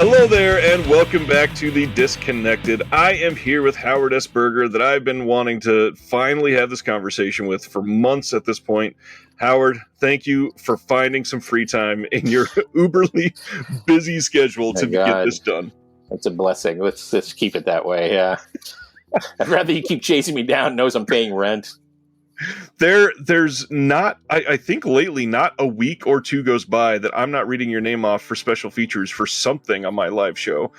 Hello there, and welcome back to The Disconnected. I am here with Howard S. Berger that I've been wanting to finally have this conversation with for months at this point. Howard, thank you for finding some free time in your uberly busy schedule to get this done. It's a blessing. Let's keep it that way, yeah. I'd rather you keep chasing me down, knows I'm paying rent. There's not, I think lately, not a week or two goes by that I'm not reading your name off for special features for something on my live show.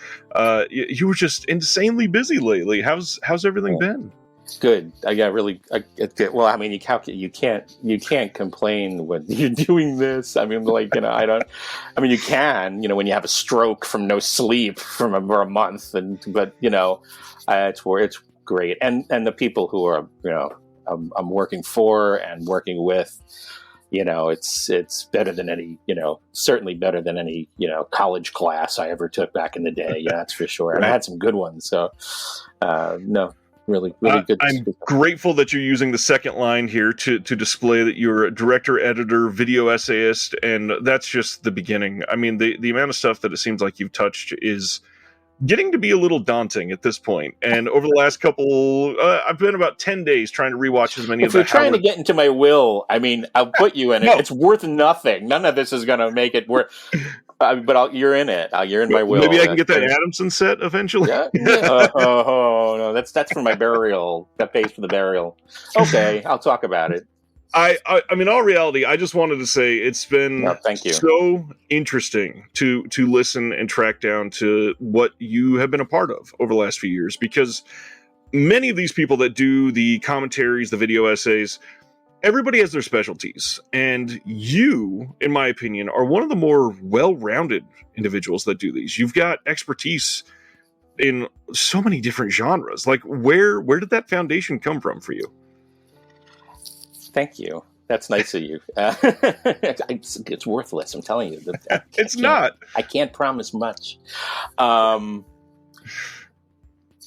You were just insanely busy lately. How's everything been? Good. Well, I mean, you can't complain when you're doing this. I mean, like, you can, when you have a stroke from no sleep for a month, but it's great. And the people who are, I'm working for and working with, it's better than any, certainly better than any, college class I ever took back in the day. Yeah, that's for sure. And I had some good ones. So, really good. I'm grateful that you're using the second line here to display that you're a director, editor, video essayist. And that's just the beginning. I mean, the amount of stuff that it seems like you've touched is getting to be a little daunting at this point. And over the last couple, I've been about 10 days trying to rewatch as many of the If you're trying to get into my will, I mean, I'll put you in it. No. It's worth nothing. None of this is going to make it worth... but you're in it. You're in my will. Maybe I can get that Adamson set eventually. Yeah. No, that's for my burial. That pays for the burial. Okay, I'll talk about it. I mean, in all reality, I just wanted to say it's been so interesting to listen and track down to what you have been a part of over the last few years, because many of these people that do the commentaries, the video essays, everybody has their specialties. And you, in my opinion, are one of the more well-rounded individuals that do these. You've got expertise in so many different genres. Like, where did that foundation come from for you? Thank you. That's nice of you. It's worthless. I'm telling you. It's not. I can't promise much. I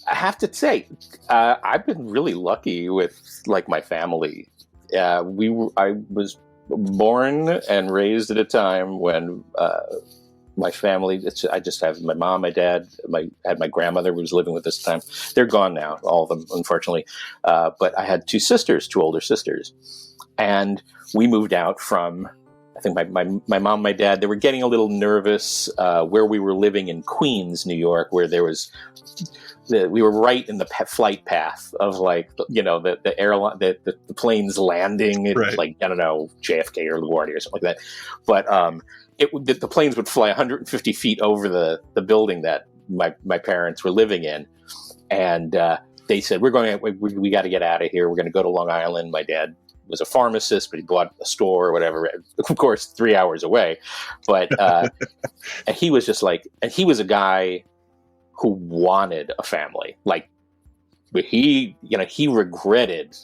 have to say, I've been really lucky with my family. I was born and raised at a time when my family. I just have my mom, my dad. Had my grandmother who was living with us at the time. They're gone now, all of them, unfortunately. But I had two older sisters, and we moved out from. I think my mom, my dad. They were getting a little nervous where we were living in Queens, New York, where there was. We were right in the flight path of the airline, the planes landing at JFK or LaGuardia or something like that. But the planes would fly 150 feet over the building that my parents were living in, and they said we got to get out of here. We're going to go to Long Island. My dad was a pharmacist, but he bought a store or whatever. Of course, 3 hours away. But and he was just and he was a guy who wanted a family. But he regretted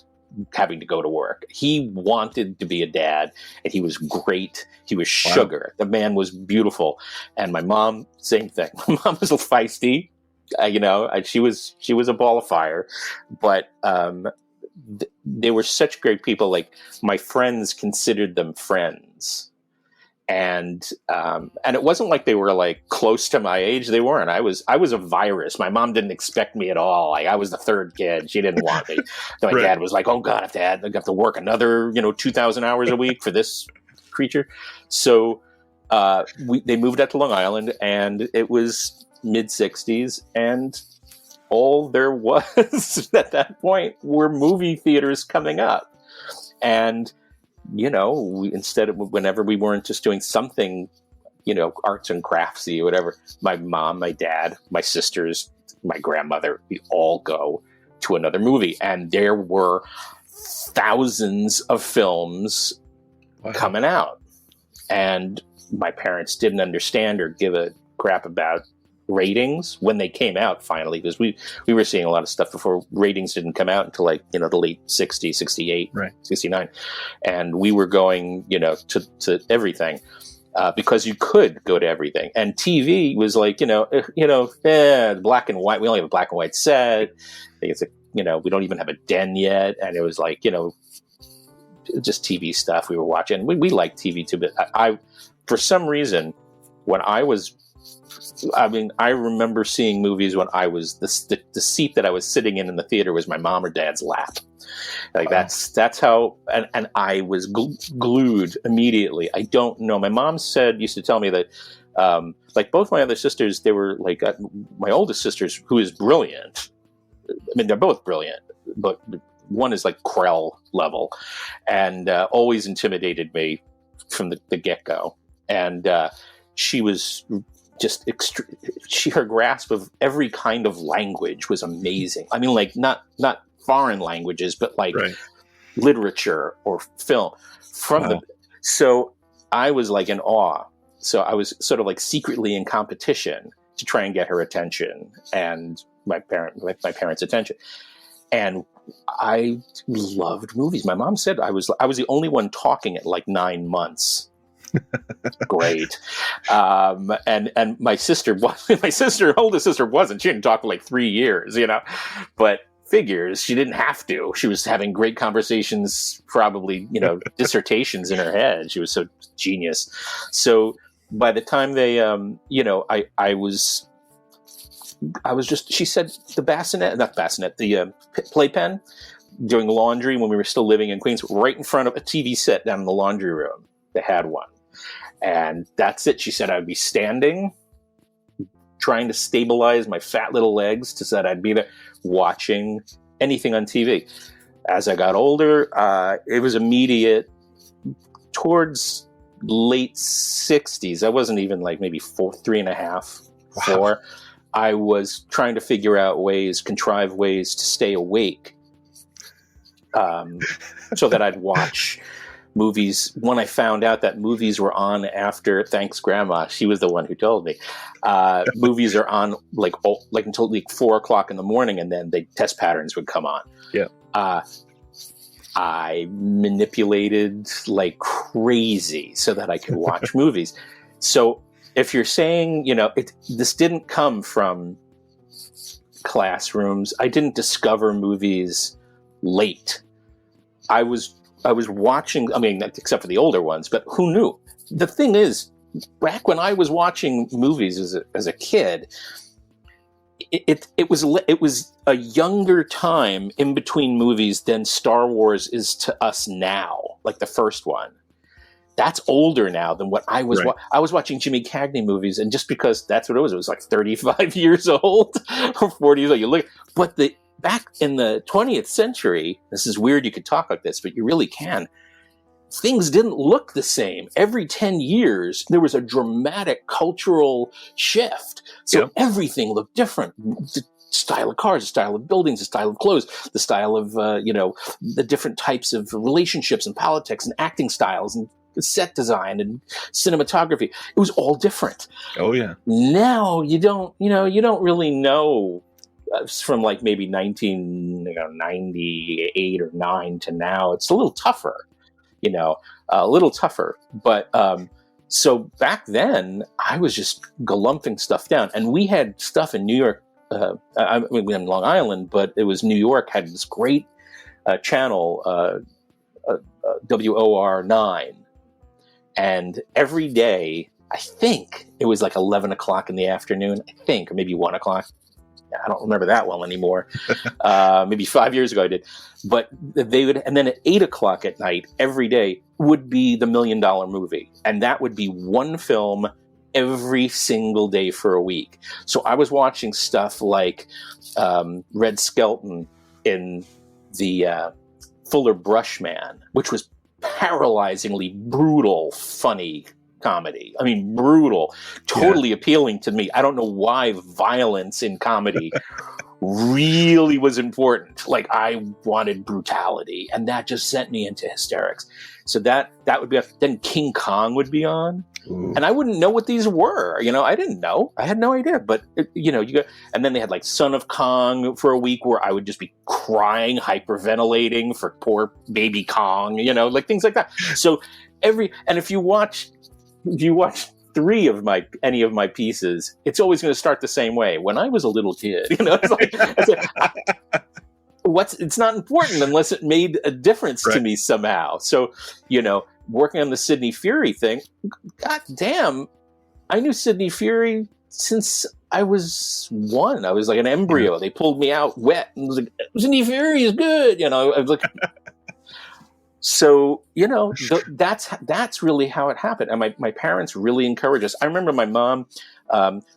having to go to work. He wanted to be a dad, and he was great. He was sugar. Wow. The man was beautiful. And my mom, same thing. My mom was a little feisty. She was a ball of fire, but they were such great people. My friends considered them friends. And it wasn't like they were close to my age. They weren't. I was a virus. My mom didn't expect me at all. I was the third kid. She didn't want me. So my dad was like, "Oh God, Dad, I have to work another 2,000 hours a week for this creature." So they moved out to Long Island, and it was mid-'60s, and all there was at that point were movie theaters coming up, and. Instead of whenever we weren't just doing something, arts and craftsy or whatever, my mom, my dad, my sisters, my grandmother, we all go to another movie. And there were thousands of films coming out. And my parents didn't understand or give a crap about ratings when they came out finally, because we were seeing a lot of stuff before ratings didn't come out until the late 60s, 68, 69. And we were going, to everything. Because you could go to everything. And TV was black and white. We only have a black and white set. It's we don't even have a den yet. And it was just TV stuff we were watching. We liked TV too, but I for some reason, when I was I mean, I remember seeing movies when I was the seat that I was sitting in the theater was my mom or dad's lap. Like that's how, and I was glued immediately. I don't know. My mom used to tell me that, like both my other sisters, they were like my oldest sisters, who is brilliant. I mean, they're both brilliant, but one is like Krell level, and always intimidated me from the get-go. And she was just her grasp of every kind of language was amazing. I mean, like not foreign languages, but like literature or film so I was like in awe. So I was sort of like secretly in competition to try and get her attention and my parents' attention. And I loved movies. My mom said I was the only one talking at like 9 months. Great. And my oldest sister wasn't. She didn't talk for like 3 years, but figures she didn't have to. She was having great conversations, probably, dissertations in her head. She was so genius. So by the time they, I was just, she said the playpen doing laundry when we were still living in Queens, right in front of a TV set down in the laundry room. They had one. And that's it. She said I'd be standing, trying to stabilize my fat little legs so that I'd be there watching anything on TV. As I got older, it was immediate. Towards late 60s, I wasn't even like maybe 3.5, 4. I was trying to figure out contrive ways to stay awake, so that I'd watch movies. When I found out that movies were on after, thanks Grandma, she was the one who told me, movies are on like until like 4:00 in the morning, and then the test patterns would come on. Yeah. I manipulated like crazy so that I could watch movies. So if you're saying, this didn't come from classrooms. I didn't discover movies late. I was watching, I mean, except for the older ones, but who knew? The thing is, back when I was watching movies as a kid, it was a younger time in between movies than Star Wars is to us now, like the first one. That's older now than what I was. Right. I was watching Jimmy Cagney movies, and just because that's what it was like 35 years old or 40 years old. You look, but back in the 20th century, this is weird. You could talk like this, but you really can. Things didn't look the same. Every 10 years, there was a dramatic cultural shift. So everything looked different. The style of cars, the style of buildings, the style of clothes, the style of, the different types of relationships and politics and acting styles and set design and cinematography. It was all different. Oh, yeah. Now you don't really know from like maybe 1998 or 9 to now. It's a little tougher. A little tougher. But so back then, I was just galumping stuff down. And we had stuff in New York. I mean, we had Long Island, but it was New York had this great channel, WOR9. And every day, I think it was like 11 o'clock in the afternoon, or maybe 1 o'clock. I don't remember that well anymore. Maybe 5 years ago I did. But they would, and then at 8 o'clock at night, every day would be the $1 Million Movie. And that would be one film every single day for a week. So I was watching stuff like Red Skelton in the Fuller Brushman, which was paralyzingly brutal, funny comedy. I mean, brutal, totally appealing to me. I don't know why violence in comedy really was important. Like, I wanted brutality, and that just sent me into hysterics. So that would be then King Kong would be on. Ooh. And I wouldn't know what these were. I didn't know. I had no idea. But you go, and then they had like Son of Kong for a week, where I would just be crying, hyperventilating for poor baby Kong. Like things like that. So if you watch 3 of any of my pieces, it's always going to start the same way. When I was a little kid, it's not important unless it made a difference to me somehow. So, working on the Sidney Furie thing, God damn, I knew Sidney Furie since I was 1. I was like an embryo. They pulled me out wet and was like, Sidney Furie is good. You know, I was like, so, you know, that's really how it happened. And my parents really encouraged us. I remember my mom,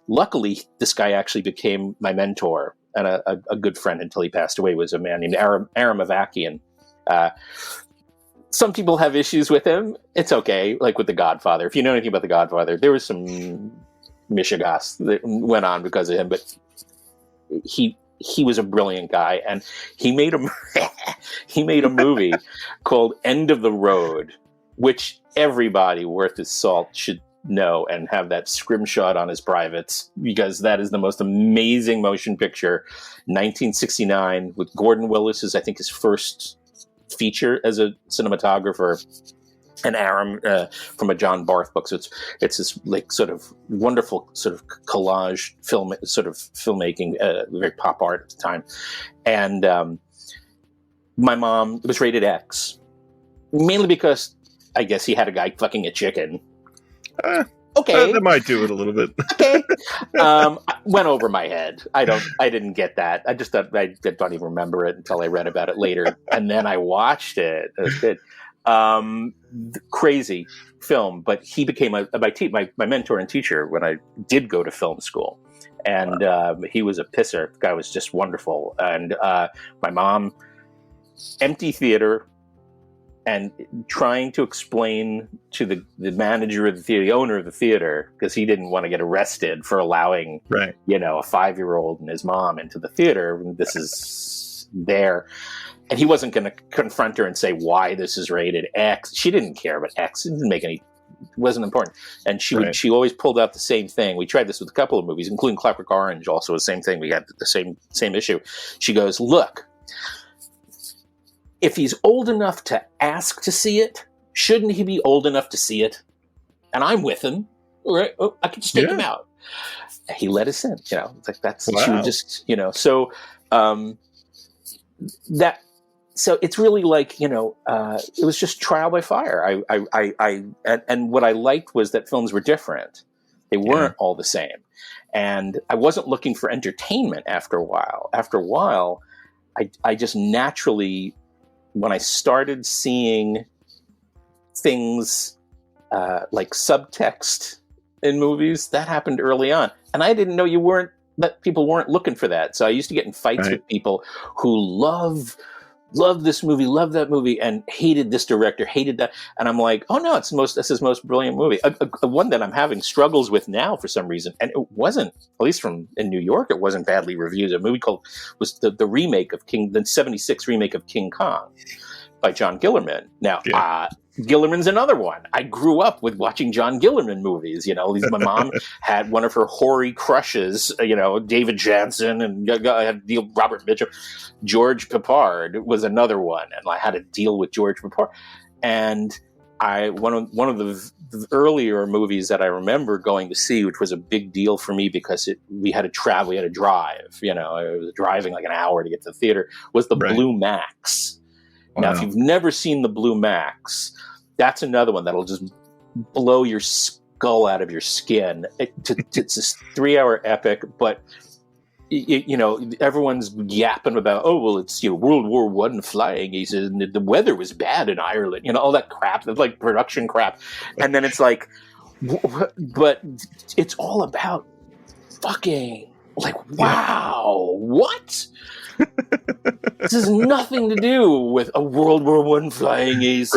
luckily, this guy actually became my mentor and a good friend until he passed away, was a man named Aram Avakian. Some people have issues with him. It's okay, like with The Godfather. If you know anything about The Godfather, there was some mishigas that went on because of him, but he was a brilliant guy, and he made a movie called End of the Road, which everybody worth his salt should know and have that scrimshot on his privates, because that is the most amazing motion picture. 1969 with Gordon Willis is, I think, his first feature as a cinematographer, and Aram from a John Barth book. So it's this like sort of wonderful sort of collage film, sort of filmmaking, very pop art at the time. And my mom, it was rated X, mainly because I guess he had a guy fucking a chicken. Okay, that might do it a little bit. Okay, went over my head. I didn't get that. I just thought I don't even remember it until I read about it later, and then I watched it. It was good. Crazy film, but he became my mentor and teacher when I did go to film school, and he was a pisser. The guy was just wonderful, and my mom, empty theater, and trying to explain to the manager of the theater, the owner of the theater, because he didn't want to get arrested for allowing, you know, a 5-year-old and his mom into the theater. This is there. And he wasn't going to confront her and say why this is rated X. She didn't care about X. It didn't make any, it wasn't important. And she always pulled out the same thing. We tried this with a couple of movies, including Clockwork Orange, also the same thing. We had the same issue. She goes, look, if he's old enough to ask to see it, shouldn't he be old enough to see it? And I'm with him. Right? Oh, I can just take him out. He let us in. You know, it's like that's she would just, you know. So so it's really like, you know, it was just trial by fire. And what I liked was that films were different. They weren't all the same, and I wasn't looking for entertainment. After a while, I just naturally, when I started seeing things like subtext in movies, that happened early on. And I didn't know that people weren't looking for that. So I used to get in fights with people who love this movie, love that movie, and hated this director, hated that. And I'm like, oh no, that's his most brilliant movie. One that I'm having struggles with now for some reason. And it wasn't, at least in New York, it wasn't badly reviewed. A movie was the remake of the 76 remake of King Kong by John Gillerman. Now, Gillerman's another one. I grew up with watching John Gillerman movies. You know, my mom had one of her hoary crushes, you know, David Jansen, and I had to deal with Robert Mitchum. George Peppard was another one, and I had to deal with George Peppard. And one of the earlier movies that I remember going to see, which was a big deal for me because we had to travel, we had to drive. You know, I was driving like an hour to get to the theater. Was the Blue Max. Now, if you've never seen the Blue Max, that's another one that'll just blow your skull out of your skin. It's this 3-hour epic, but you know, everyone's yapping about, oh well, it's, you know, World War I flying. He says the weather was bad in Ireland. You know, all that crap. That's like production crap. And then it's like, but it's all about fucking. Like, wow, what? This has nothing to do with a World War I flying ace.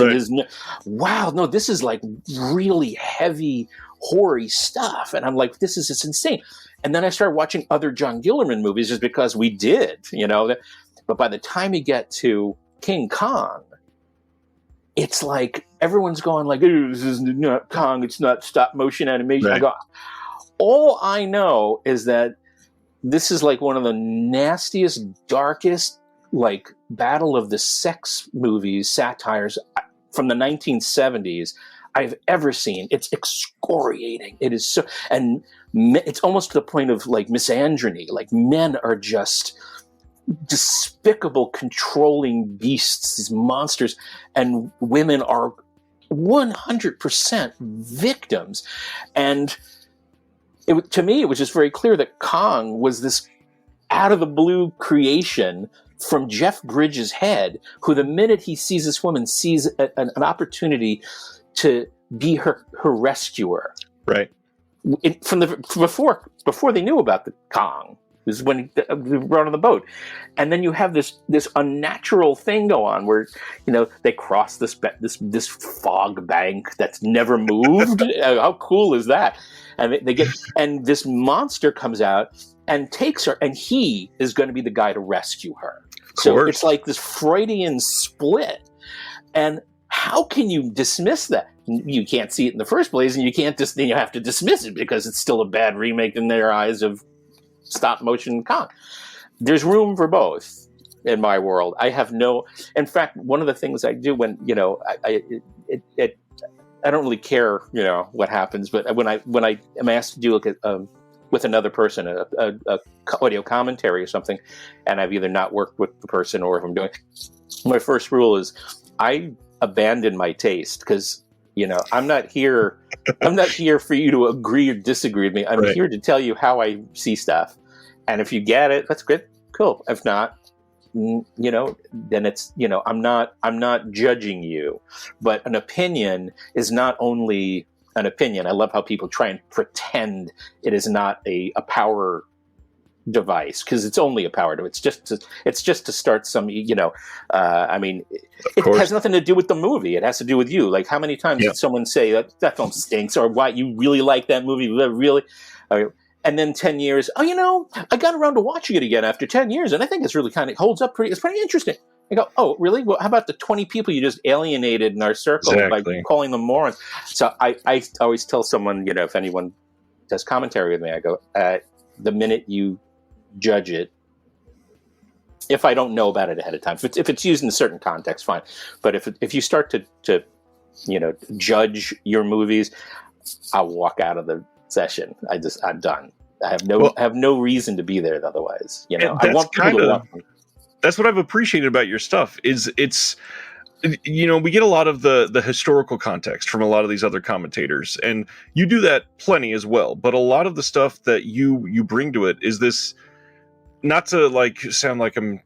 Wow, no, this is like really heavy, hoary stuff. And I'm like, this is just insane. And then I started watching other John Gillerman movies just because we did, you know. But by the time you get to King Kong, it's like everyone's going like, this is not Kong, it's not stop motion animation. I go, all I know is that this is like one of the nastiest, darkest, like battle of the sex movies, satires from the 1970s I've ever seen. It's excoriating. It is so, and it's almost to the point of like misandry. Like men are just despicable, controlling beasts, these monsters, and women are 100% victims. And to me, it was just very clear that Kong was this out of the blue creation from Jeff Bridges' head, who the minute he sees this woman sees an opportunity to be her rescuer. Right. Before they knew about the Kong. This is when we were on the boat. And then you have this unnatural thing go on where, they cross this fog bank that's never moved. How cool is that? And and this monster comes out and takes her, and he is going to be the guy to rescue her. So it's like this Freudian split. And how can you dismiss that? You can't see it in the first place, and you have to dismiss it because it's still a bad remake in their eyes of stop motion Kong. There's room for both in my world. In fact, one of the things I do when, I don't really care, what happens, but when I am asked to do with another person, a audio commentary or something, and I've either not worked with the person or if I'm doing, my first rule is I abandon my taste because, I'm not here for you to agree or disagree with me. I'm here to tell you how I see stuff. And if you get it, that's good. Cool. If not, then it's, I'm not judging you, but an opinion is not only an opinion. I love how people try and pretend it is not a power device, because it's only a power device. It's just to start some, it has nothing to do with the movie. It has to do with you. Like, how many times did someone say that film stinks, or why you really like that movie? Really? And then 10 years, I got around to watching it again after 10 years, and I think it's really kind of holds up it's pretty interesting. I go, oh, really? Well, how about the 20 people you just alienated in our circle by calling them morons? So I always tell someone, if anyone does commentary with me, I go, the minute you judge it, if I don't know about it ahead of time, if it's used in a certain context, fine. But if you start to judge your movies, I'll walk out of the session. I'm done. I have no reason to be there otherwise. I want people to watch them. That's what I've appreciated about your stuff. Is it's we get a lot of the historical context from a lot of these other commentators, and you do that plenty as well. But a lot of the stuff that you bring to it is this, not to sound like I'm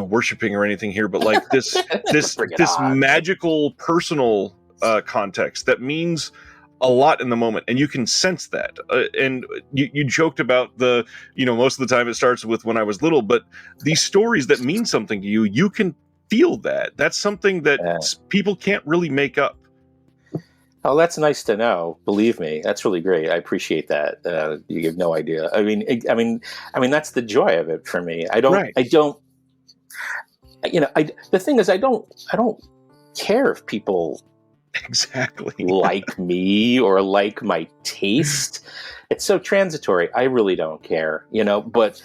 worshiping or anything here, but like this magical personal context that means a lot in the moment, and you can sense that. And you joked about most of the time it starts with when I was little, but these stories that mean something to you, you can feel that. That's something that people can't really make up. Oh, that's nice to know. Believe me, that's really great. I appreciate that. You have no idea. I mean, that's the joy of it for me. The thing is, I don't care if people exactly like me or like my taste. It's so transitory. I really don't care, but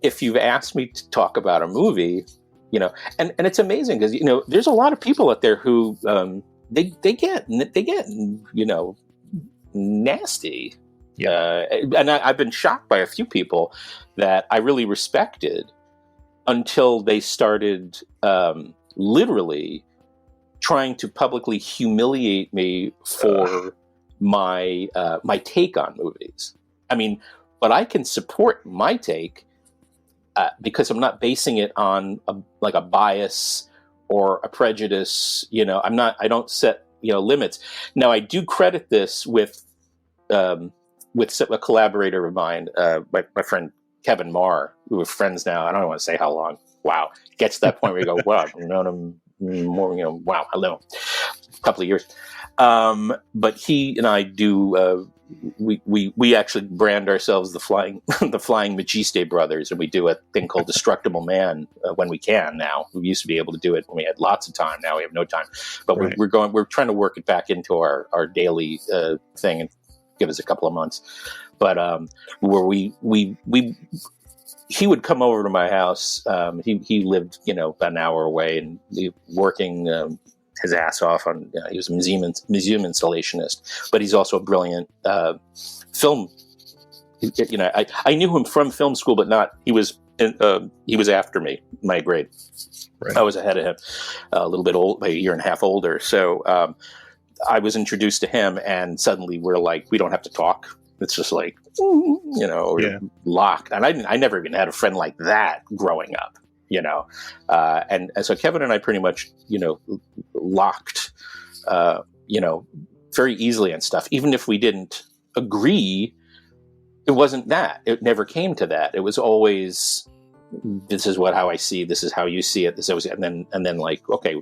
if you've asked me to talk about a movie, and it's amazing because, there's a lot of people out there who, they get nasty. Yeah. And I've been shocked by a few people that I really respected until they started, literally trying to publicly humiliate me for my take on movies. I mean, but I can support my take because I'm not basing it on a bias or a prejudice. I don't set limits. Now, I do credit this with a collaborator of mine, my friend Kevin Marr, who we're friends now. I don't want to say how long. Wow, it gets to that point where you go, wow, I've known him more, wow, hello, a couple of years. But he and I do, we actually brand ourselves the Flying Magiste Brothers, and we do a thing called Destructible Man when we can now. We used to be able to do it when we had lots of time. Now we have no time, but we're trying to work it back into our daily thing, and give us a couple of months. But where he would come over to my house. He lived, about an hour away, and working his ass off on. He was a museum installationist, but he's also a brilliant film. I knew him from film school, but not. He was after me, my grade. Right. I was ahead of him, a little bit old, a year and a half older. So I was introduced to him, and suddenly we're like, we don't have to talk. It's just like locked. And I never even had a friend like that growing up, and so Kevin and I pretty much, locked, very easily and stuff. Even if we didn't agree, it wasn't that. It never came to that. It was always, this is how I see, this is how you see it. And then like, okay,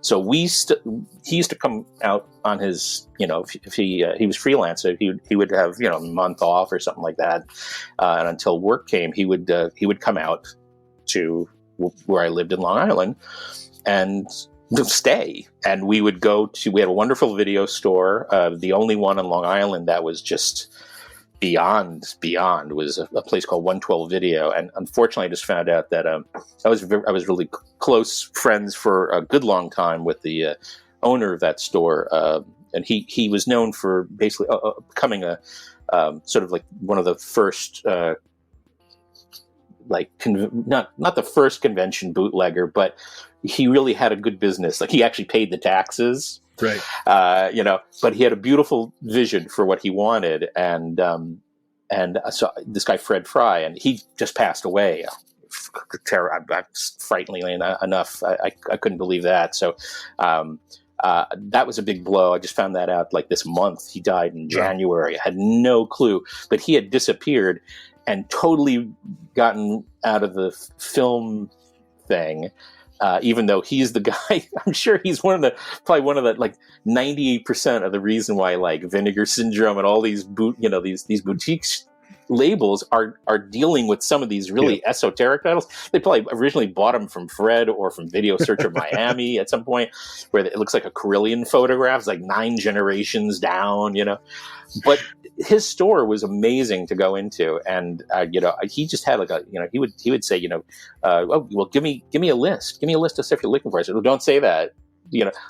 so he used to come out on his, if he was freelancer, he would have, a month off or something like that. And until work came, he would come out to where I lived in Long Island and stay. And we had a wonderful video store. The only one on Long Island that was just beyond was a place called 112 Video. And unfortunately I just found out that I was really close friends for a good long time with the owner of that store. And he was known for basically becoming a sort of like one of the first not the first convention bootlegger, but he really had a good business. Like, he actually paid the taxes, right? But he had a beautiful vision for what he wanted, and so this guy Fred Fry, and he just passed away. Frighteningly enough, I couldn't believe that. So that was a big blow. I just found that out like this month. He died in January. I had no clue, but he had disappeared and totally gotten out of the film thing. Even though he's the guy, I'm sure he's probably one of the like 98% of the reason why like Vinegar Syndrome and all these these boutique labels are dealing with some of these really esoteric titles. They probably originally bought them from Fred or from Video Searcher Miami at some point, where it looks like a Carillion photograph. It's like 9 generations down, But his store was amazing to go into, and he just had like he would say, oh, well, give me a list of stuff you're looking for. I said, well, don't say that.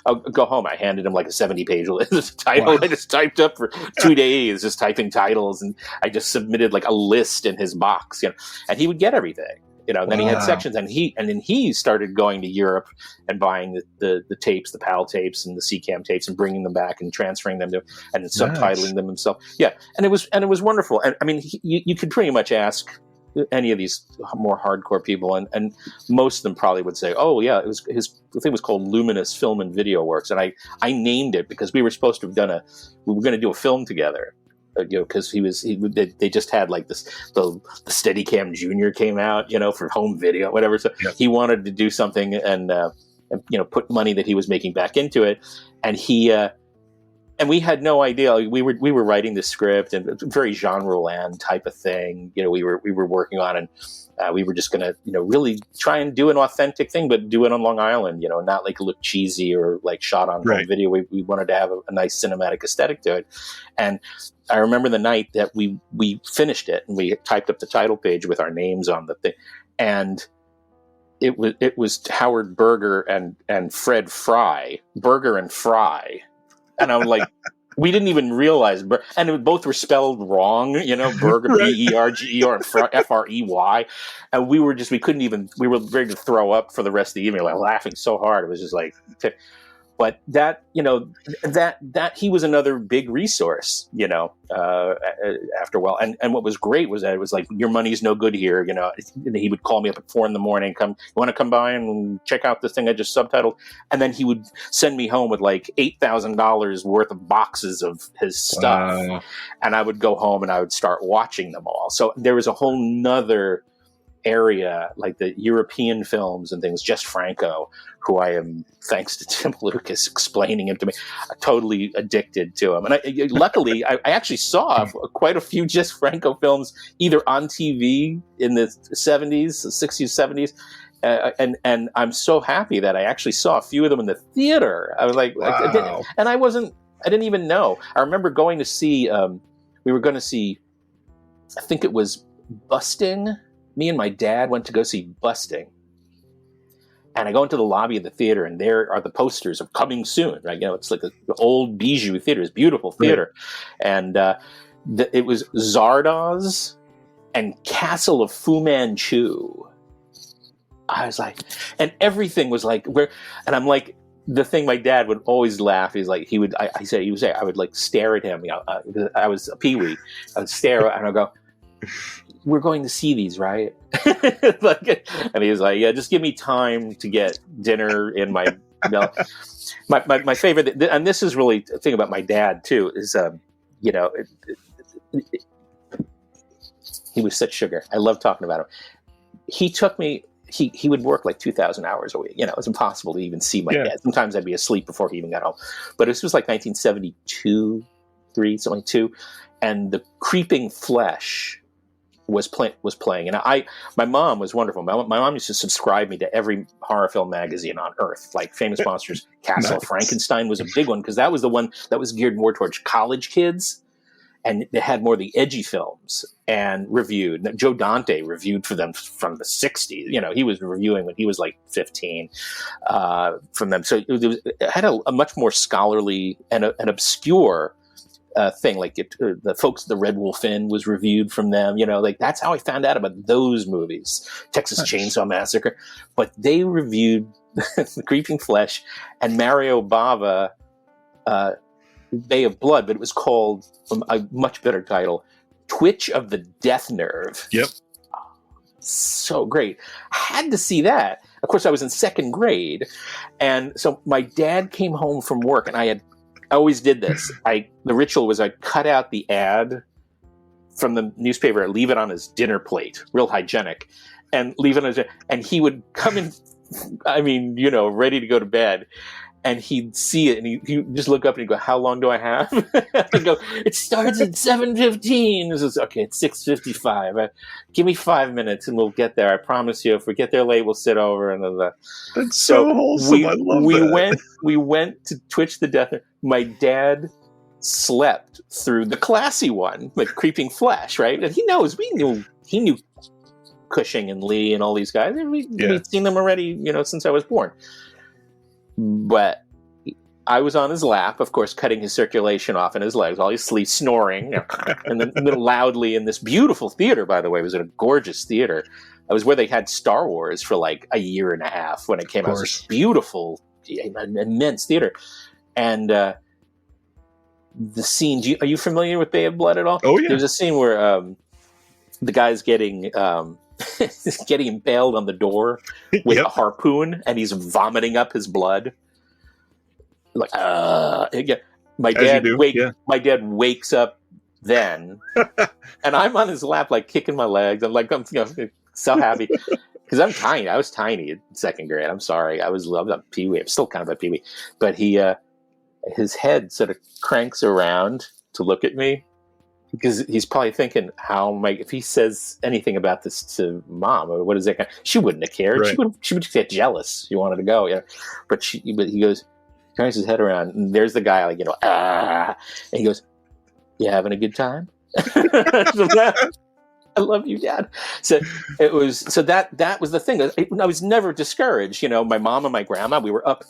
I'll go home. I handed him like a 70-page list title. Wow. I just typed up for 2 days, just typing titles, and I just submitted like a list in his box, and he would get everything. And then he had sections, and then he started going to Europe and buying the tapes, the PAL tapes and the CCAM tapes, and bringing them back and transferring them and subtitling them himself. Yeah, and it was wonderful. And I mean, you could pretty much ask any of these more hardcore people, and most of them probably would say, "Oh yeah, the thing was called Luminous Film and Video Works," and I named it because we were supposed to have we were going to do a film together. Because they just had like the Steadicam Junior came out, for home video, whatever. So he wanted to do something and put money that he was making back into it, and and we had no idea. We were writing the script, and very Jean Roland type of thing. We were working on, and we were just gonna really try and do an authentic thing, but do it on Long Island. Not like look cheesy or like shot on home video. We wanted to have a nice cinematic aesthetic to it, and I remember the night that we finished it, and we typed up the title page with our names on the thing, and it was Howard Berger and Fred Fry, Berger and Fry. And I'm like, we didn't even realize, and both were spelled wrong, Berger, Berger, and Frey. And we were ready to throw up for the rest of the evening, like laughing so hard. It was just like, but that he was another big resource, after a while. And what was great was that it was like, your money's no good here. He would call me up at 4 a.m. You want to come by and check out this thing I just subtitled? And then he would send me home with like $8,000 worth of boxes of his stuff. Wow. And I would go home and I would start watching them all. So there was a whole nother area, like the European films and things, just Franco, who I am, thanks to Tim Lucas explaining him to me, totally addicted to him. And luckily, I actually saw quite a few just Franco films either on TV in the 70s, the 60s, 70s, and I'm so happy that I actually saw a few of them in the theater. I was like, wow. I didn't even know. I remember going to see, we were going to see, I think it was Busting. Me and my dad went to go see Busting. And I go into the lobby of the theater, and there are the posters of Coming Soon, right? It's like the old Bijou theater, it's beautiful theater. Right. And it was Zardoz and Castle of Fu Manchu. I was like, and everything was like, and I'm like, the thing my dad would always laugh is like he would say I would like stare at him. I was a peewee. I would stare and I'd go, "We're going to see these, right?" And he was like, "Yeah, just give me time to get dinner in my." My favorite, and this is really a thing about my dad too, is he was such sugar. I love talking about him. He took me. He would work like 2,000 hours a week. It was impossible to even see my dad. Sometimes I'd be asleep before he even got home. But this was like 1972, 3, something like 2, and The Creeping Flesh was playing. And my mom was wonderful. My mom used to subscribe me to every horror film magazine on Earth, like Famous Monsters, Castle of Frankenstein was a big one because that was the one that was geared more towards college kids. And they had more of the edgy films and reviewed. Joe Dante reviewed for them from the 60s. He was reviewing when he was like 15 from them. So it had a much more scholarly and an obscure thing. Like the folks, the Red Wolf Inn was reviewed from them. Like that's how I found out about those movies. Texas Chainsaw Massacre. But they reviewed The Creeping Flesh and Mario Bava, Bay of Blood, but it was called a much better title, Twitch of the Death Nerve. Yep. So great. I had to see that. Of course, I was in second grade. And so my dad came home from work, and I always did this. The ritual was I'd cut out the ad from the newspaper, I'd leave it on his dinner plate, real hygienic, and leave it on and he would come in, ready to go to bed. And he'd see it, and he'd just look up and he'd go, "How long do I have?" I'd go, "It starts at 7:15." This is okay. It's 6:55. Give me 5 minutes, and we'll get there. I promise you. If we get there late, we'll sit over. And that's so wholesome. I love that. We went to Twitch the Death. My dad slept through the classy one, like Creeping Flesh, right? And he knew Cushing and Lee and all these guys. We'd seen them already, since I was born. But I was on his lap, of course, cutting his circulation off in his legs while he's asleep, snoring, and then loudly in this beautiful theater, by the way. It was in a gorgeous theater. It was where they had Star Wars for like a year and a half when it came out. It was this beautiful, immense theater. And the scene, are you familiar with Bay of Blood at all? Oh, yeah. There's a scene where the guy's getting impaled on the door with a harpoon, and he's vomiting up his blood. Like, my dad wakes up then, and I'm on his lap, like kicking my legs. I'm like, I'm so happy because I'm tiny. I was tiny in second grade. I'm sorry, I was a peewee. I'm still kind of a peewee, but his head sort of cranks around to look at me. Because he's probably thinking, if he says anything about this to Mom, or what is that? She wouldn't have cared. Right. She would get jealous. She wanted to go, But he goes, turns his head around, and there's the guy, like, and he goes, "You having a good time?" I love you, Dad. So that was the thing. I was never discouraged. My mom and my grandma, we were up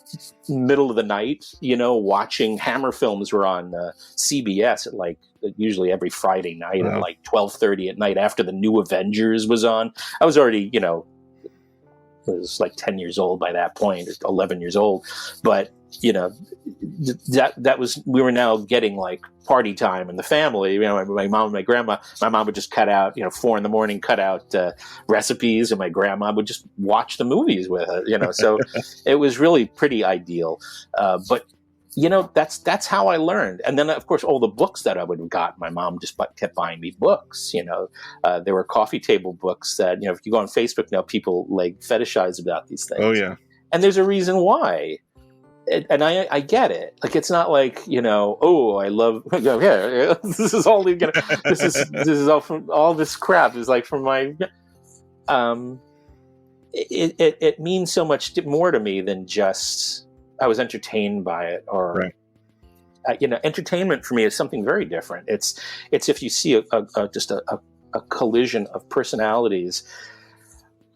middle of the night, watching Hammer films were on CBS at like usually every Friday night at like 12:30 at night after the new Avengers was on. I was already, I was like 10 years old by that point, 11 years old. But, that was, we were now getting like party time in the family. My mom and my grandma, my mom would just cut out, 4 a.m, cut out recipes, and my grandma would just watch the movies with her, so it was really pretty ideal. But that's how I learned. And then, of course, all the books that I would have got, my mom just kept buying me books. There were coffee table books that, if you go on Facebook now, people like fetishize about these things. Oh, yeah. And there's a reason why. And I get it. Like, it's not like, I love, this is all, this is all from, all this crap is like from my, it means so much more to me than just, I was entertained by it, or entertainment for me is something very different. It's if you see just a collision of personalities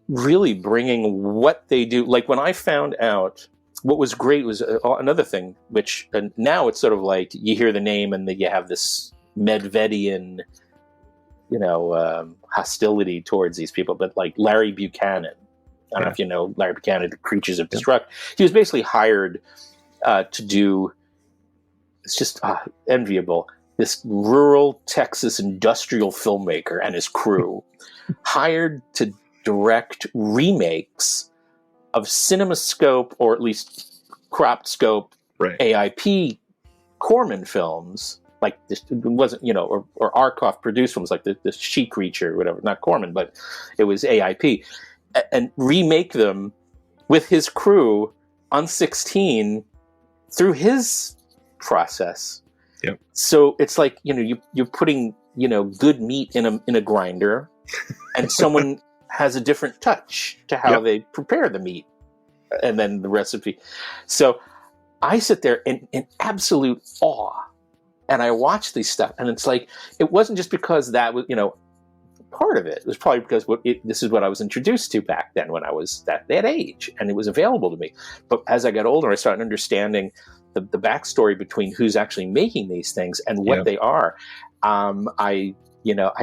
really bringing what they do. Like when I found out, what was great was another thing, which now it's sort of like you hear the name and then you have this Medvedian, hostility towards these people. But like Larry Buchanan, I don't know if you know Larry Buchanan, The Creatures of Destruct. He was basically hired to do, it's just enviable, this rural Texas industrial filmmaker and his crew hired to direct remakes of CinemaScope, or at least cropped scope, AIP Corman films, like this, it wasn't, or Arkoff produced films like the She Creature or whatever, not Corman, but it was AIP, and remake them with his crew on 16 through his process. Yep. So it's like, you're putting, good meat in a grinder, and someone has a different touch to how they prepare the meat and then the recipe. So I sit there in absolute awe, and I watch these stuff, and it's like, it wasn't just because that was, part of it. It was probably because this is what I was introduced to back then when I was that age, and it was available to me. But as I got older, I started understanding the backstory between who's actually making these things and what they are. I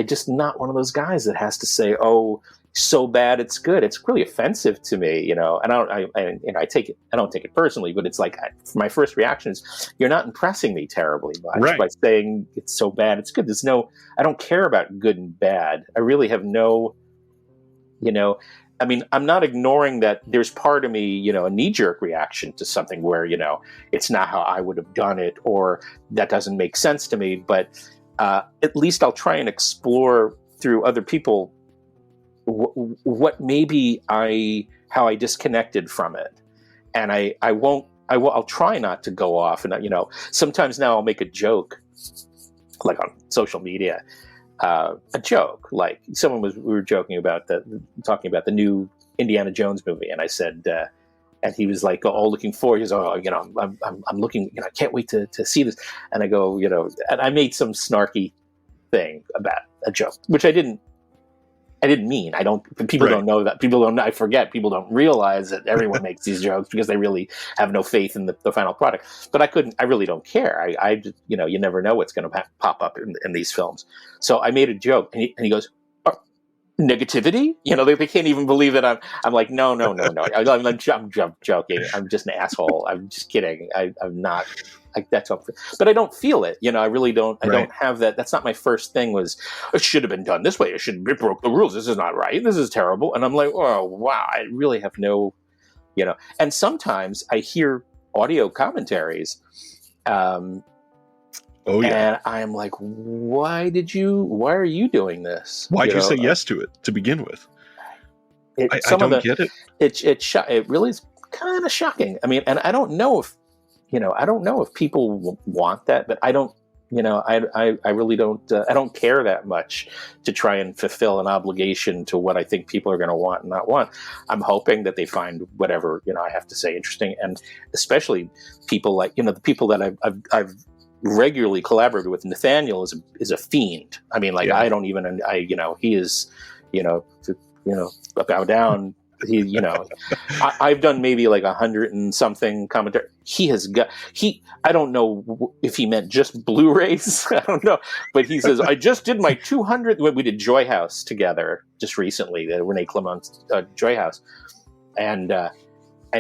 just not one of those guys that has to say, "Oh, so bad it's good." It's really offensive to me, and I don't take it personally, but it's like, my first reaction is, you're not impressing me terribly much by saying it's so bad it's good. I don't care about good and bad. I really have no, I'm not ignoring that there's part of me, a knee-jerk reaction to something where, it's not how I would have done it, or that doesn't make sense to me, but at least I'll try and explore through other people what maybe how I disconnected from it. And I'll try not to go off. And, sometimes now I'll make a joke, like on social media, a joke, like we were joking about talking about the new Indiana Jones movie. And I said, and he was like, "Oh, looking forward." He goes, "Oh, I'm looking, I can't wait to see this." And I go, and I made some snarky thing about a joke, which I didn't mean. People don't know that. I forget. People don't realize that everyone makes these jokes because they really have no faith in the final product. But I really don't care. I just, you never know what's going to pop up in these films. So I made a joke, and he goes, "Negativity?" They can't even believe that I'm like, no. I'm joking. I'm just an asshole. I'm just kidding. I'm not. That's up, but I don't feel it. I really don't. I don't have that. That's not my first thing. Was, it should have been done this way. It broke the rules. This is not right. This is terrible. And I'm like, oh wow, I really have no, And sometimes I hear audio commentaries, and I'm like, why are you doing this? Why did you say yes to it to begin with? I don't get it. It really is kind of shocking. And I don't know if. I don't know if people want that, but I don't, I really don't, I don't care that much to try and fulfill an obligation to what I think people are going to want and not want. I'm hoping that they find whatever, I have to say interesting. And especially people like, the people that I've regularly collaborated with. Nathaniel is a fiend. I don't even, he is, bow down. I've done maybe like 100 and something commentary. I don't know if he meant just Blu-rays. I don't know, but he says, I just did my 200. We did Joy House together just recently, the Rene Clement's Joy House, and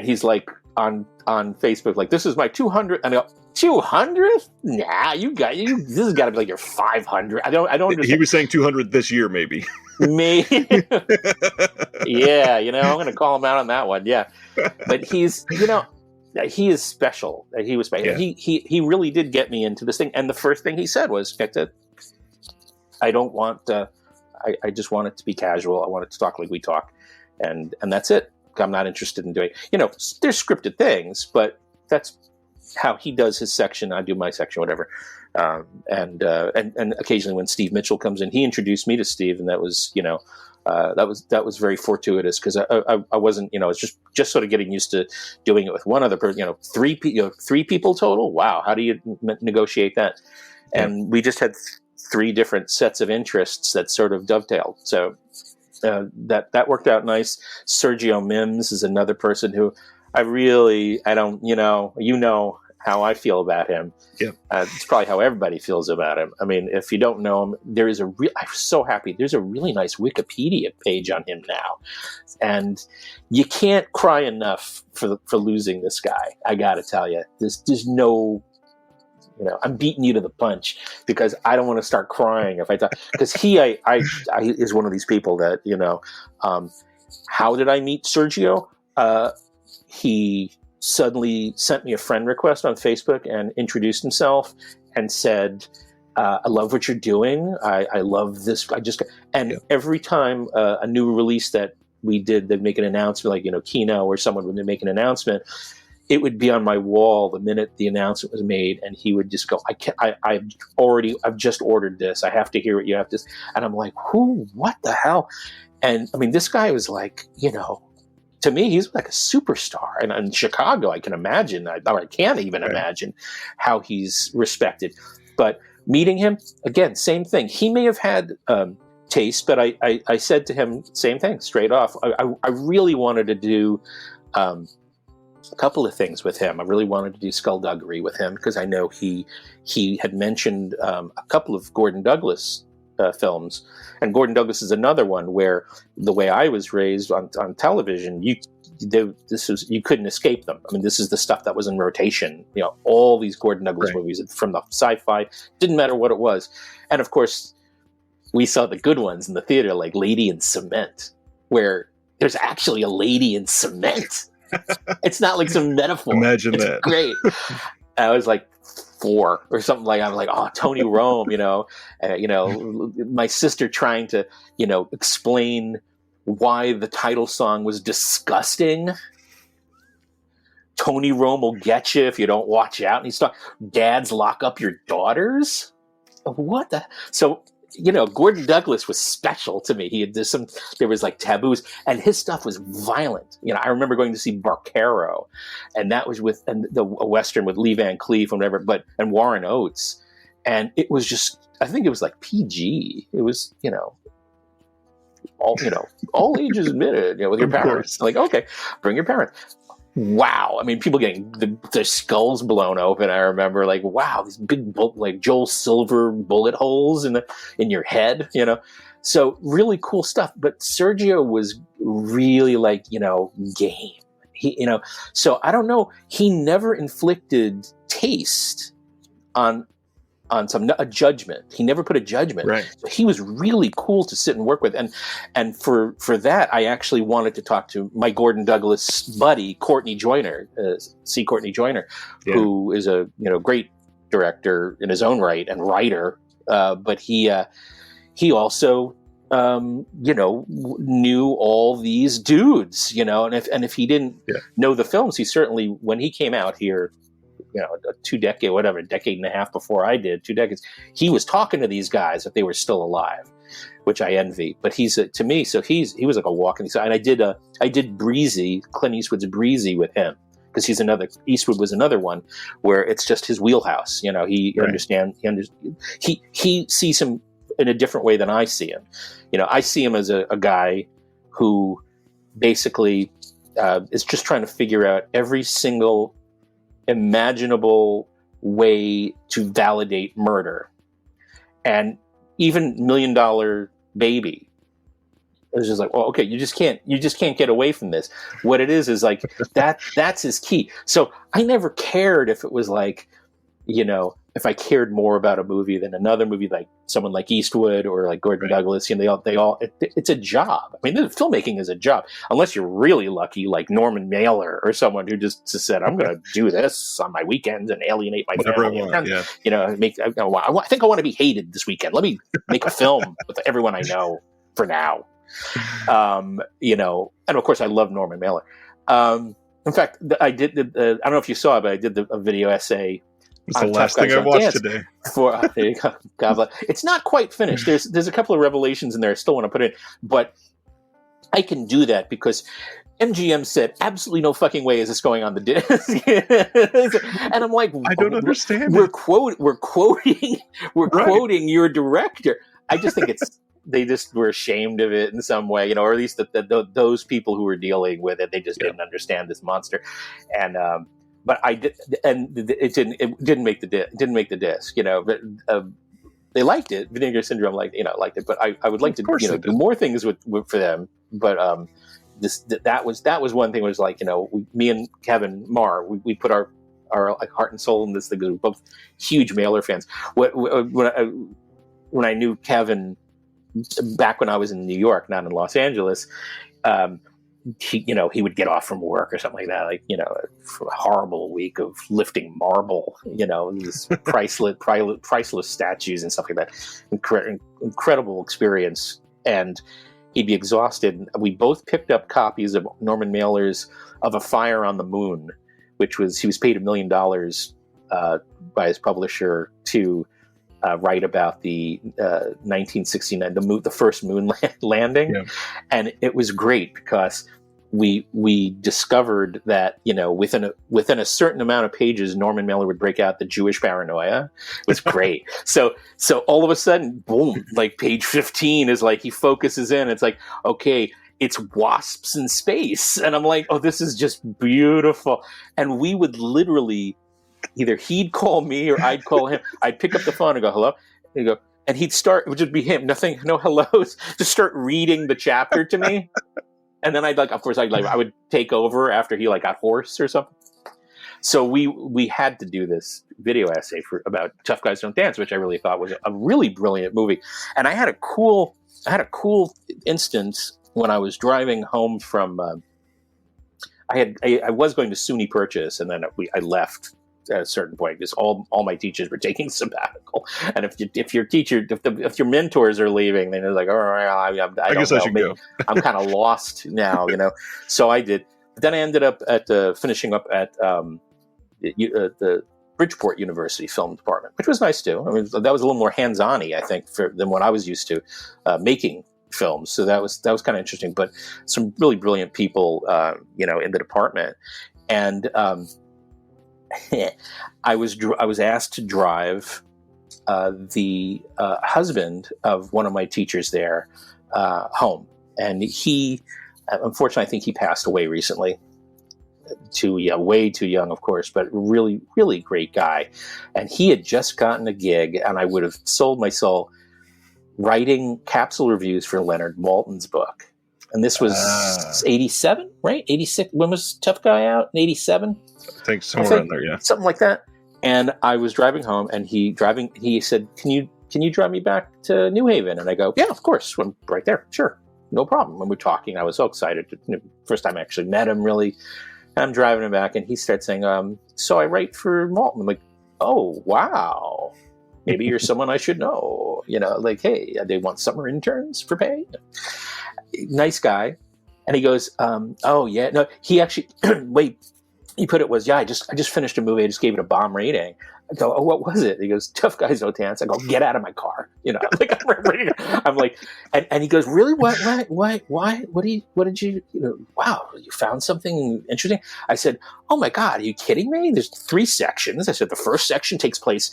he's like on Facebook, like, this is my 200. And I go, 200? Nah, this has got to be like your 500. I don't understand. He was saying 200 this year, maybe. Me. Yeah, I'm going to call him out on that one. Yeah. But he's, he is special. He was special. Yeah. He really did get me into this thing. And the first thing he said was, I don't want, I just want it to be casual. I want it to talk like we talk. And that's it. I'm not interested in doing, there's scripted things, but that's how he does his section. I do my section, whatever. And occasionally when Steve Mitchell comes in, he introduced me to Steve, and that was, that was very fortuitous, because I wasn't, it's just sort of getting used to doing it with one other person, three people total. Wow. How do you negotiate that? And we just had three different sets of interests that sort of dovetailed. So, that worked out nice. Sergio Mims is another person who I don't, how I feel about him. Yeah. It's probably how everybody feels about him. I mean, if you don't know him, I'm so happy. There's a really nice Wikipedia page on him now. And you can't cry enough for losing this guy. I got to tell you, there's no, I'm beating you to the punch because I don't want to start crying if I talk, because he is one of these people that, how did I meet Sergio? He suddenly sent me a friend request on Facebook and introduced himself and said, I love what you're doing. I love this. Every time a new release that we did, they'd make an announcement, like, Kino or someone would make an announcement, it would be on my wall the minute the announcement was made, and he would just go, I've just ordered this. I have to hear what you have to. And I'm like, what the hell? And I mean, this guy was like, to me, he's like a superstar. And in Chicago, I can imagine, I can't even imagine how he's respected. But meeting him, again, same thing. He may have had taste, but I said to him, same thing, straight off. I really wanted to do a couple of things with him. I really wanted to do Skullduggery with him because I know he had mentioned a couple of Gordon Douglas films, and Gordon Douglas is another one where the way I was raised on television, you couldn't escape them. I mean, this is the stuff that was in rotation. All these Gordon Douglas movies from the sci-fi, didn't matter what it was, and of course, we saw the good ones in the theater, like Lady in Cement, where there's actually a lady in cement. It's not like some metaphor. Imagine it's that. Great. I was like 4 or something like. I'm like, oh, Tony Rome, my sister trying to, explain why the title song was disgusting. Tony Rome will get you if you don't watch out. And he's talking, dads lock up your daughters. What the? So. Gordon Douglas was special to me. There was like taboos, and his stuff was violent. I remember going to see Barcaro, and that was a Western with Lee Van Cleef and whatever, and Warren Oates. And it was just, I think it was like PG. It was, all ages admitted, with your parents. Like, okay, bring your parents. Wow. I mean, people getting their skulls blown open. I remember, like, wow, these big, like Joel Silver bullet holes in your head, So really cool stuff. But Sergio was really like, game. He, so I don't know. He never inflicted taste on a judgment. He never put a judgment. Right. So he was really cool to sit and work with. And for that, I actually wanted to talk to my Gordon Douglas buddy, Courtney Joyner, Courtney Joyner, who is a great director in his own right and writer. But he also knew all these dudes, and if he didn't know the films, he certainly, when he came out here, a decade and a half before I did, 2 decades, he was talking to these guys if they were still alive, which I envy. But he's to me, so he was like a walk in the side. And I did Breezy, Clint Eastwood's Breezy with him, because Eastwood was another one where it's just his wheelhouse. He understands. He sees him in a different way than I see him. I see him as a guy who basically is just trying to figure out every single imaginable way to validate murder. And even $1 Million Baby, it was just like, well, okay, you just can't get away from this. What it is like that's his key. So I never cared if it was like, if I cared more about a movie than another movie, like someone like Eastwood or like Gordon Douglas, it's a job. I mean, filmmaking is a job, unless you're really lucky, like Norman Mailer or someone who just said, I'm going to do this on my weekends and alienate my family. I think I want to be hated this weekend. Let me make a film with everyone I know for now. And of course I love Norman Mailer. In fact, I did, I don't know if you saw it, but I did a video essay. It's the last thing I watched today. There you go. God bless. It's not quite finished. There's a couple of revelations in there I still want to put in, but I can do that because MGM said absolutely no fucking way is this going on the disc. And I'm like, I don't understand. We're quoting your director. I just think they just were ashamed of it in some way, or at least those people who were dealing with it, they just didn't understand this monster. And but I did, and it didn't make the disc, but they liked it. Vinegar Syndrome liked it, but I would like to do more things with for them. But that was one thing, was like, me and Kevin Marr, we put our like heart and soul in this thing. We're both huge Mailer fans. When I knew Kevin back when I was in New York, not in Los Angeles, he would get off from work or something like that, like, for a horrible week of lifting marble, these priceless statues and stuff like that. Incredible experience. And he'd be exhausted. We both picked up copies of Norman Mailer's Of a Fire on the Moon, which he was paid $1 million by his publisher to write about the 1969, the first moon landing. Yeah. And it was great because we discovered that, within a certain amount of pages, Norman Mailer would break out the Jewish paranoia. It was great. So all of a sudden, boom, like page 15 is like, he focuses in. It's like, okay, it's wasps in space. And I'm like, oh, this is just beautiful. And we would literally, either he'd call me or I'd call him. I'd pick up the phone and go, hello? And he'd go, and he'd start, it would just be him, nothing, no hellos, just start reading the chapter to me. And then I would take over after he got hoarse or something. So we had to do this video essay about Tough Guys Don't Dance, which I really thought was a really brilliant movie. And I had a cool instance when I was driving home from, I was going to SUNY Purchase, and then I left at a certain point because all my teachers were taking sabbatical. And if your mentors are leaving, then they're like, all right, I guess I should go. I'm kind of lost now, So I did. But then I ended up finishing up at the Bridgeport University Film Department, which was nice too. I mean, that was a little more hands-on-y, I think, than what I was used to making films. So that was kind of interesting. But some really brilliant people, in the department, and I was asked to drive the husband of one of my teachers there home, and he, unfortunately, I think he passed away recently. Way too young, of course, but really, really great guy. And he had just gotten a gig, and I would have sold my soul writing capsule reviews for Leonard Maltin's book. And this was 87, right? 86. When was Tough Guy out? In 87? I think somewhere around there, yeah. Something like that. And I was driving home, and he said, Can you drive me back to New Haven? And I go, yeah, of course. I'm right there. Sure. No problem. When we're talking, I was so excited. First time I actually met him, really. I'm driving him back, and he starts saying, so I write for Maltin. I'm like, oh, wow. Maybe you're someone I should know. Like, hey, they want summer interns for pay. Nice guy. And he goes, oh, yeah. No, he actually, he put it was, yeah, I just finished a movie. I just gave it a bomb rating. I go, oh, what was it? He goes, Tough Guys Don't Dance. I go, get out of my car. I'm like, and he goes, really? Why? What did you, wow, you found something interesting? I said, oh my God, are you kidding me? There's 3 sections. I said, the first section takes place,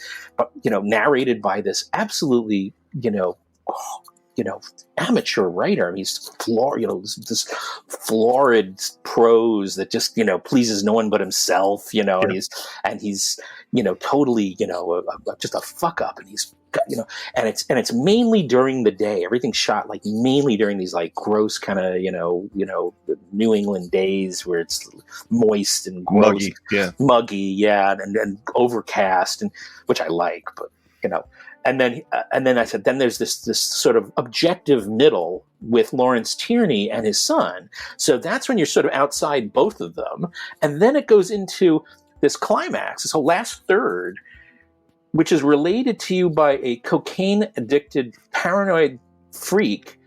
narrated by this absolutely, amateur writer. I mean, he's this florid prose that just, pleases no one but himself, yeah. and he's totally, just a fuck up, and he's, and it's mainly during the day. Everything's shot like mainly during these like gross kind of, New England days where it's moist and gross, muggy, yeah, and overcast, and which I like, but And then I said, then there's this sort of objective middle with Lawrence Tierney and his son. So that's when you're sort of outside both of them. And then it goes into this climax, this whole last third, which is related to you by a cocaine-addicted, paranoid freak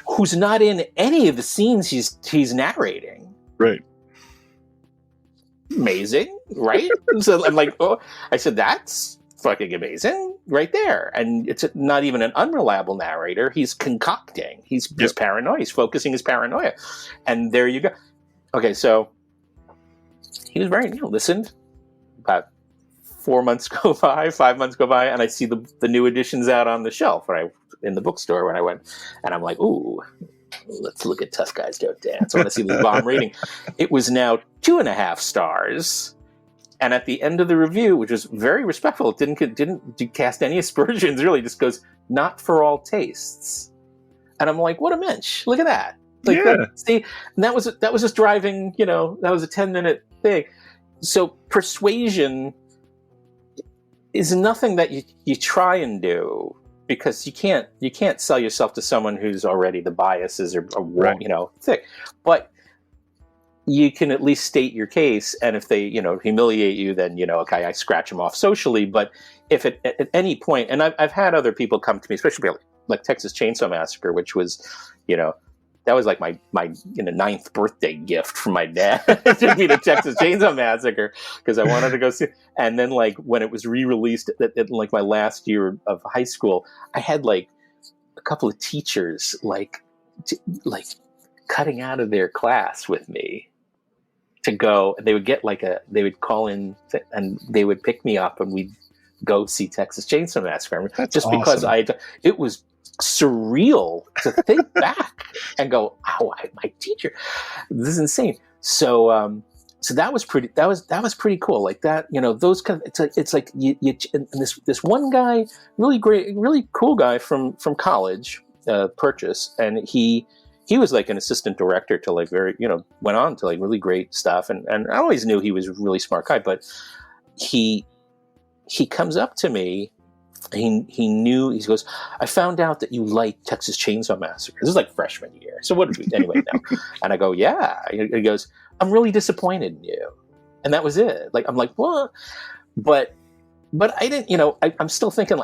who's not in any of the scenes he's narrating. Right. Amazing, right? So I'm like, oh, I said, that's fucking amazing right there. And it's not even an unreliable narrator. He's concocting. He's paranoia. He's focusing his paranoia. And there you go. Okay, so he was very, listened. About 5 months go by, and I see the new editions out on the shelf in the bookstore when I went, and I'm like, ooh, let's look at Tough Guys Don't Dance. I want to see this bomb rating. It was now 2.5 stars. And at the end of the review, which was very respectful, it didn't cast any aspersions, really, just goes, "Not for all tastes." And I'm like, what a mensch. Look at that. Like, see, and that was just driving, that was a 10-minute thing. So persuasion is nothing that you try and do, because you can't sell yourself to someone who's already, the biases are right. Thick. But you can at least state your case, and if they, humiliate you, then, okay, I scratch them off socially. But if at any point, and I've had other people come to me, especially like Texas Chainsaw Massacre, which was, that was like my 9th birthday gift from my dad to be the Texas Chainsaw Massacre, because I wanted to go see. And then, like, when it was re-released at like my last year of high school, I had like a couple of teachers like cutting out of their class with me to go. They would get they would call in and they would pick me up and we'd go see Texas Chainsaw Massacre. That's just awesome. Because it was surreal to think back and go, "Oh, my teacher, this is insane." So, so that was pretty cool. Like that, those kind of, it's like you and this one guy, really great, really cool guy from college, Purchase, and he was like an assistant director to like went on to like really great stuff. And I always knew he was a really smart guy, but he comes up to me. He goes, "I found out that you like Texas Chainsaw Massacre." This is like freshman year. So what did we, anyway, now? And I go, "Yeah." He goes, "I'm really disappointed in you." And that was it. Like, I'm like, "What?" But I didn't, I'm still thinking,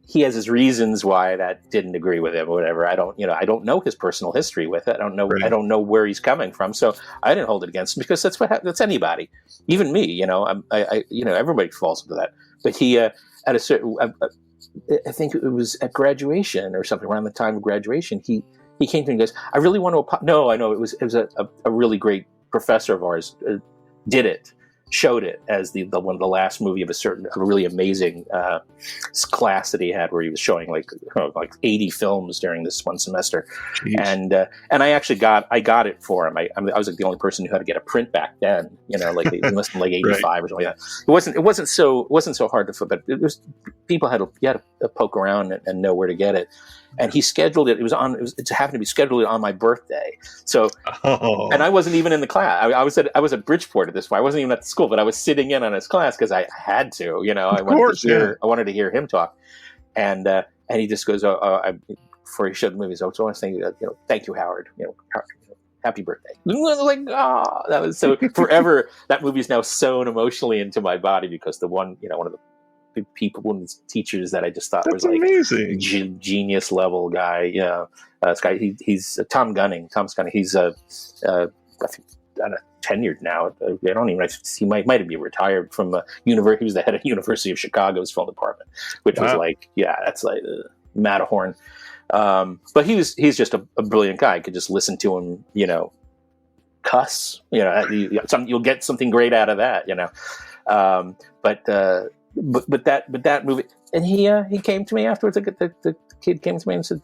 he has his reasons why that didn't agree with him or whatever. I don't know his personal history with it. I don't know. Right. I don't know where he's coming from. So I didn't hold it against him, because that's anybody, even me. Everybody falls into that. But he, at a certain, I think it was at graduation or something, around the time of graduation, he came to me and goes, "I really want to." No, I know it was a really great professor of ours showed it as the one of the last movie of a really amazing class that he had, where he was showing like 80 films during this one semester. Jeez. And I actually got it for him. I was like the only person who had to get a print back then. Like it must have been like 85 right. or something like that. It wasn't so hard to flip, but it was, people had to poke around and know where to get it. And he scheduled it. It happened to be scheduled on my birthday. So, and I wasn't even in the class. I was at Bridgeport at this point. I wasn't even at the school, but I was sitting in on his class because I had to. I wanted to hear him talk. And he just goes, before he showed the movies, I want to say, "Thank you, Howard. Happy birthday." Like, that was so forever. That movie is now sewn emotionally into my body, because the one, one of the people, one of the teachers that I just thought was like amazing, genius level guy. This guy, he's Tom Gunning. He's I think tenured now. I don't even know. He might have been retired from university. He was the head of University of Chicago's film department, which was like, that's like Matterhorn. But he's just a brilliant guy. I could just listen to him, cuss. You'll get something great out of that. But that movie, and he came to me afterwards. The kid came to me and said,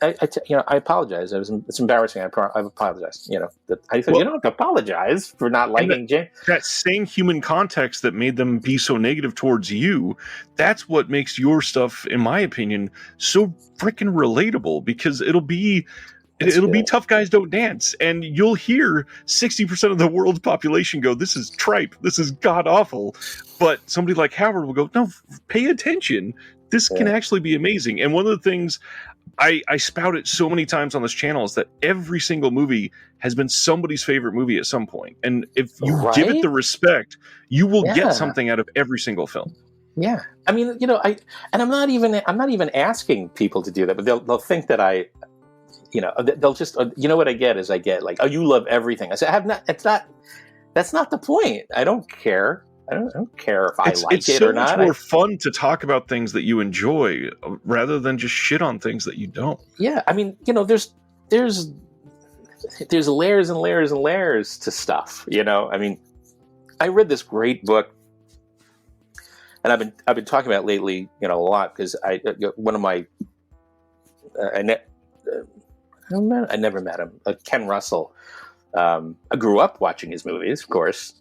"I apologize. It's embarrassing. I've apologized." I said, "You don't have to apologize for not liking Jane." That same human context that made them be so negative towards you, that's what makes your stuff, in my opinion, so freaking relatable, because it'll be Tough Guys Don't Dance, and you'll hear 60% of the world's population go, "This is tripe, this is god awful," but somebody like Howard will go, "No, pay attention, this can actually be amazing." And one of the things I spout it so many times on this channel is that every single movie has been somebody's favorite movie at some point, and if you give it the respect, you will get something out of every single film. Yeah, I mean, I'm not even asking people to do that, but they'll think that they'll just, what I get is like, "Oh, you love everything." I said, that's not the point. I don't care. I don't care if I like it or not. It's so much more fun to talk about things that you enjoy rather than just shit on things that you don't. Yeah, I mean, there's layers and layers and layers to stuff. I mean, I read this great book, and I've been talking about it lately, a lot, because one of my I never met him. Ken Russell. I grew up watching his movies, of course,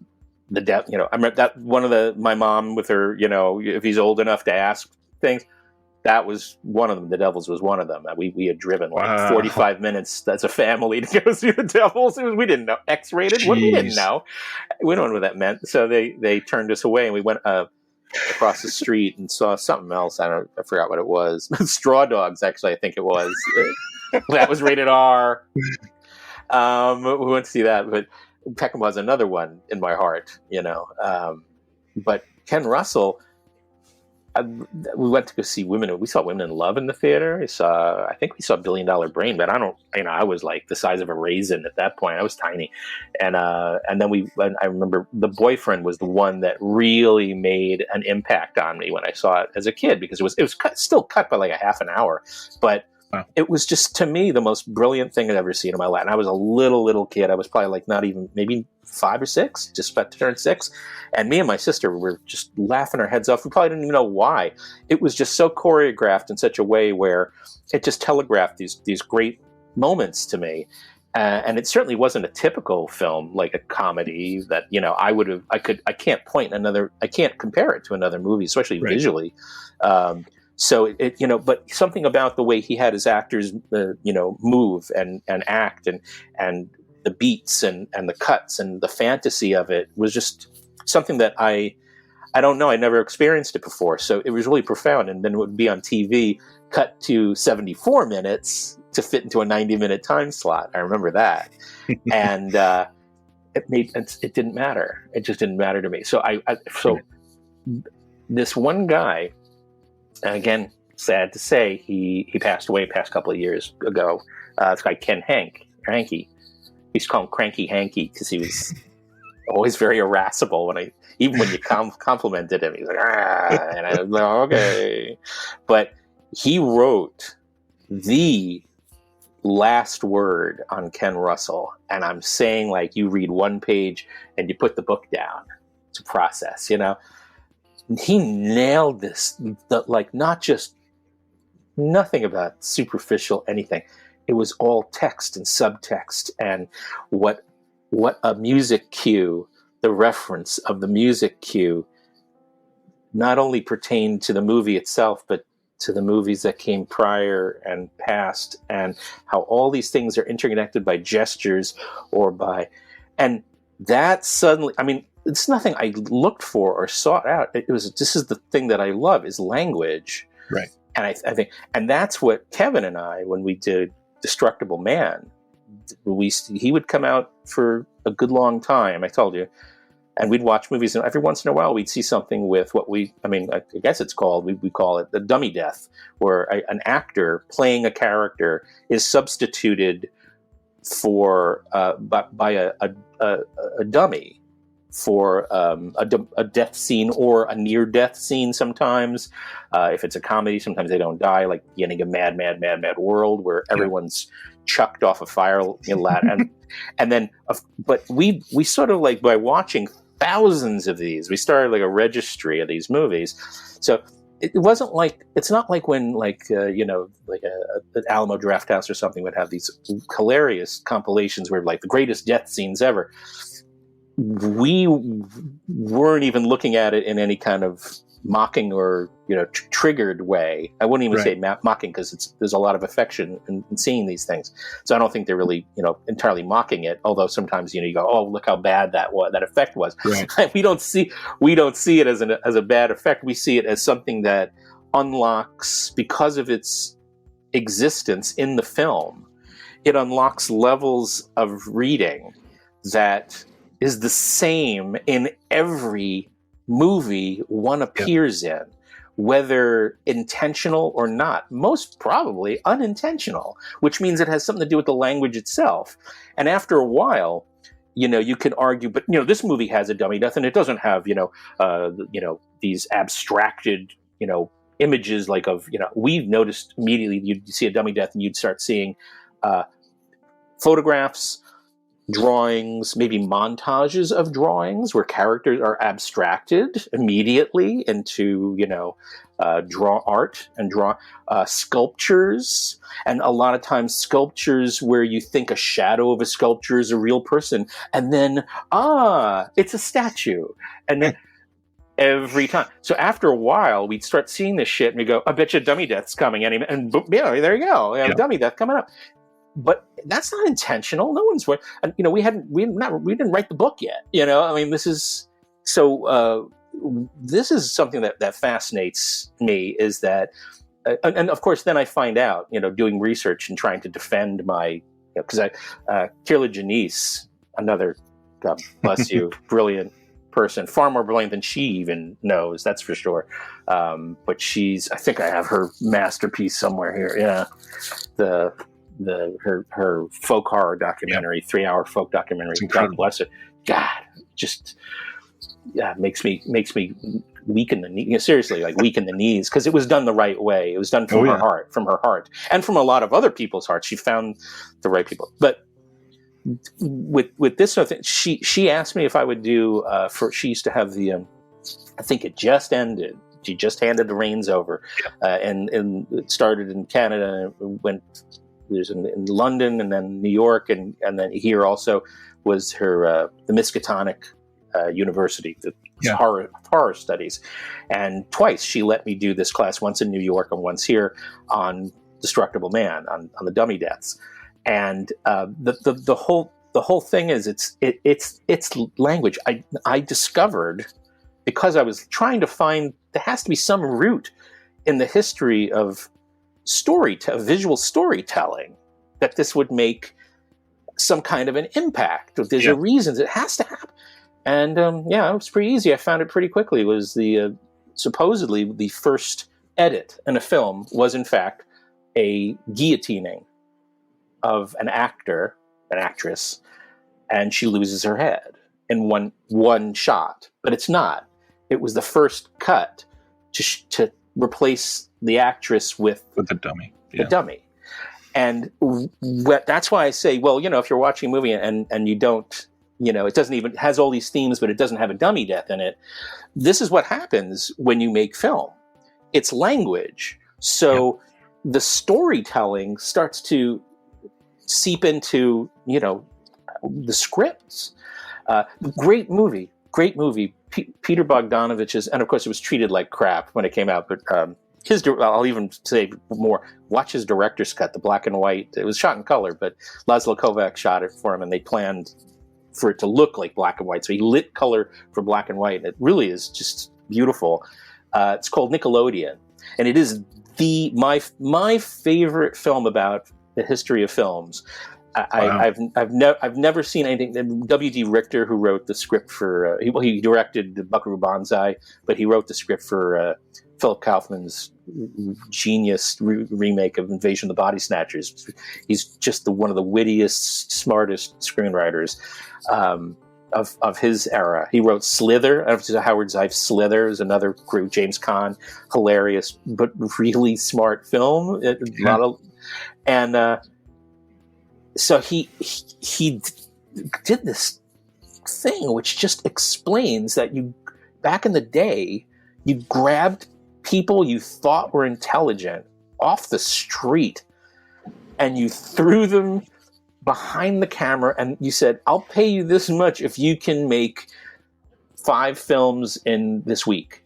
I remember that one of my mom with her, if he's old enough to ask things, that was one of them. The Devils was one of them. We had driven 45 minutes as a family to go see the Devils. We didn't know X-rated. What we didn't know. We don't know what that meant. So they turned us away, and we went across the street and saw something else. I forgot what it was. Straw Dogs, actually, I think it was. That was rated R. We went to see that, but Peckinpah's another one in my heart, But Ken Russell, we went to go see we saw Women in Love in the theater. I think we saw $1 Billion Brain, but I was like the size of a raisin at that point. I was tiny. And then I remember The Boyfriend was the one that really made an impact on me when I saw it as a kid, because it was still cut by like a half an hour, but it was just, to me, the most brilliant thing I'd ever seen in my life. And I was a little kid. I was probably like not even, maybe 5 or 6, just about to turn 6. And me and my sister were just laughing our heads off. We probably didn't even know why. It was just so choreographed in such a way where it just telegraphed these great moments to me. And it certainly wasn't a typical film, like a comedy that, I can't compare it to another movie, especially visually. So but something about the way he had his actors, move and act and the beats and the cuts and the fantasy of it was just something that I don't know. I never experienced it before. So it was really profound. And then it would be on TV, cut to 74 minutes to fit into a 90-minute time slot. I remember that. And it didn't matter. It just didn't matter to me. So this one guy, again, sad to say, he passed away past couple of years ago. This guy, Ken Hanke. We used to call him Cranky Hanky because he was always very irascible even when you complimented him. He was like, and I was like, okay. But he wrote the last word on Ken Russell. And I'm saying, like, you read one page and you put the book down to process, He nailed this, not just nothing about superficial anything. It was all text and subtext, and what a music cue, the reference of the music cue, not only pertained to the movie itself, but to the movies that came prior and past, and how all these things are interconnected by gestures and that suddenly, it's nothing I looked for or sought out. This is the thing that I love, is language. Right. And I think, and that's what Kevin and I, when we did Destructible Man, he would come out for a good long time, I told you, and we'd watch movies, and every once in a while we'd see something with I guess it's called, we call it the dummy death, where an actor playing a character is substituted for by a dummy for a death scene or a near death scene. Sometimes, if it's a comedy, sometimes they don't die, like getting a Mad World, where everyone's chucked off a fire ladder, and then, but we sort of, like, by watching thousands of these, we started like a registry of these movies. So it's not like when, like, an Alamo Drafthouse or something would have these hilarious compilations where, like, the greatest death scenes ever. We weren't even looking at it in any kind of mocking or triggered way. I wouldn't even say mocking, because there's a lot of affection in seeing these things. So I don't think they're really entirely mocking it. Although sometimes you go, oh, look how bad that effect was. Right. We don't see it as a bad effect. We see it as something that unlocks, because of its existence in the film, it unlocks levels of reading that is the same in every movie one appears in, whether intentional or not. Most probably unintentional, which means it has something to do with the language itself. And after a while, you can argue, but this movie has a dummy death, and it doesn't have these abstracted images like of we've noticed immediately. You'd see a dummy death, and you'd start seeing photographs, drawings, maybe montages of drawings where characters are abstracted immediately into, draw art and draw sculptures. And a lot of times sculptures where you think a shadow of a sculpture is a real person. And then, it's a statue. And then every time. So after a while, we'd start seeing this shit and we go, I bet you dummy death's coming. And there you go. Dummy death coming up. But that's not intentional. No one's, we didn't write the book yet. This is something that fascinates me, is that, and of course, then I find out, doing research and trying to defend my, because Kira Janice, another, God bless you, brilliant person, far more brilliant than she even knows, that's for sure. But I think I have her masterpiece somewhere here. Yeah. Her folk horror documentary, 3-hour folk documentary. God bless it. God, just makes me weak in the knees. Seriously, like weak in the knees, because it was done the right way. It was done from her heart, and from a lot of other people's hearts. She found the right people. But with this sort of thing, she asked me if I would do. She used to have the. I think it just ended. She just handed the reins over, and it started in Canada. It was in London, and then New York, and then here also was her the Miskatonic University, the horror studies, and twice she let me do this class, once in New York and once here, on Destructible Man, on the dummy deaths, and the whole thing is it's language. I discovered, because I was trying to find, there has to be some root in the history of visual storytelling, that this would make some kind of an impact. There's a reason it has to happen. And it was pretty easy. I found it pretty quickly. It was supposedly the first edit in a film was in fact a guillotining of an actress, and she loses her head in one shot. But it's not. It was the first cut to replace the actress with the dummy. The dummy. And that's why I say, well, if you're watching a movie and you don't, it doesn't even, has all these themes, but it doesn't have a dummy death in it. This is what happens when you make film. It's language. So the storytelling starts to seep into, the scripts. Great movie. Peter Bogdanovich's, and of course it was treated like crap when it came out, but I'll even say more, watch his director's cut, the black and white. It was shot in color, but Laszlo Kovac shot it for him, and they planned for it to look like black and white. So he lit color for black and white, and it really is just beautiful. It's called Nickelodeon, and it is my favorite film about the history of films. I've never seen anything. W.D. Richter, who wrote the script for he directed Buckaroo Banzai, but he wrote the script for Philip Kaufman's genius remake of Invasion of the Body Snatchers. He's just one of the wittiest, smartest screenwriters of his era. He wrote Slither. Howard Zeif's Slither is another great James Caan, hilarious but really smart film. So he did this thing which just explains that back in the day, you grabbed people you thought were intelligent off the street and you threw them behind the camera and you said, I'll pay you this much if you can make 5 films in this week.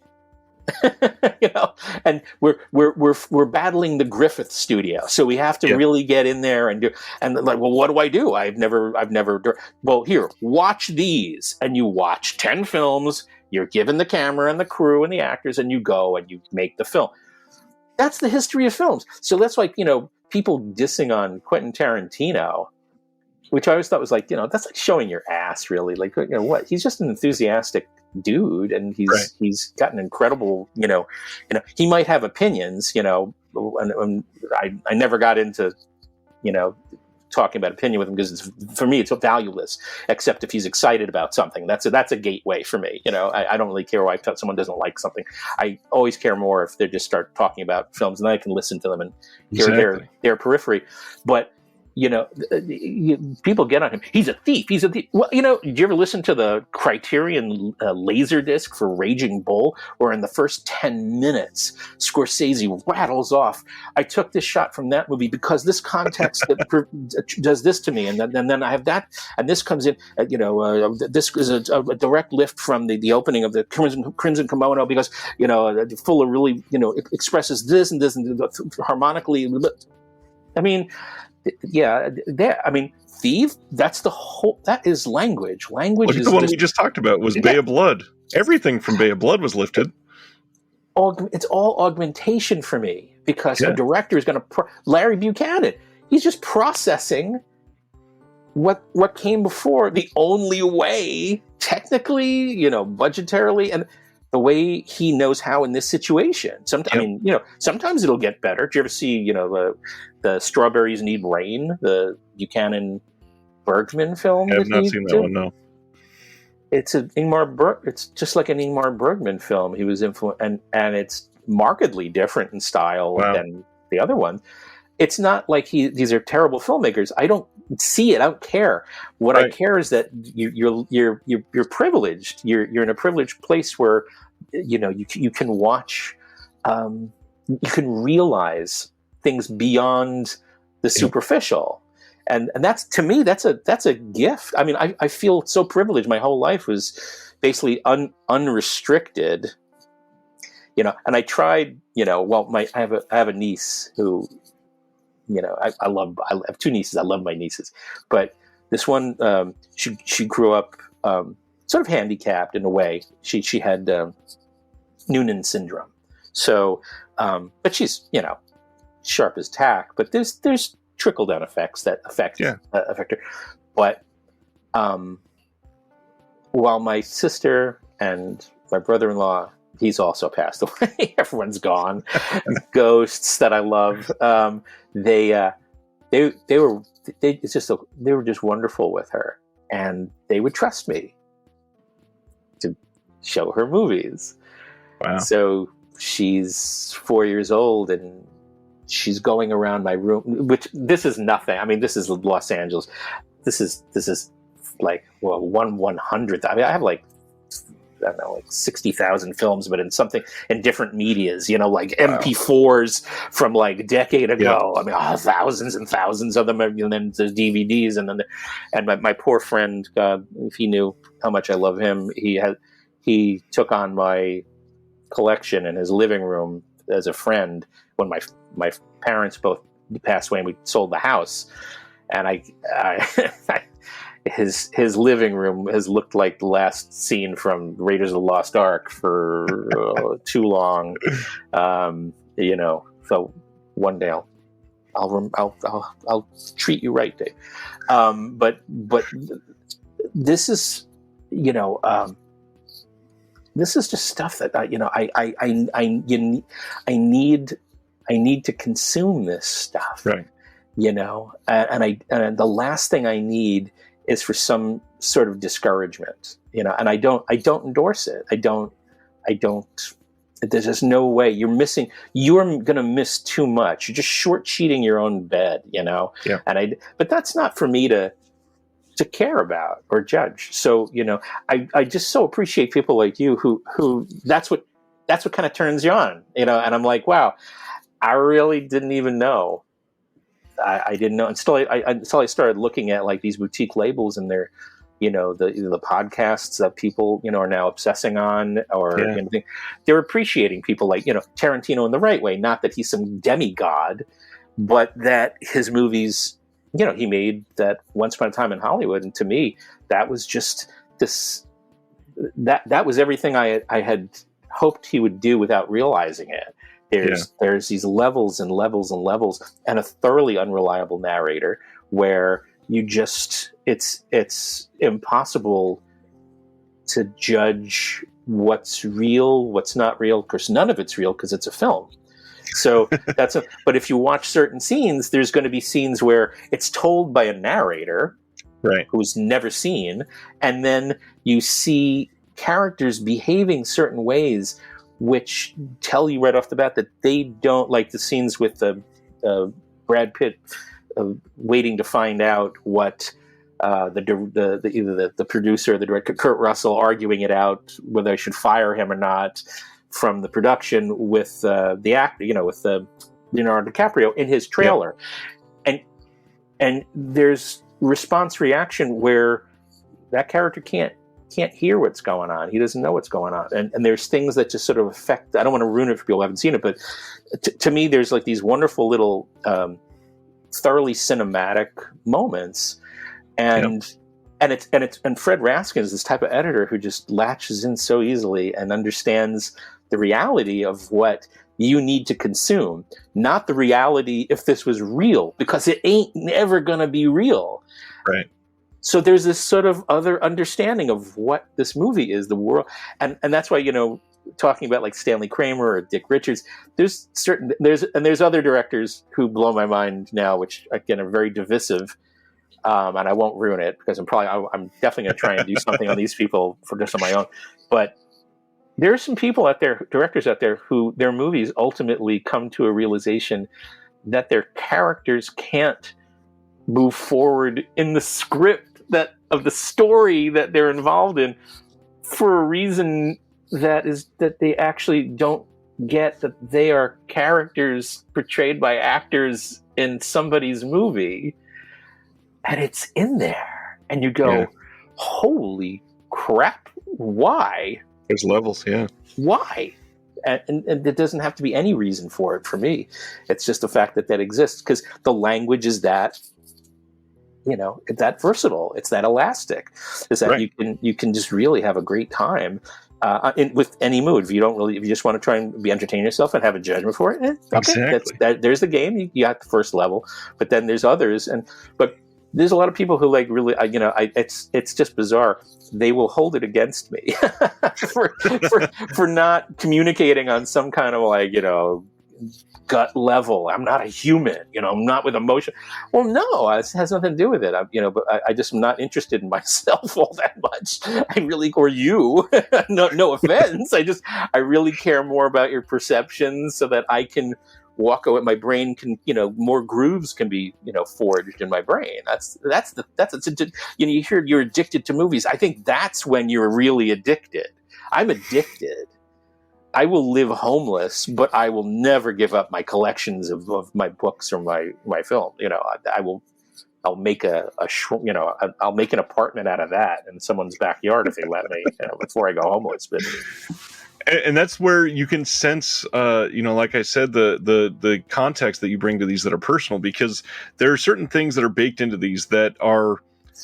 And we're battling the Griffith studio, so we have to really get in there and like, well, what do I do? I've never. Well, here, watch these, and you watch 10 films. You're given the camera and the crew and the actors, and you go and you make the film. That's the history of films. So that's like people dissing on Quentin Tarantino, which I always thought was like that's like showing your ass, really. Like what? He's just an enthusiastic dude, and he's got an incredible he might have opinions, and I never got into talking about opinion with him, because for me it's valueless, except if he's excited about something. That's a gateway for me. I don't really care why someone doesn't like something. I always care more if they just start talking about films, and then I can listen to them and hear their periphery. But people get on him. He's a thief. He's a thief. Well, did you ever listen to the Criterion Laserdisc for Raging Bull, where in the first 10 minutes, Scorsese rattles off, I took this shot from that movie because this context does this to me. And then I have that, and this comes in, this is a direct lift from the opening of the Crimson Kimono because, Fuller really, expresses this and this and harmonically. I mean, thief, that's the whole, that is language. Language is the one we just talked about was Bay of Blood. Everything from Bay of Blood was lifted. It's all augmentation for me because a director is going to, Larry Buchanan, he's just processing what came before the only way, technically, budgetarily, and the way he knows how in this situation. Sometimes it'll get better. Do you ever see, the Strawberries Need Rain, the Buchanan Bergman film? I have not seen that one, no. It's it's just like an Ingmar Bergman film. He was influenced, and it's markedly different in style than the other one. It's not like these are terrible filmmakers. I don't see it. I don't care. What I care is that you're privileged. You're in a privileged place where you can watch, you can realize things beyond the superficial, and that's, to me, that's a gift. I mean, I feel so privileged. My whole life was basically unrestricted, and I tried. I have a niece who. I have two nieces. I love my nieces, but this one, she grew up sort of handicapped in a way. She had Noonan syndrome. So, but she's sharp as tack. But there's trickle down effects that affect her. But while my sister and my brother-in-law, he's also passed away. Everyone's gone. Ghosts that I love. They were just wonderful with her, and they would trust me to show her movies. Wow. So she's 4 years old, and she's going around my room, which this is nothing. I mean, this is Los Angeles. This is like 1/100th. I mean, I have like 60,000 films, but in different medias, like MP4s from like a decade ago. Yeah. I mean, thousands and thousands of them. And then there's DVDs, and my poor friend, God, if he knew how much I love him, he took on my collection in his living room as a friend when my parents both passed away and we sold the house. And his living room has looked like the last scene from Raiders of the Lost Ark for too long. So one day I'll treat you right, Dave. But this is, this is just stuff that I need to consume this stuff. Right. And the last thing I need is for some sort of discouragement, and I don't endorse it. I don't, there's just no way. You're going to miss too much. You're just short cheating your own bed, Yeah. But that's not for me to care about or judge. So, I just so appreciate people like you who that's what kind of turns you on, and I'm like, wow, I really didn't even know. I didn't know until I started looking at like these boutique labels and their, the podcasts that people, are now obsessing on, or anything. They're appreciating people like, Tarantino in the right way. Not that he's some demigod, but that his movies, he made that Once Upon a Time in Hollywood. And to me, that was just this, that was everything I had hoped he would do without realizing it. There's these levels and levels and levels, and a thoroughly unreliable narrator where you just, it's impossible to judge what's real, what's not real. Of course, none of it's real because it's a film. So but if you watch certain scenes, there's going to be scenes where it's told by a narrator, right, who's never seen, and then you see characters behaving certain ways which tell you right off the bat that they don't, like the scenes with the Brad Pitt waiting to find out what the producer or the director, Kurt Russell, arguing it out whether I should fire him or not from the production with the actor, with Leonardo DiCaprio in his trailer. Yeah. And there's response reaction where that character can't hear what's going on. He doesn't know what's going on. And there's things that just sort of affect, I don't want to ruin it for people who haven't seen it, but to me, there's like these wonderful little thoroughly cinematic moments. And Fred Raskin is this type of editor who just latches in so easily and understands the reality of what you need to consume, not the reality if this was real, because it ain't never going to be real. Right. So there's this sort of other understanding of what this movie is, the world. And that's why, talking about like Stanley Kramer or Dick Richards, there's other directors who blow my mind now, which again are very divisive. And I won't ruin it because I'm definitely going to try and do something on these people for just on my own. But there are some people out there, directors out there, who their movies ultimately come to a realization that their characters can't move forward in the script of the story that they're involved in for a reason that they actually don't get, that they are characters portrayed by actors in somebody's movie. And it's in there. And you go, holy crap, why? There's levels, yeah. Why? And there doesn't have to be any reason for it for me. It's just the fact that exists, because the language is that, it's that versatile. It's that elastic. Is that you can just really have a great time with any mood. If you just want to try and entertain yourself and have a judgment for it, okay, exactly. There's the game. You got the first level, but then there's others, but there's a lot of people who like really, it's just bizarre. They will hold it against me for not communicating on some kind of gut level. I'm not a human, I'm not with emotion. Well, no, it has nothing to do with it. But I just am not interested in myself all that much. I really, or you, no offense. I really care more about your perceptions so that I can walk away. My brain can, more grooves can be, forged in my brain. You hear you're addicted to movies. I think that's when you're really addicted. I'm addicted. I will live homeless, but I will never give up my collections of my books or my film. I'll make I'll make an apartment out of that in someone's backyard if they let me, before I go homeless. But and that's where you can sense, like I said, the context that you bring to these that are personal, because there are certain things that are baked into these that are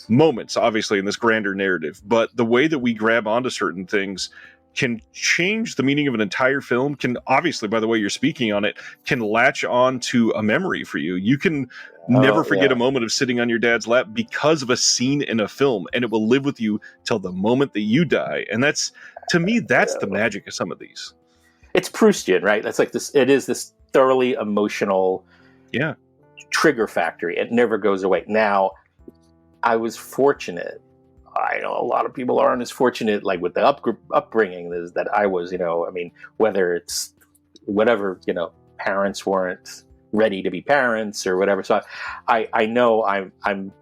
moments, obviously, in this grander narrative. But the way that we grab onto certain things can change the meaning of an entire film, can obviously, by the way you're speaking on it, can latch on to a memory for you. You can never forget a moment of sitting on your dad's lap because of a scene in a film, and it will live with you till the moment that you die. And that's, to me, that's the magic of some of these. It's Proustian, right? That's like this. It is this thoroughly emotional trigger factory. It never goes away. Now, I was fortunate. I know a lot of people aren't as fortunate, like with the upbringing as that I was. Whether it's whatever, parents weren't ready to be parents or whatever. So I know I'm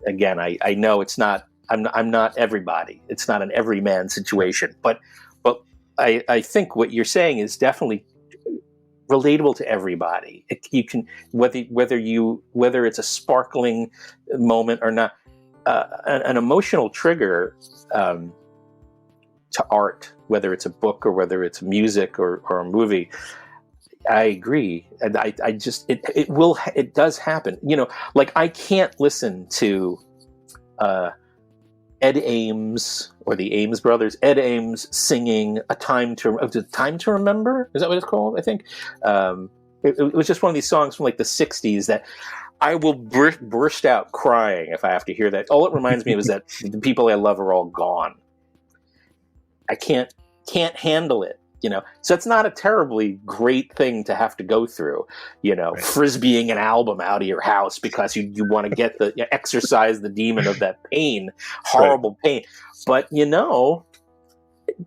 again. I know it's not. I'm not everybody. It's not an everyman situation. But I think what you're saying is definitely relatable to everybody. You can whether it's a sparkling moment or not. An emotional trigger to art, whether it's a book or whether it's music or a movie. I agree, and I just it does happen. Like I can't listen to Ed Ames or the Ames brothers. Ed Ames singing "A Time to Remember." Is that what it's called? I think it was just one of these songs from like the '60s that I will burst out crying if I have to hear that. All it reminds me of is that the people I love are all gone. I can't handle it, So it's not a terribly great thing to have to go through, right. Frisbeeing an album out of your house because you want to get exercise the demon of that pain, horrible pain. But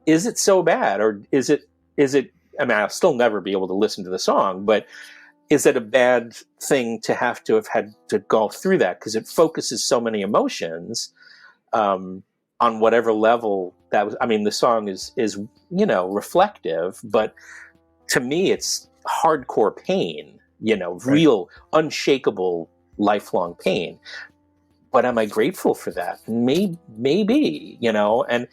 is it so bad, or is it? I mean, I'll still never be able to listen to the song, but is it a bad thing to have had to go through that? Because it focuses so many emotions on whatever level that was. I mean, the song is reflective, but to me, it's hardcore pain. Real, unshakable, lifelong pain. But am I grateful for that? Maybe, and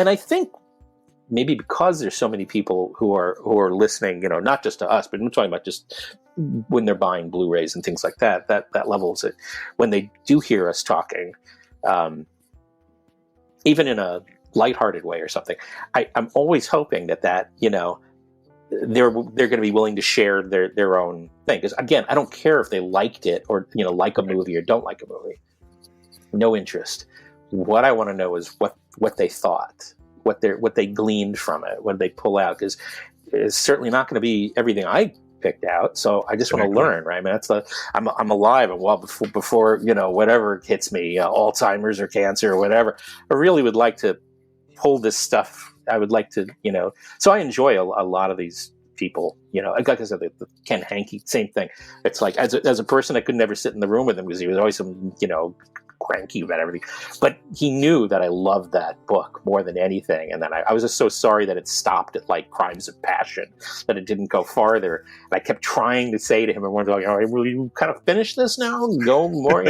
I think maybe because there's so many people who are listening, not just to us, but I'm talking about just when they're buying Blu-rays and things like that levels it when they do hear us talking, even in a lighthearted way or something. I'm always hoping that they're going to be willing to share their own thing. Because again, I don't care if they liked it or like a movie or don't like a movie. No interest. What I want to know is what they thought, what they gleaned from it, what they pull out. Because it's certainly not going to be everything I picked out. So I just want to learn, right? I mean, I'm alive, and before whatever hits me, Alzheimer's or cancer or whatever. I really would like to pull this stuff. I would like to, so I enjoy a lot of these people, like I said, the Ken Hankey, same thing. It's like, as a person, I could never sit in the room with him because he was always some, cranky about everything. But he knew that I loved that book more than anything. And then I was just so sorry that it stopped at like Crimes of Passion, that it didn't go farther. And I kept trying to say to him, everyone's like, will you kind of finish this now? Go more?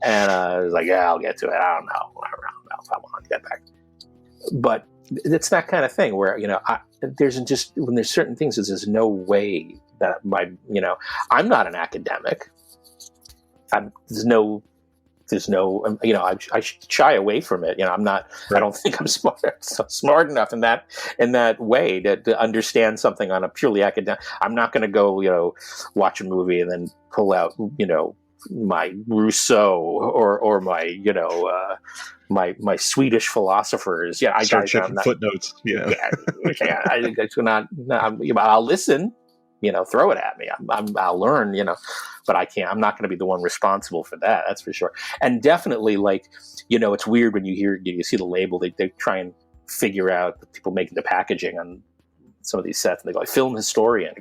And I was like, yeah, I'll get to it. I don't know if I want to get back. But it's that kind of thing where, there's certain things, there's no way that I'm not an academic. There's no, I shy away from it. I'm not, I don't think I'm smart enough in that way to understand something on a purely academic. I'm not going to go, watch a movie and then pull out, my Rousseau or my, my Swedish philosophers. Yeah, I start checking footnotes. Yeah, I'll listen. Throw it at me. I'll learn. But I can't. I'm not going to be the one responsible for that. That's for sure. And definitely, it's weird when you see the label. They try and figure out the people making the packaging on some of these sets, and they go, film historian.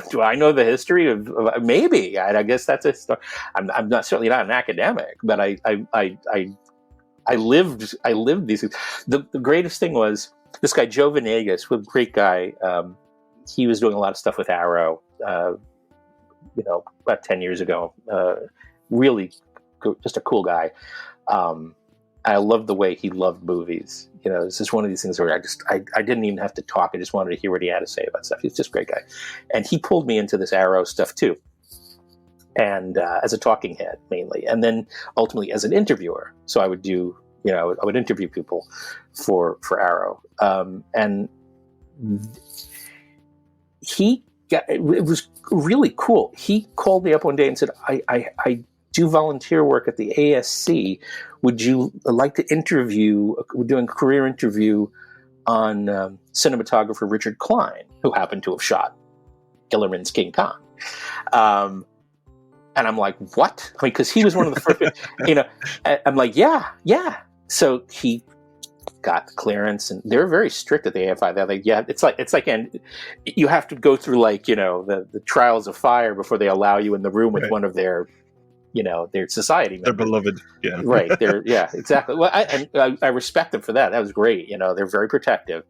Do I know the history of maybe? I guess that's a story. I'm not certainly not an academic, but I lived these things. The greatest thing was this guy Joe Venegas, a great guy. He was doing a lot of stuff with Arrow, about 10 years ago. Really, just a cool guy. I loved the way he loved movies. This is one of these things where I didn't even have to talk. I just wanted to hear what he had to say about stuff. He's just a great guy. And he pulled me into this Arrow stuff too. And as a talking head mainly. And then ultimately as an interviewer. So I would do, I would interview people for Arrow. And it was really cool. He called me up one day and said, I do volunteer work at the ASC. Would you like to interview? We're doing a career interview on cinematographer Richard Klein, who happened to have shot Gillerman's King Kong. And I'm like, what? I mean, because he was one of the first. I'm like, yeah. So he got the clearance, and they're very strict at the AFI. They're like, yeah, it's like, and you have to go through the trials of fire before they allow you in the room with one of their society members. They're beloved. Yeah. Right. Yeah, exactly. Well, I respect them for that. That was great. They're very protective.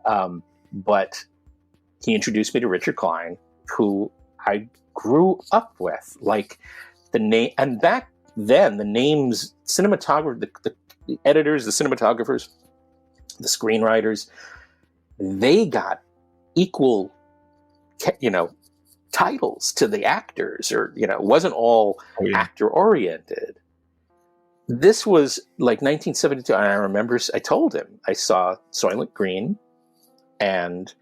But he introduced me to Richard Klein, who I grew up with. Like the name, and back then the names, cinematographer, the editors, the cinematographers, the screenwriters, they got equal, titles to the actors, or it wasn't all actor oriented. This was like 1972, and I remember I told him I saw Soylent Green, and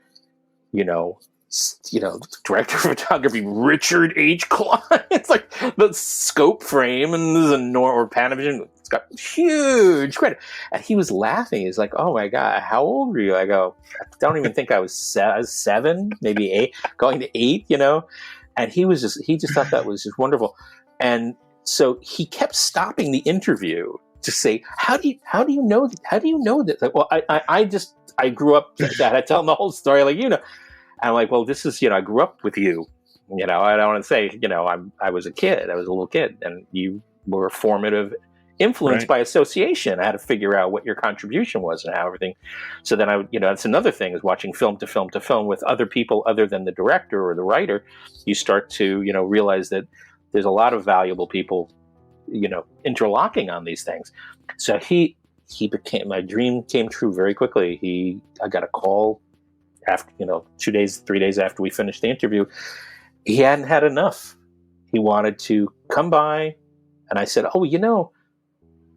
director of photography Richard H. Klein. It's like the scope frame and the or Panavision. It's got huge credit. And he was laughing. He's like, "Oh my God, how old were you?" I go, "I don't even think I was 7, maybe 8, going to 8." And he just thought that was just wonderful. And so he kept stopping the interview to say, "How do you know that? How do you know that?" Like, well, I grew up. I tell him the whole story, And I'm like, well, this is, I grew up with you. I don't want to say, I was a kid. I was a little kid, and you were a formative influence by association. I had to figure out what your contribution was and how everything. So then that's another thing, is watching film to film to film with other people other than the director or the writer. You start to, realize that there's a lot of valuable people, interlocking on these things. So he became, my dream came true very quickly. I got a call after, 3 days after we finished the interview. He hadn't had enough. He wanted to come by, and I said, "Oh,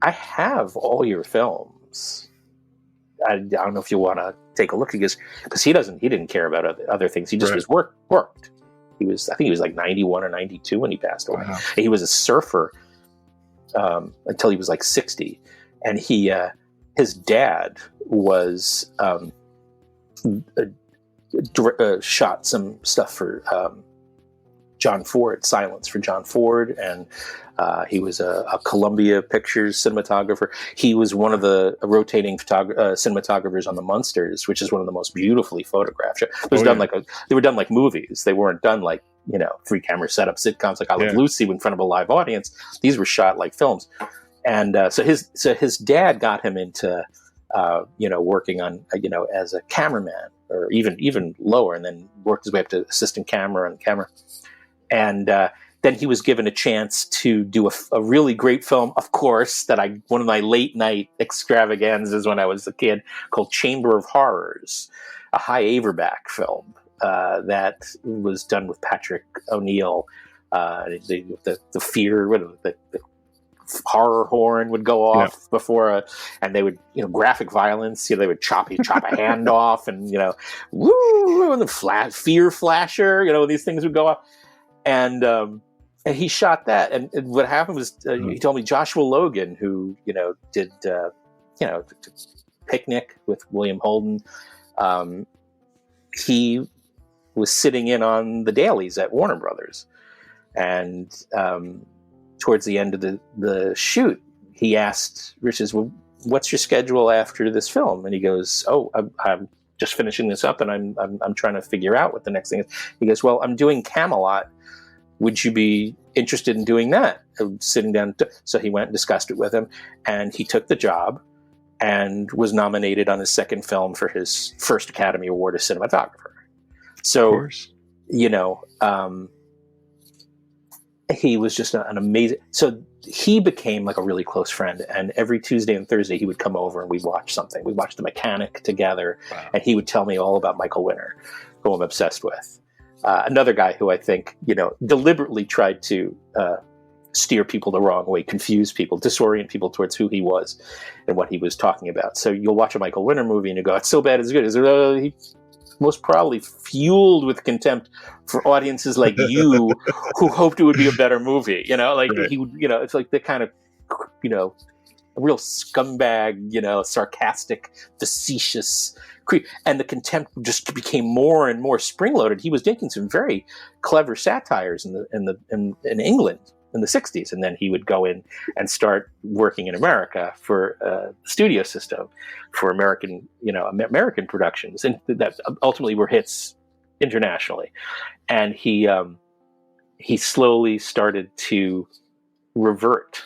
I have all your films. I don't know if you want to take a look." Because he didn't care about other things. He just was worked. I think he was like 91 or 92 when he passed away. Wow. He was a surfer until he was like 60, and his dad was shot some stuff for John Ford, Silence for John Ford, and he was a Columbia Pictures cinematographer. He was one of the rotating cinematographers on the Munsters, which is one of the most beautifully photographed. It was they were done like movies. They weren't done like 3-camera setup sitcoms like I Love Lucy in front of a live audience. These were shot like films, and so his dad got him into working on as a cameraman, or even lower, and then worked his way up to assistant camera and camera. And then he was given a chance to do a really great film, of course, one of my late night extravaganzas when I was a kid, called Chamber of Horrors, a High Averback film that was done with Patrick O'Neill. The fear, the horror horn would go off before and they would, graphic violence, they would chop a hand off, and woo, and the fear flasher, these things would go off. And he shot that. And what happened was, he told me Joshua Logan, who, did, Picnic with William Holden. He was sitting in on the dailies at Warner Brothers. And towards the end of the shoot, he asked Richards, "Well, what's your schedule after this film?" And he goes, "Oh, I'm just finishing this up, and I'm trying to figure out what the next thing is." He goes, "Well, I'm doing Camelot. Would you be interested in doing that?" Sitting down. So he went and discussed it with him, and he took the job and was nominated on his second film for his first Academy Award as cinematographer. So, he was just an amazing. So he became like a really close friend, and every Tuesday and Thursday he would come over and we'd watch something. We'd watch The Mechanic together, and he would tell me all about Michael Winner, who I'm obsessed with. Another guy who I think, deliberately tried to steer people the wrong way, confuse people, disorient people towards who he was and what he was talking about. So you'll watch a Michael Winner movie and you go, "It's so bad, it's good." He most probably fueled with contempt for audiences like you who hoped it would be a better movie. He would, it's like the kind of, a real scumbag, sarcastic, facetious creep. And the contempt just became more and more spring-loaded. He was making some very clever satires in England in the 60s, and then he would go in and start working in America for the studio system for American productions, and that ultimately were hits internationally. And he slowly started to revert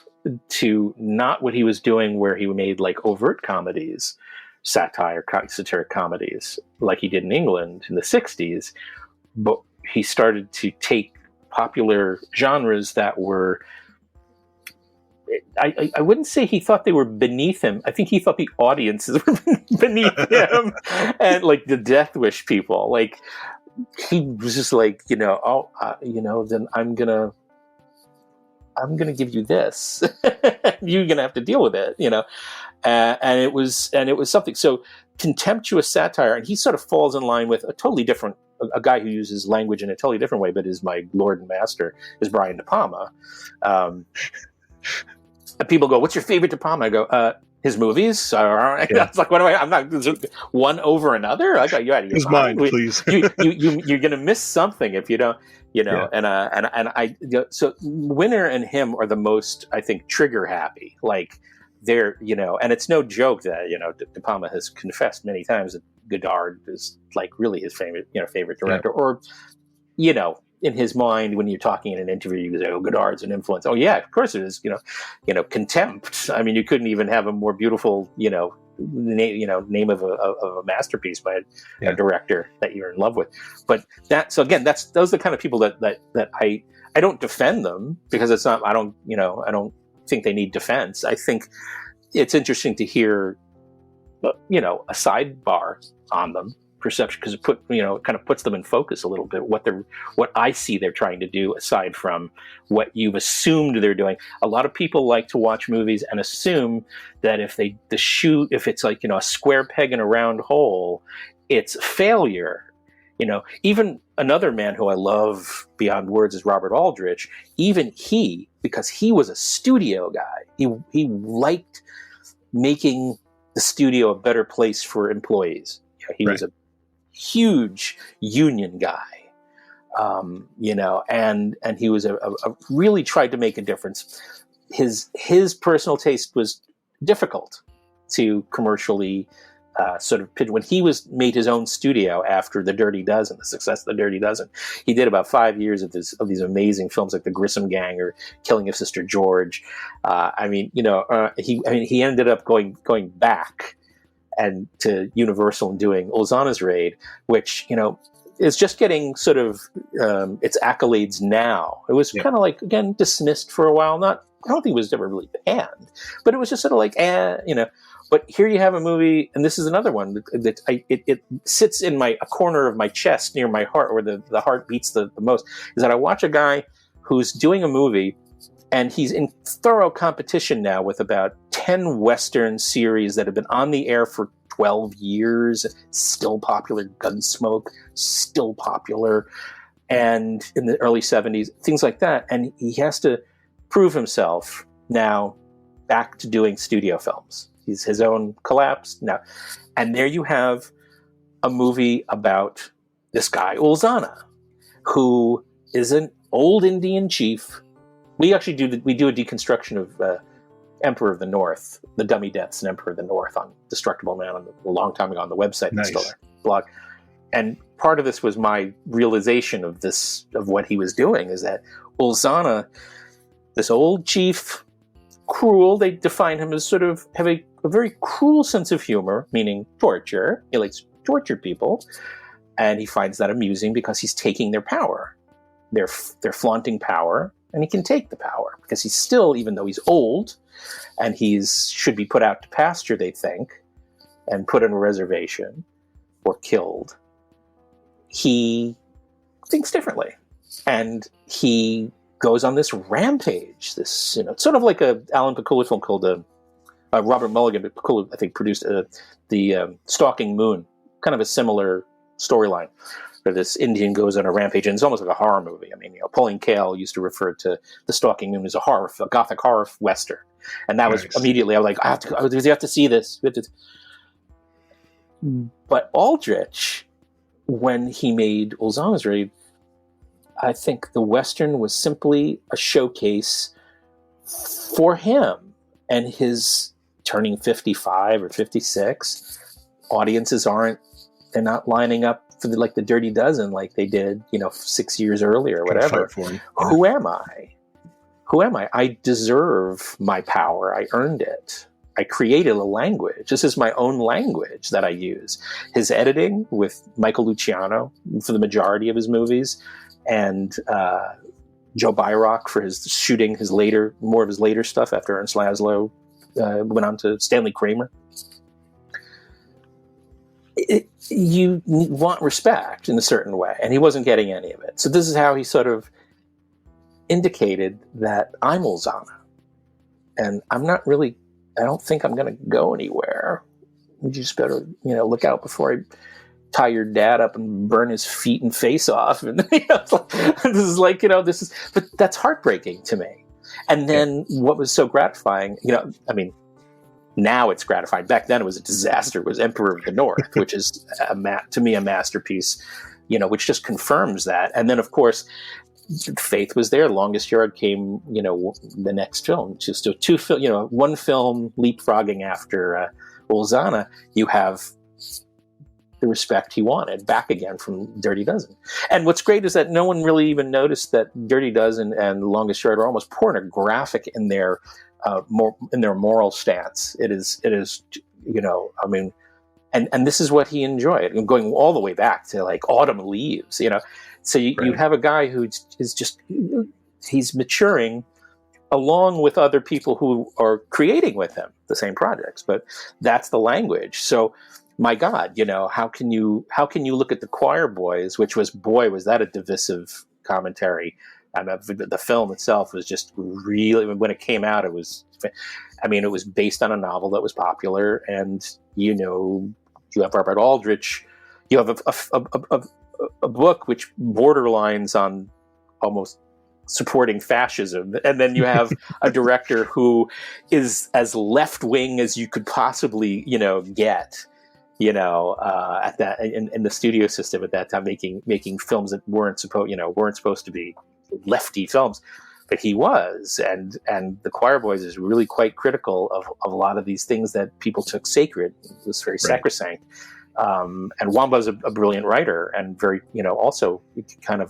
to not what he was doing, where he made like overt comedies, satiric comedies, like he did in England in the 60s, but he started to take popular genres that were, I wouldn't say he thought they were beneath him. I think he thought the audiences were beneath him. And like the Death Wish people, like he was just like, then I'm gonna give you this. You're gonna have to deal with it, and it was something. So contemptuous satire, and he sort of falls in line with a totally different, a guy who uses language in a totally different way, but is my Lord and Master, is Brian De Palma. People go, "What's your favorite De Palma?" I go, his movies. It's like, what am I'm not one over another. I got you out of your his mind, please. You're going to miss something if you don't. So Winner and him are the most, I think, trigger happy. Like they're, and it's no joke that De Palma has confessed many times that Godard is like really his favorite director, or in his mind, when you're talking in an interview, you say, "Oh, Godard's an influence." Oh, yeah, of course it is. Contempt. I mean, you couldn't even have a more beautiful, name of a masterpiece by a director that you're in love with. But those are the kind of people that I don't defend them, because it's not. I don't think they need defense. I think it's interesting to hear, a sidebar on them. Perception, because it kind of puts them in focus a little bit, what I see they're trying to do, aside from what you've assumed they're doing. A lot of people like to watch movies and assume that if it's like a square peg in a round hole, it's failure. Even another man who I love beyond words is Robert Aldrich. Even he, because he was a studio guy, he liked making the studio a better place for employees. He was a huge union guy, and he was a really tried to make a difference. His personal taste was difficult to commercially sort of pitch. When he made his own studio after The Dirty Dozen, the success of The Dirty Dozen, he did about 5 years of these amazing films like The Grissom Gang or Killing of Sister George. He ended up going back and to Universal and doing Ulzana's Raid, which, is just getting sort of its accolades now. It was kind of like, again, dismissed for a while. I don't think it was ever really banned, but it was just sort of like, But here you have a movie, and this is another one that it sits in a corner of my chest near my heart, where the heart beats the most, is that I watch a guy who's doing a movie, and he's in thorough competition now with about 10 Western series that have been on the air for 12 years, still popular. Gunsmoke, still popular. And in the early 70s, things like that. And he has to prove himself now back to doing studio films. He's his own collapse now. And there you have a movie about this guy, Ulzana, who is an old Indian chief. We actually do a deconstruction of Emperor of the North, the dummy deaths in Emperor of the North on Destructible Man a long time ago on the website. Nice. Still there, blog. And part of this was my realization of what he was doing, is that Ulzana, this old chief, cruel, they define him as sort of have a very cruel sense of humor, meaning torture. He likes to torture people, and he finds that amusing because he's taking their power. They're flaunting power, and he can take the power because he's still, even though he's old and should be put out to pasture, they think, and put in a reservation or killed, he thinks differently. And he goes on this rampage, it's sort of like a Alan Pakula film called Robert Mulligan, but Pakula, I think, produced the Stalking Moon, kind of a similar storyline, where this Indian goes on a rampage, and it's almost like a horror movie. I mean, Pauline Kael used to refer to The Stalking Moon as a gothic horror western, and that was immediately, I was like, you have to see this. But Aldrich, when he made Ulzana's Raid, I think the western was simply a showcase for him and his turning 55 or 56. Audiences they're not lining up for the Dirty Dozen like they did, 6 years earlier or whatever. Who am I? I deserve my power. I earned it. I created a language. This is my own language that I use. His editing with Michael Luciano for the majority of his movies, and Joe Byrock for his shooting more of his later stuff after Ernst Laszlo went on to Stanley Kramer. You want respect in a certain way, and he wasn't getting any of it. So this is how he sort of indicated that I'm Ulzana, and I don't think I'm going to go anywhere. You just better, look out before I tie your dad up and burn his feet and face off. And but that's heartbreaking to me. And then what was so gratifying, now it's gratifying. Back then it was a disaster. It was Emperor of the North, which is to me a masterpiece, which just confirms that. And then of course, faith was there. Longest Yard came, the next film. Just one film leapfrogging after Ulzana. You have the respect he wanted back again from Dirty Dozen. And what's great is that no one really even noticed that Dirty Dozen and The Longest Yard are almost pornographic in their moral stance. It is, I mean, and this is what he enjoyed. I'm going all the way back to like Autumn Leaves, So you have a guy who is just, he's maturing along with other people who are creating with him the same projects, but that's the language. So, my God, how can you look at The Choir Boys, which was that a divisive commentary? The film itself was just really, when it came out, it was based on a novel that was popular, and you have Robert Aldrich, you have a book which borderlines on almost supporting fascism, and then you have a director who is as left-wing as you could possibly get. At that in the studio system at that time, making films that weren't supposed to be lefty films, but he was, and The Choir Boys is really quite critical of a lot of these things that people took sacred. It was very sacrosanct. And Wamba's a brilliant writer and very, also kind of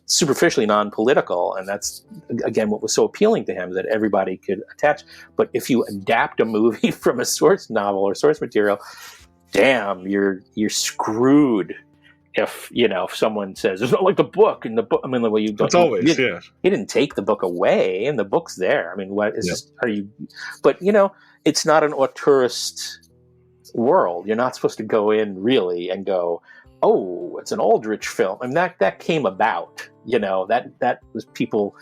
superficially non-political, and that's again what was so appealing to him, that everybody could attach. But if you adapt a movie from a source novel or source material, damn, you're screwed. If someone says it's not like the book, and the book, you don't. It's always, yeah. He didn't take the book away, and the book's there. What is this? Are you? But it's not an auteurist world. You're not supposed to go in really and go, oh, it's an Aldrich film. That came about. That was people,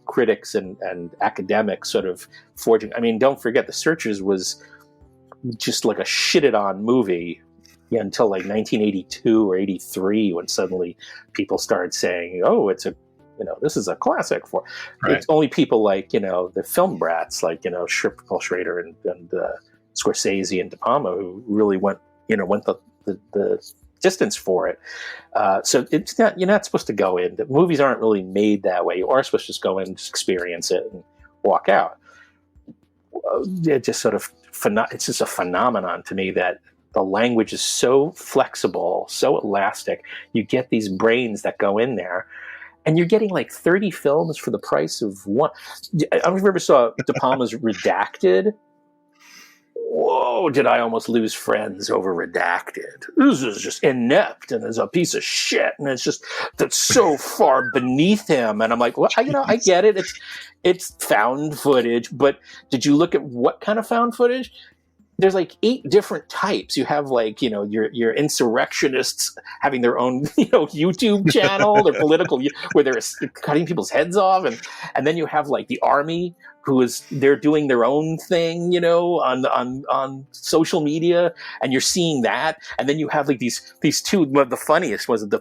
critics and academics sort of forging. Don't forget, The Searchers was just like a shitted on movie until like 1982 or 83, when suddenly people started saying, oh, it's a, this is a classic for, it's only people like, the film brats, like, Paul Schrader and Scorsese and De Palma, who really went the distance for it. So it's not, you're not supposed to go in. The movies aren't really made that way. You are supposed to just go in, just experience it and walk out. It just sort of, it's just a phenomenon to me that the language is so flexible, so elastic. You get these brains that go in there, and you're getting like 30 films for the price of one. I don't know if you ever saw De Palma's Redacted. Whoa, did I almost lose friends over Redacted? This is just inept, and it's a piece of shit, and that's so far beneath him. And I'm like, well, I get it. It's found footage, but did you look at what kind of found footage? There's like 8 different types. You have like, your insurrectionists having their own, YouTube channel, their political, where they're cutting people's heads off. And then you have like the army, they're doing their own thing, on social media, and you're seeing that. And then you have like these two, one of the funniest was the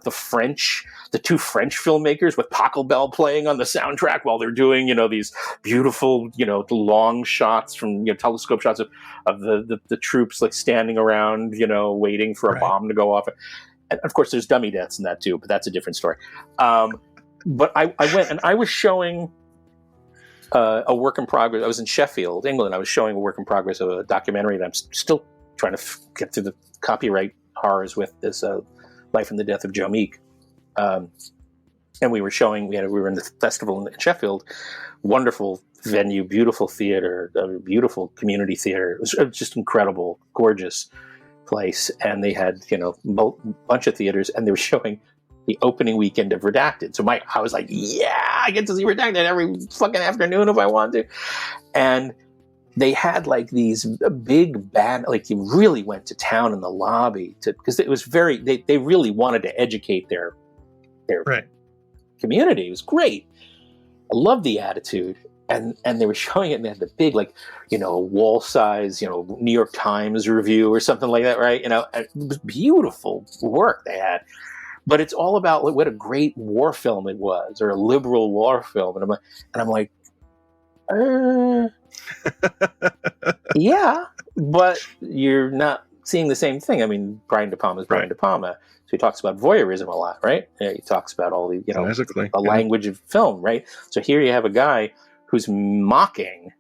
two French filmmakers with Pachelbel playing on the soundtrack while they're doing, these beautiful, long shots from, telescope shots of the troops like standing around, waiting for a bomb to go off. And of course there's dummy deaths in that too, but that's a different story. But I went and I was showing a work in progress. I was in Sheffield, England. I was showing a work in progress of a documentary that I'm still trying to get through the copyright horrors with, this Life and the Death of Joe Meek. And we were in the festival in Sheffield, wonderful venue, beautiful theater, a beautiful community theater. It was just incredible, gorgeous place. And they had, a bunch of theaters, and they were showing the opening weekend of Redacted. So I was like, yeah, I get to see Redacted every fucking afternoon if I want to. And they had like these big band, like you really went to town in the lobby because it was they really wanted to educate their community. It was great. I love the attitude. And they were showing it, and they had the big, like, wall size, New York Times review or something like that, right? It was beautiful work they had. But it's all about what a great war film it was, or a liberal war film. And I'm like, yeah, but you're not seeing the same thing. Brian De Palma is Brian De Palma. So he talks about voyeurism a lot, right? He talks about all the, the language of film, right? So here you have a guy who's mocking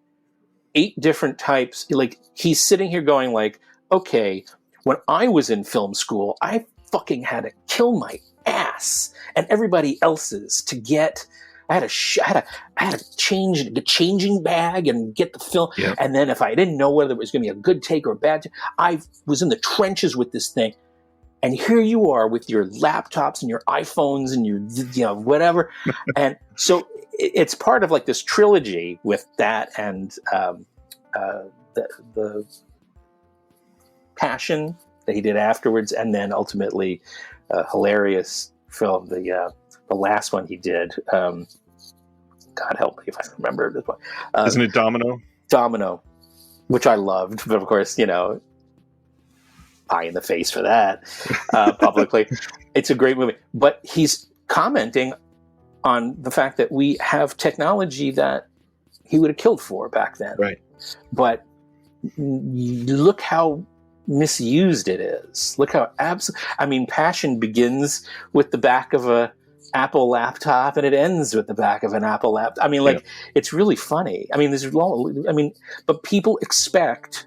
8 different types. Like, he's sitting here going like, okay, when I was in film school, I fucking had to kill my ass and everybody else's to get. I had to change the changing bag and get the film. Yeah. And then if I didn't know whether it was going to be a good take or a bad take, I was in the trenches with this thing. And here you are with your laptops and your iPhones and your whatever. And so it's part of like this trilogy with that and the Passion that he did afterwards, and then ultimately a hilarious film, the last one he did. God help me if I remember this one. Isn't it Domino? Domino, which I loved, but of course, pie in the face for that publicly. It's a great movie, but he's commenting on the fact that we have technology that he would have killed for back then. Right. But look how misused it is. Look how Passion begins with the back of a Apple laptop and it ends with the back of an Apple laptop. It's really funny. But people expect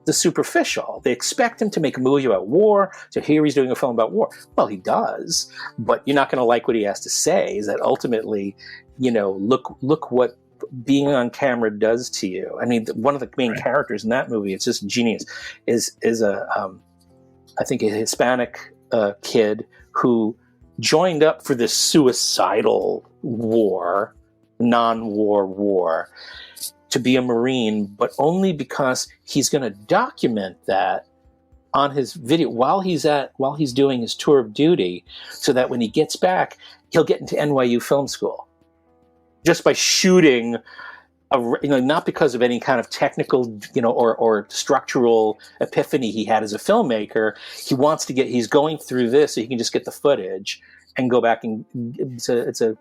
the superficial. They expect him to make a movie about war. So here he's doing a film about war. Well, he does, but you're not going to like what he has to say. Is that ultimately, look what being on camera does to you. One of the main characters in that movie, it's just genius, is I think a Hispanic kid who joined up for this suicidal war, non-war war, to be a Marine, but only because he's going to document that on his video while he's doing his tour of duty, so that when he gets back, he'll get into NYU film school just by shooting. Not because of any kind of technical, or structural epiphany he had as a filmmaker. He's going through this so he can just get the footage and go back, and it's a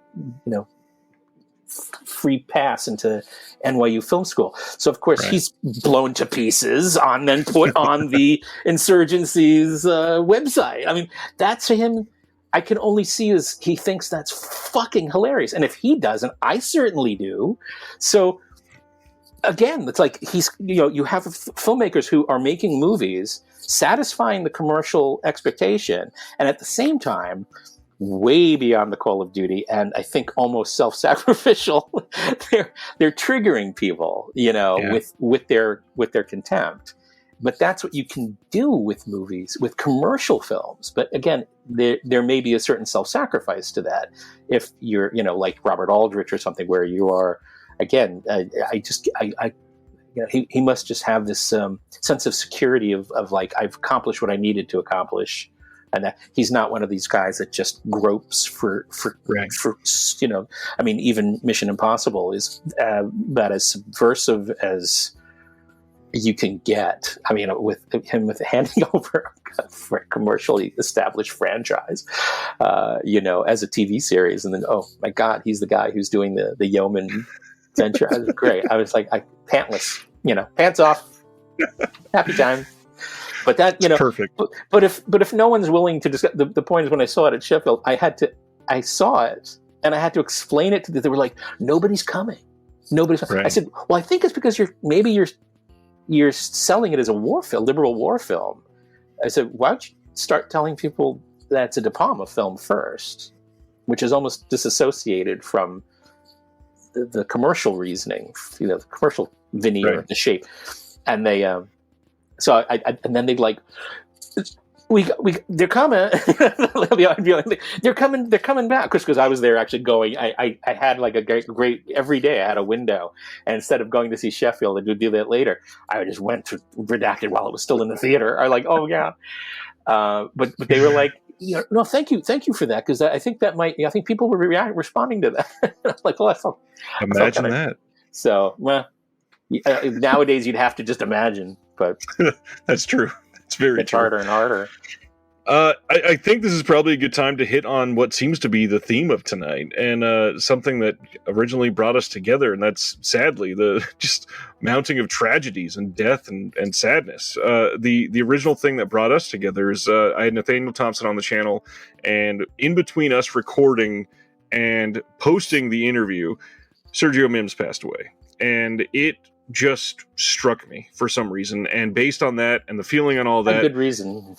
free pass into NYU film school. So of course he's blown to pieces then put on the insurgency's website. That's for him. I can only see as he thinks that's fucking hilarious. And if he doesn't, I certainly do. So again, it's like you have filmmakers who are making movies, satisfying the commercial expectation, and at the same time, way beyond the call of duty, and I think almost self-sacrificial. they're triggering people, with their contempt. But that's what you can do with movies, with commercial films. But again, there may be a certain self-sacrifice to that. If you're, like Robert Aldrich or something, where you are, again, he must just have this sense of security of like, I've accomplished what I needed to accomplish. And that he's not one of these guys that just gropes for even Mission Impossible is about as subversive as you can get. With handing over for a commercially established franchise, as a TV series, and then, oh my God, he's the guy who's doing the yeoman venture. I was great. I was like, pantless, pants off, happy time. But that, perfect. But if no one's willing to discuss, the point is, when I saw it at Sheffield, I saw it and I had to explain it to them. They were like, nobody's coming. Nobody's coming. I said, well, I think it's because you're selling it as a war film, liberal war film. I said, why don't you start telling people that it's a De Palma film first, which is almost disassociated from the commercial reasoning, the commercial veneer, the shape. And they, so and then they'd like, they're coming. They're coming back. Because I was there actually going. I had like a great every day. I had a window, and instead of going to see Sheffield, I would do that later. I just went to Redacted while it was still in the theater. I like, oh yeah. But they were like, no, thank you for that, because I think that might. I think people were responding to that. Like, well, imagine that. So, well, nowadays you'd have to just imagine. But that's true. It's very true. Harder and harder. I think this is probably a good time to hit on what seems to be the theme of tonight, and something that originally brought us together, and that's sadly the just mounting of tragedies and death and sadness. The original thing that brought us together is I had Nathaniel Thompson on the channel, and in between us recording and posting the interview, Sergio Mims passed away, and it just struck me for some reason, and based on that and the feeling and all that, a good reason.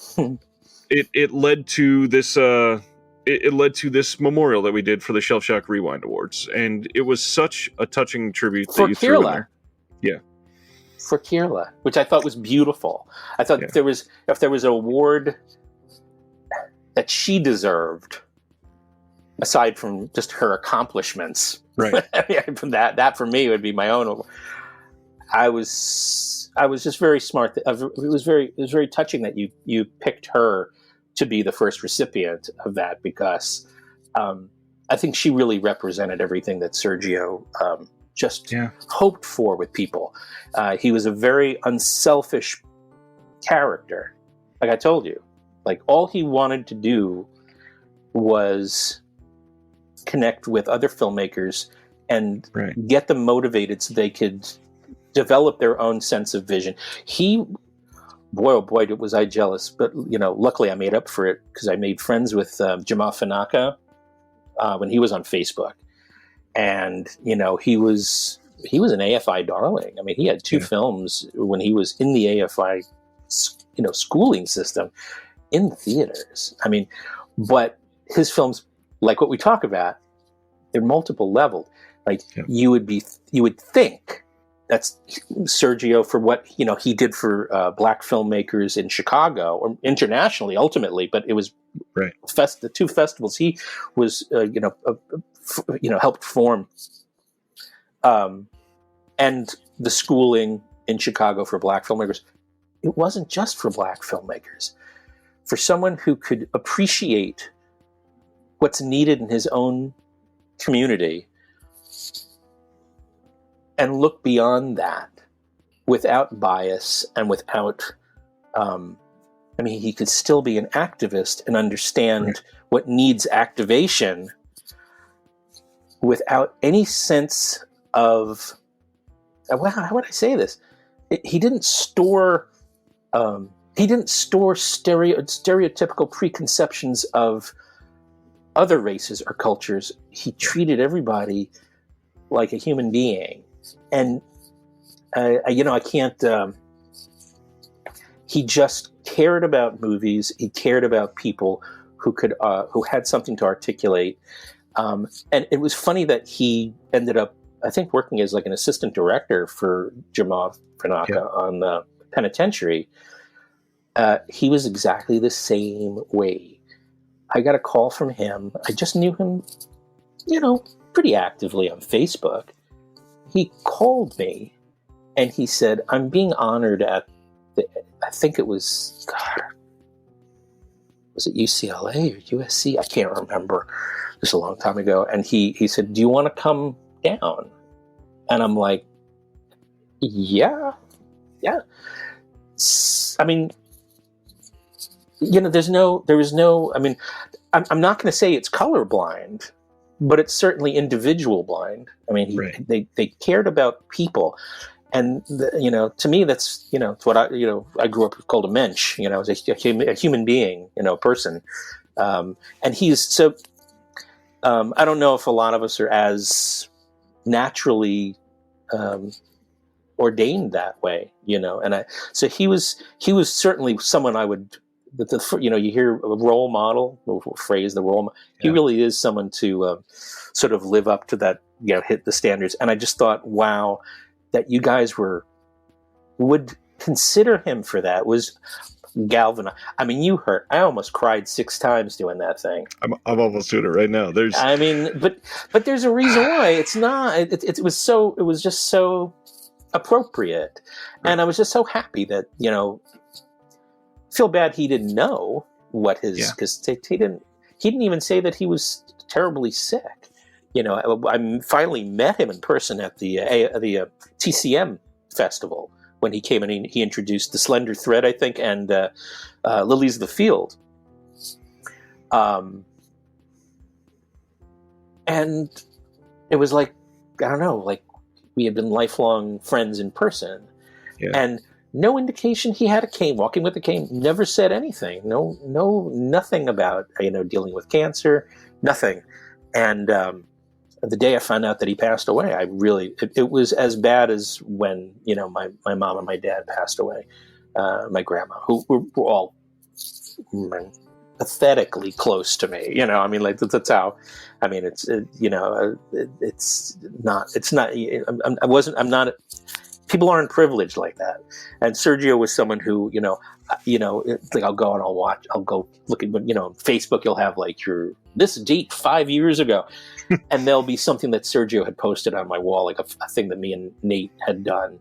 it led to this it led to this memorial that we did for the Shelf Shock Rewind Awards, and it was such a touching tribute that you threw in there. Yeah, for Kirla, which I thought was beautiful. I thought if there was an award that she deserved, aside from just her accomplishments, right? From that for me would be my own. I was just very smart. It was very touching that you picked her to be the first recipient of that, because I think she really represented everything that Sergio hoped for with people. He was a very unselfish character. Like I told you, like all he wanted to do was connect with other filmmakers and get them motivated so they could develop their own sense of vision. Boy, oh boy, was I jealous. But, luckily I made up for it because I made friends with Jamal Fanaka when he was on Facebook. And, he was an AFI darling. I mean, he had 2 films when he was in the AFI, schooling system in the theaters. I mean, but his films, like what we talk about, they're multiple leveled. Like you would think that's Sergio for what he did for black filmmakers in Chicago or internationally ultimately, but it was the 2 festivals he was helped form, and the schooling in Chicago for black filmmakers. It wasn't just for black filmmakers. For someone who could appreciate what's needed in his own community and look beyond that without bias and without, he could still be an activist and understand what needs activation without any sense of, how would I say this? He didn't store stereotypical preconceptions of other races or cultures. He treated everybody like a human being. And, I can't, he just cared about movies. He cared about people who had something to articulate. And it was funny that he ended up, I think, working as like an assistant director for Jamal Fanaka on Penitentiary. He was exactly the same way. I got a call from him. I just knew him, pretty actively on Facebook. He called me and he said, I'm being honored at I think it was it UCLA or USC? I can't remember. It was a long time ago. And he said, do you want to come down? And I'm like, yeah. I mean, there was no, I mean, I'm not going to say it's colorblind, but it's certainly individual blind. I mean, they cared about people. And, to me, that's, it's what I grew up called a mensch, as a human being, a person. And he's so, I don't know if a lot of us are as naturally ordained that way, and so he was certainly someone I would, you hear a role model, phrase the role model. He really is someone to sort of live up to that, hit the standards. And I just thought, wow, that you guys would consider him for that was galvanizing. I mean, I almost cried 6 times doing that thing. I'm almost doing it right now. But there's a reason why it's not. It was just so appropriate, and I was just so happy that feel bad he didn't know what his because he didn't even say that he was terribly sick. I finally met him in person at the TCM festival when he came and he introduced The Slender Thread, I think, and Lilies of the Field. And it was like, I don't know, like we had been lifelong friends in person. Yeah. And no indication he had a cane, walking with a cane, never said anything. Nothing about, dealing with cancer, nothing. And the day I found out that he passed away, it was as bad as when, my mom and my dad passed away, my grandma, who were all pathetically close to me. That's how, I'm not, people aren't privileged like that. And Sergio was someone who, I'll go and I'll go look at, Facebook, you'll have like this date 5 years ago. And there'll be something that Sergio had posted on my wall, like a thing that me and Nate had done,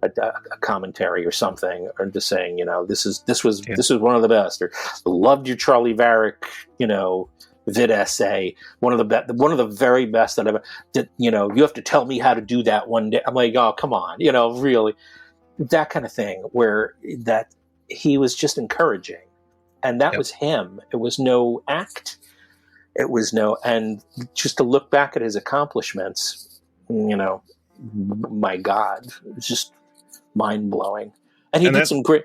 a commentary or something, or just saying, this was one of the best, or loved your Charlie Varick, vid essay, one of the very best that I've did. You have to tell me how to do that one day. I'm like, oh, come on, really, that kind of thing, where that he was just encouraging, and that was him. It was no act. It was and just to look back at his accomplishments, my God, it's just mind blowing. And he did some great.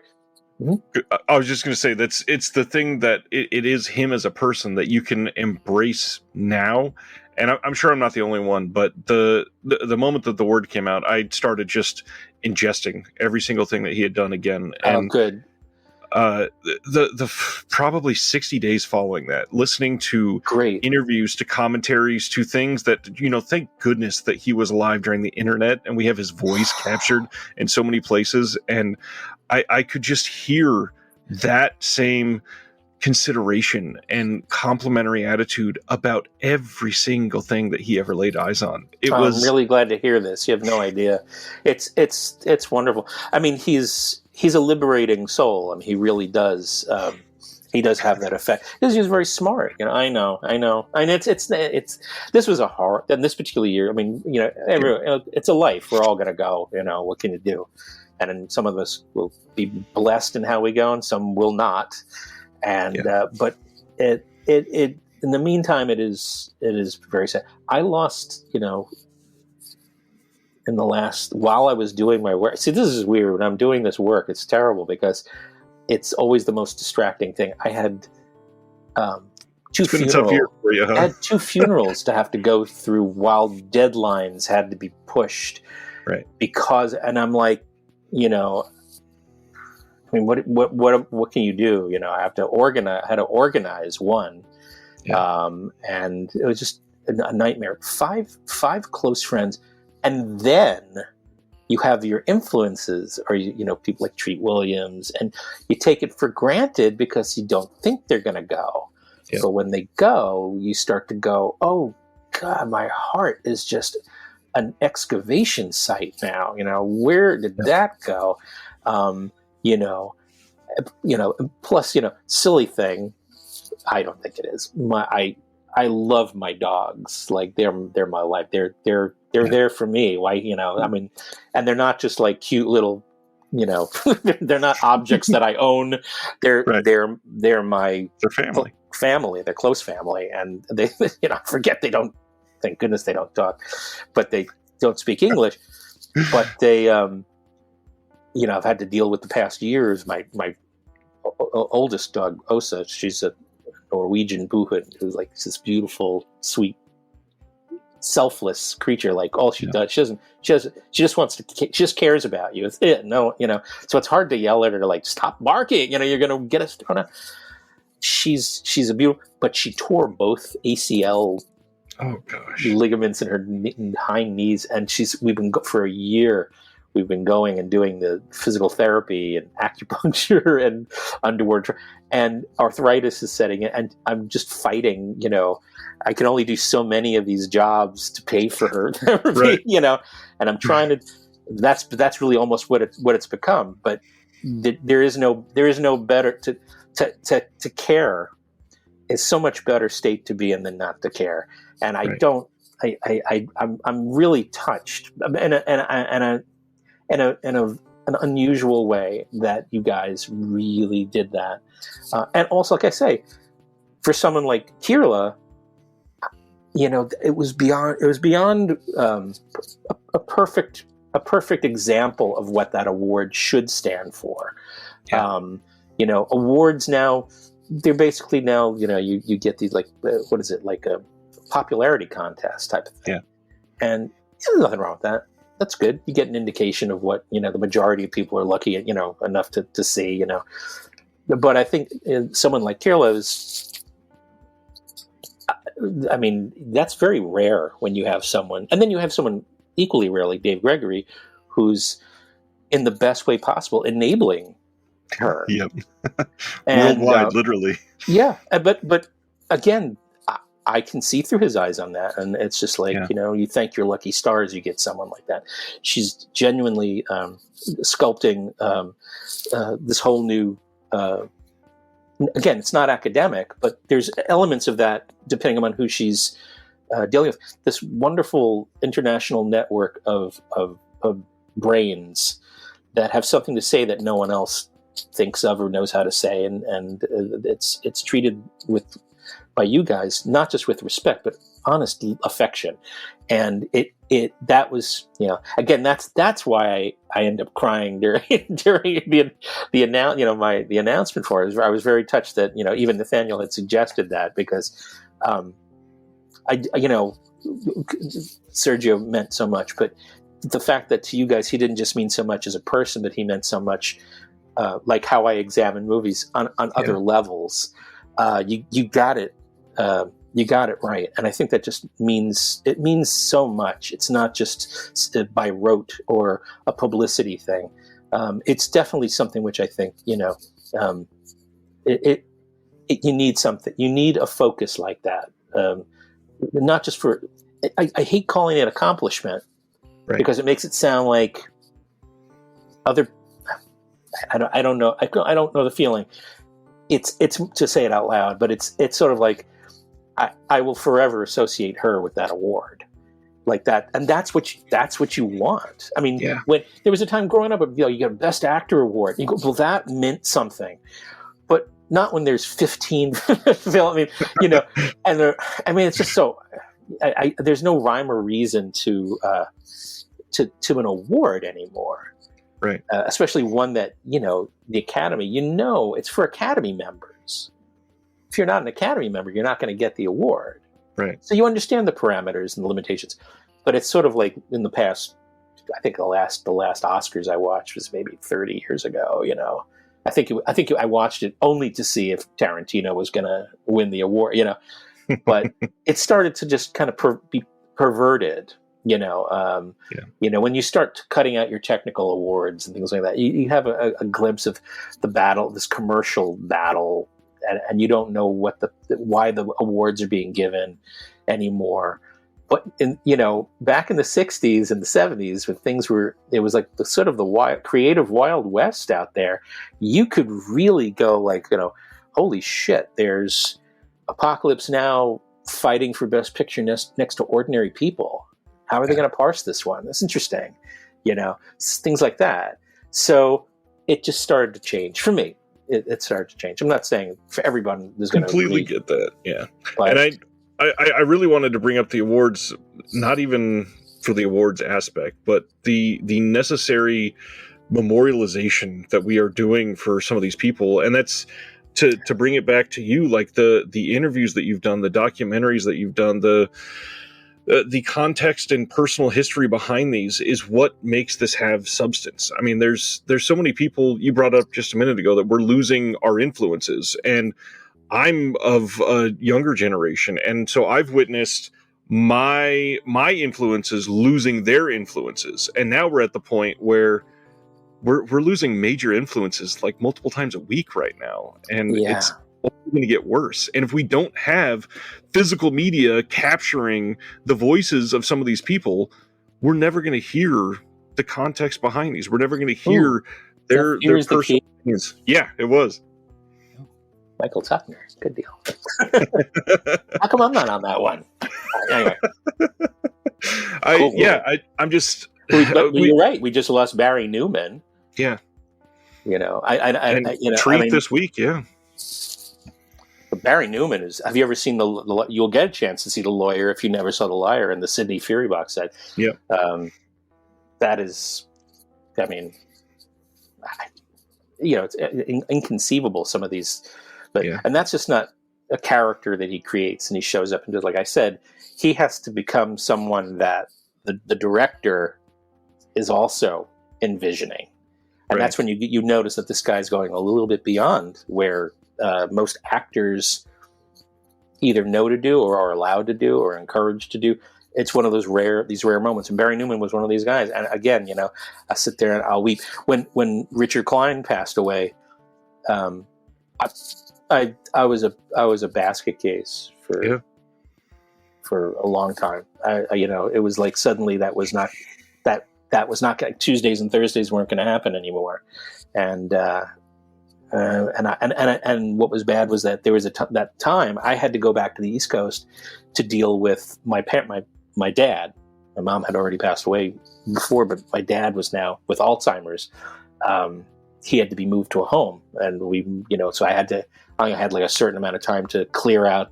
I was just going to say it's the thing that it is him as a person that you can embrace now. And I'm sure I'm not the only one, but the moment that the word came out, I started just ingesting every single thing that he had done again. And good. The probably 60 days following that, listening to great interviews, to commentaries, to things that, thank goodness that he was alive during the internet and we have his voice captured in so many places. And I could just hear that same consideration and complimentary attitude about every single thing that he ever laid eyes on. I'm really glad to hear this. You have no idea. It's wonderful. I mean, he's a liberating soul. I mean, he really does. He does have that effect because he's very smart. I know. And it's this was a hard. And this particular year, I mean, it's a life. We're all going to go. What can you do? And then some of us will be blessed in how we go, and some will not. And but it in the meantime, it is very sad. I lost, in the last, while I was doing my work. See, this is weird. When I'm doing this work, it's terrible because it's always the most distracting thing. I had two funerals. I had two funerals to have to go through while deadlines had to be pushed. Right. Because, and I'm like, I mean, what can you do? I have to organize one. Yeah. And it was just a nightmare. Five close friends. And then you have your influences, or people like Treat Williams, and you take it for granted because you don't think they're going to go. Yeah. But when they go, you start to go, oh God, my heart is just an excavation site now. Where did that go? Plus, silly thing. I don't think it is. I love my dogs. Like they're my life. They're there for me. Why, I mean, and they're not just like cute little, they're not objects that I own. They're my family. They're close family. And they, forget they don't, thank goodness they don't talk, but they don't speak English, but they, I've had to deal with the past years. My oldest dog, Osa, she's a Norwegian boohood who's like this beautiful, sweet, selfless creature. Like all she does, she just wants to, she just cares about you. It's it. No, so it's hard to yell at her to like, stop barking. You're going to get us thrown out. She's a beautiful, but she tore both ACL ligaments in her hind knees. And we've been for a year. We've been going and doing the physical therapy and acupuncture and underwear, and arthritis is setting in. And I'm just fighting, I can only do so many of these jobs to pay for her therapy, and I'm trying to, that's really almost what it's become. But there is no better to care is so much better state to be in than not to care. And I'm really touched in an unusual way that you guys really did that. And also, like I say, for someone like Kirla, it was beyond a perfect example of what that award should stand for. Yeah. Awards now, they're basically now, you get these like, what is it? Like popularity contest type of thing. Yeah. And there's nothing wrong with that. That's good. You get an indication of what, the majority of people are lucky, enough to see, But I think someone like Kirlo's, I mean, that's very rare when you have someone, and then you have someone equally rare like Dave Gregory, who's in the best way possible enabling her. Yep. And, worldwide, literally. Yeah, but again, I can see through his eyes on that, and it's just like, you thank your lucky stars you get someone like that. She's genuinely sculpting this whole new. Again, it's not academic, but there's elements of that depending on who she's dealing with. This wonderful international network of brains that have something to say that no one else thinks of or knows how to say, and it's treated by you guys not just with respect but honest affection, and that was again that's why I end up crying during the the announcement for it. I was very touched that even Nathaniel had suggested that, because Sergio meant so much, but the fact that to you guys he didn't just mean so much as a person, but he meant so much like how I examine movies on other levels. You got it. You got it right, and I think that just means so much. It's not just by rote or a publicity thing. It's definitely something which I think you need something. You need a focus like that, not just for. I hate calling it accomplishment, right, because it makes it sound like other. I don't know. I don't know the feeling. It's to say it out loud, but it's sort of like I will forever associate her with that award, like that, and that's what you want. I mean, when there was a time growing up, you get a Best Actor award. You go, well, that meant something, but not when there's 15 film. And it's just so. There's no rhyme or reason to an award anymore. Right. Especially one that, the Academy, it's for Academy members. If you're not an Academy member, you're not going to get the award. Right. So you understand the parameters and the limitations. But it's sort of like in the past, I think the last Oscars I watched was maybe 30 years ago, I think I watched it only to see if Tarantino was going to win the award, But it started to just kind of be perverted. When you start cutting out your technical awards and things like that, you have a glimpse of the battle, this commercial battle, and you don't know why the awards are being given anymore. But back in the 60s and the 70s, when it was like the sort of the creative Wild West out there, you could really go like, holy shit, there's Apocalypse Now fighting for Best Picture next to Ordinary People. How are they going to parse this one? That's interesting, things like that. So it just started to change for me. It started to change. I'm not saying for everyone there's going to completely get that. Yeah. But, and I really wanted to bring up the awards, not even for the awards aspect, but the necessary memorialization that we are doing for some of these people. And that's to bring it back to you, like the interviews that you've done, the documentaries that you've done, the context and personal history behind these is what makes this have substance. I mean, there's so many people you brought up just a minute ago that we're losing our influences, and I'm of a younger generation, and so I've witnessed my influences losing their influences, and now we're at the point where we're losing major influences like multiple times a week right now, and it's going to get worse. And if we don't have physical media capturing the voices of some of these people, we're never going to hear the context behind these. We're never going to hear their personal opinions. Yeah, it was Michael Tuckner. Good deal. How come I'm not on that one? Anyway, I'm just. You're right. We just lost Barry Newman. Yeah. Treat this week. Yeah. But Barry Newman is. Have you ever seen you'll get a chance to see The Lawyer if you never saw The Liar in the Sidney Furie box set. Yeah. That is, I mean, it's inconceivable, some of these, but and that's just not a character that he creates and he shows up and does, like I said, he has to become someone that the director is also envisioning. And that's when you notice that this guy's going a little bit beyond where most actors either know to do or are allowed to do or encouraged to do. It's one of those rare moments. And Barry Newman was one of these guys. And again, I sit there and I'll weep. When Richard Klein passed away, I was a basket case for a long time. It was like suddenly that was not Tuesdays and Thursdays weren't going to happen anymore. And what was bad was that there was that time I had to go back to the East Coast to deal with my dad. My mom had already passed away before, but my dad was now with Alzheimer's. He had to be moved to a home, and so I had like a certain amount of time to clear out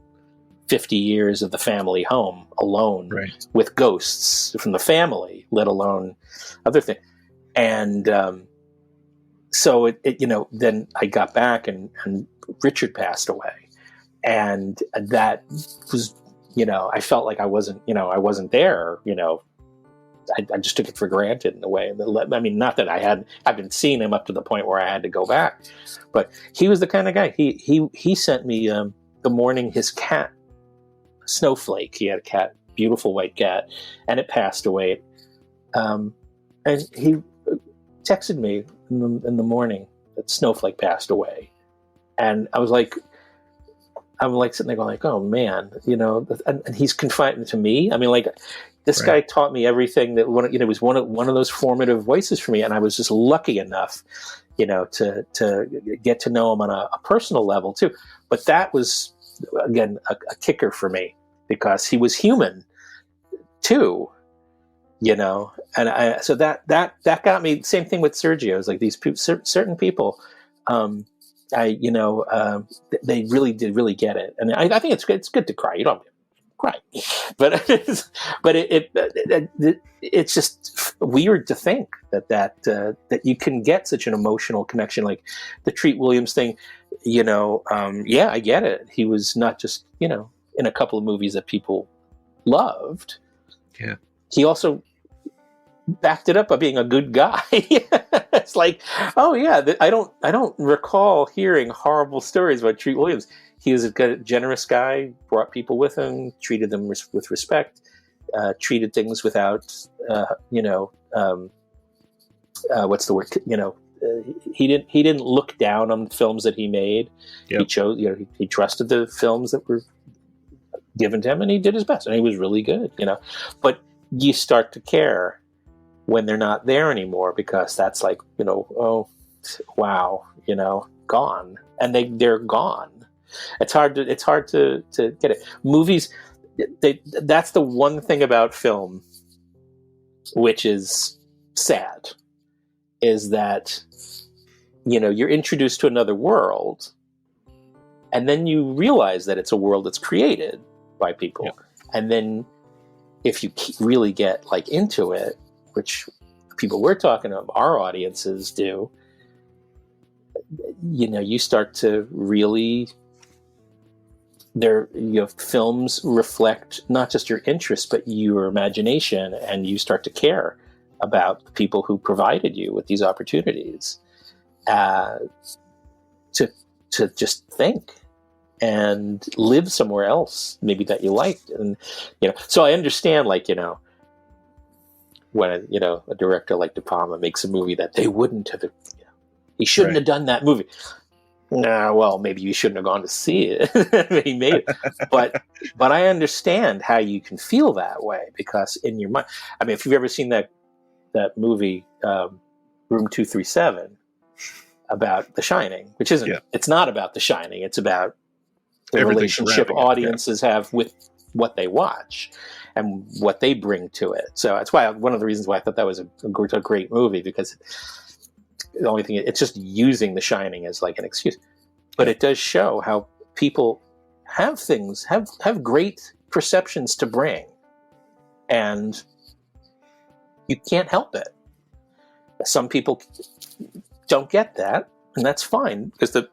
50 years of the family home alone with ghosts from the family, let alone other things. And so then I got back and Richard passed away, and that was, I felt like I wasn't there. I just took it for granted in a way. I mean, not that I've been seeing him up to the point where I had to go back, but he was the kind of guy. He sent me the morning his cat, Snowflake. He had a cat, beautiful white cat, and it passed away. And he texted me in the morning that Snowflake passed away, and I'm like sitting there going like, oh man, and he's confiding to me. I mean, like, this guy taught me everything that was one of those formative voices for me, and I was just lucky enough, to get to know him on a personal level too. But that was again a kicker for me because he was human too, and so that got me. Same thing with Sergio. It's like these certain people, they really did get it, and I think it's good to cry. You don't have to cry, but it's just weird to think that you can get such an emotional connection, like the Treat Williams thing. I get it. He was not just in a couple of movies that people loved. Yeah, he also backed it up by being a good guy. It's like, oh yeah, I don't recall hearing horrible stories about Treat Williams. He was a good, generous guy, brought people with him, treated them with respect, treated things without, what's the word? He didn't look down on the films that he made. Yep. He chose, he trusted the films that were given to him, and he did his best, and he was really good, But you start to care when they're not there anymore, because that's like, oh, wow, gone, and they're gone. It's hard to get it. Movies, that's the one thing about film which is sad, is that you're introduced to another world, and then you realize that it's a world that's created by people. Yeah. And then if you really get like into it, which people we're talking of, our audiences do, you start to really, films reflect not just your interests, but your imagination, and you start to care about the people who provided you with these opportunities to just think and live somewhere else, maybe that you liked. And so I understand, like, when a director like De Palma makes a movie that they wouldn't have, he shouldn't have done that movie. Nah, well, maybe you shouldn't have gone to see it. He made it, but I understand how you can feel that way, because in your mind, I mean, if you've ever seen that movie, Room 237, about The Shining, which isn't, it's not about The Shining. It's about the relationship audiences have with what they watch and what they bring to it. So that's why one of the reasons why I thought that was a great movie, because the only thing, it's just using The Shining as like an excuse, but it does show how people have great perceptions to bring, and you can't help it. Some people don't get that, And that's fine, because the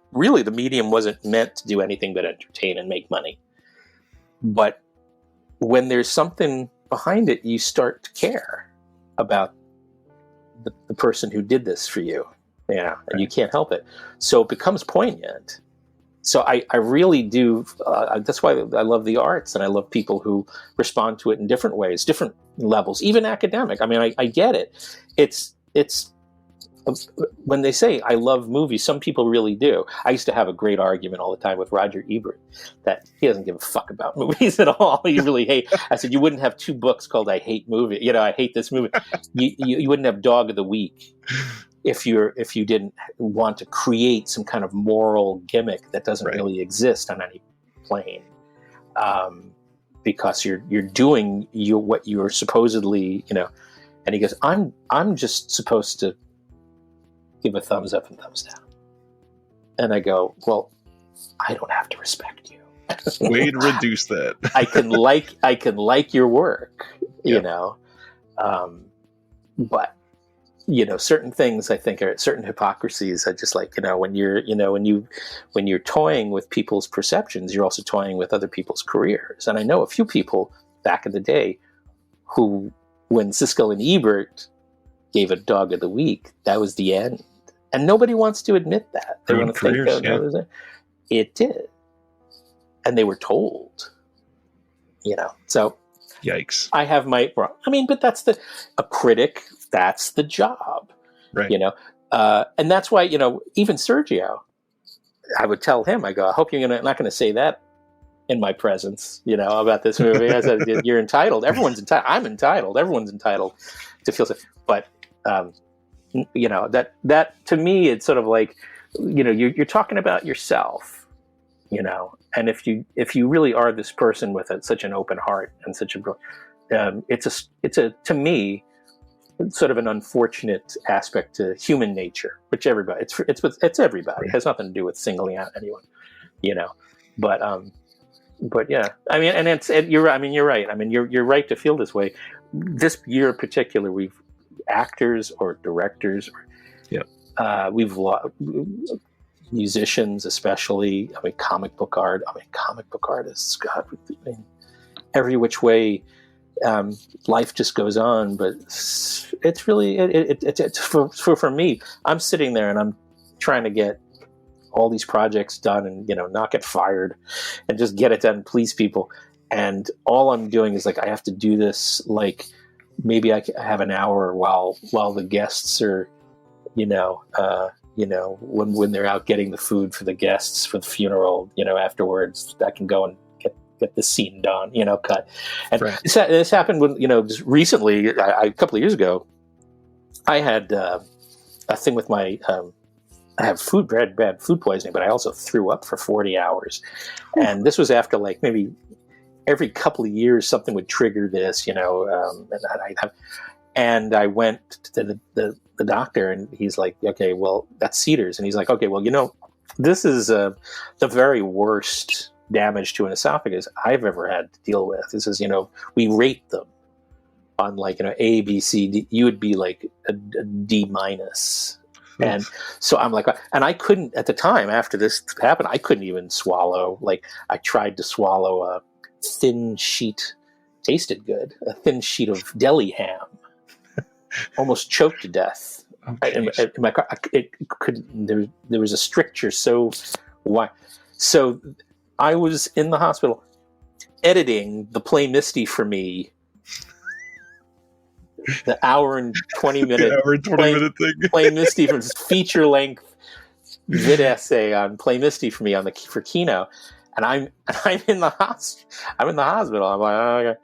medium wasn't meant to do anything but entertain and make money. But when there's something behind it, you start to care about the person who did this for you, and you can't help it. So it becomes poignant. So I really do. That's why I love the arts, and I love people who respond to it in different ways, different levels, even academic. I mean, I get it. It's when they say I love movies, some people really do. I used to have a great argument all the time with Roger Ebert that he doesn't give a fuck about movies at all. He really hate. I said, you wouldn't have 2 books called "I Hate Movie." I hate this movie. You wouldn't have Dog of the Week if you didn't want to create some kind of moral gimmick that doesn't really exist on any plane, because you're doing what you're supposedly, And he goes, I'm just supposed to give a thumbs up and thumbs down. And I go, well, I don't have to respect you. Way to reduce that. I can like your work, but certain things I think are certain hypocrisies. I just like, when you're toying with people's perceptions, you're also toying with other people's careers. And I know a few people back in the day who, when Siskel and Ebert gave a Dog of the Week, that was the end. And nobody wants to admit that. They want to think that it did. And they were told, So yikes. I have but that's a critic, that's the job. Right. And that's why, even Sergio, I would tell him, I go, I hope you're not going to say that in my presence, about this movie. I said, you're entitled. Everyone's entitled. I'm entitled. Everyone's entitled to feel safe. But, that to me, it's sort of like, you're talking about yourself, and if you really are this person with such an open heart and such it's to me, sort of an unfortunate aspect to human nature, which everybody, it's everybody. It has nothing to do with singling out anyone, but yeah, I mean, and you're right. I mean, you're right to feel this way. This year in particular, we've actors or directors, we've musicians, especially. I mean, comic book artists. God, every which way, life just goes on. But it's really it's for me. I'm sitting there and I'm trying to get all these projects done and not get fired and just get it done, please people. And all I'm doing is like, I have to do this, like maybe I have an hour while the guests are, when they're out getting the food for the guests for the funeral, afterwards I can go and get the scene done, cut. And this happened when, just recently, a couple of years ago, I had a thing with my, I have bad food poisoning, but I also threw up for 40 hours. And this was after like maybe every couple of years, something would trigger this, and I went to the doctor and he's like, okay, well, that's Cedars. And he's like, okay, well, this is the very worst damage to an esophagus I've ever had to deal with. This is, we rate them on like, A, B, C, D. You would be like a D minus. And so I'm like, and I couldn't at the time after this happened, I couldn't even swallow. Like I tried to swallow a thin sheet, tasted good, a thin sheet of deli ham, almost choked to death. There was a stricture. So I was in the hospital editing the Play Misty for me. The hour and 20 minute thing. Play Misty from feature length vid essay on Play Misty for me for Kino, and I'm in the hospital. I'm like, oh, okay.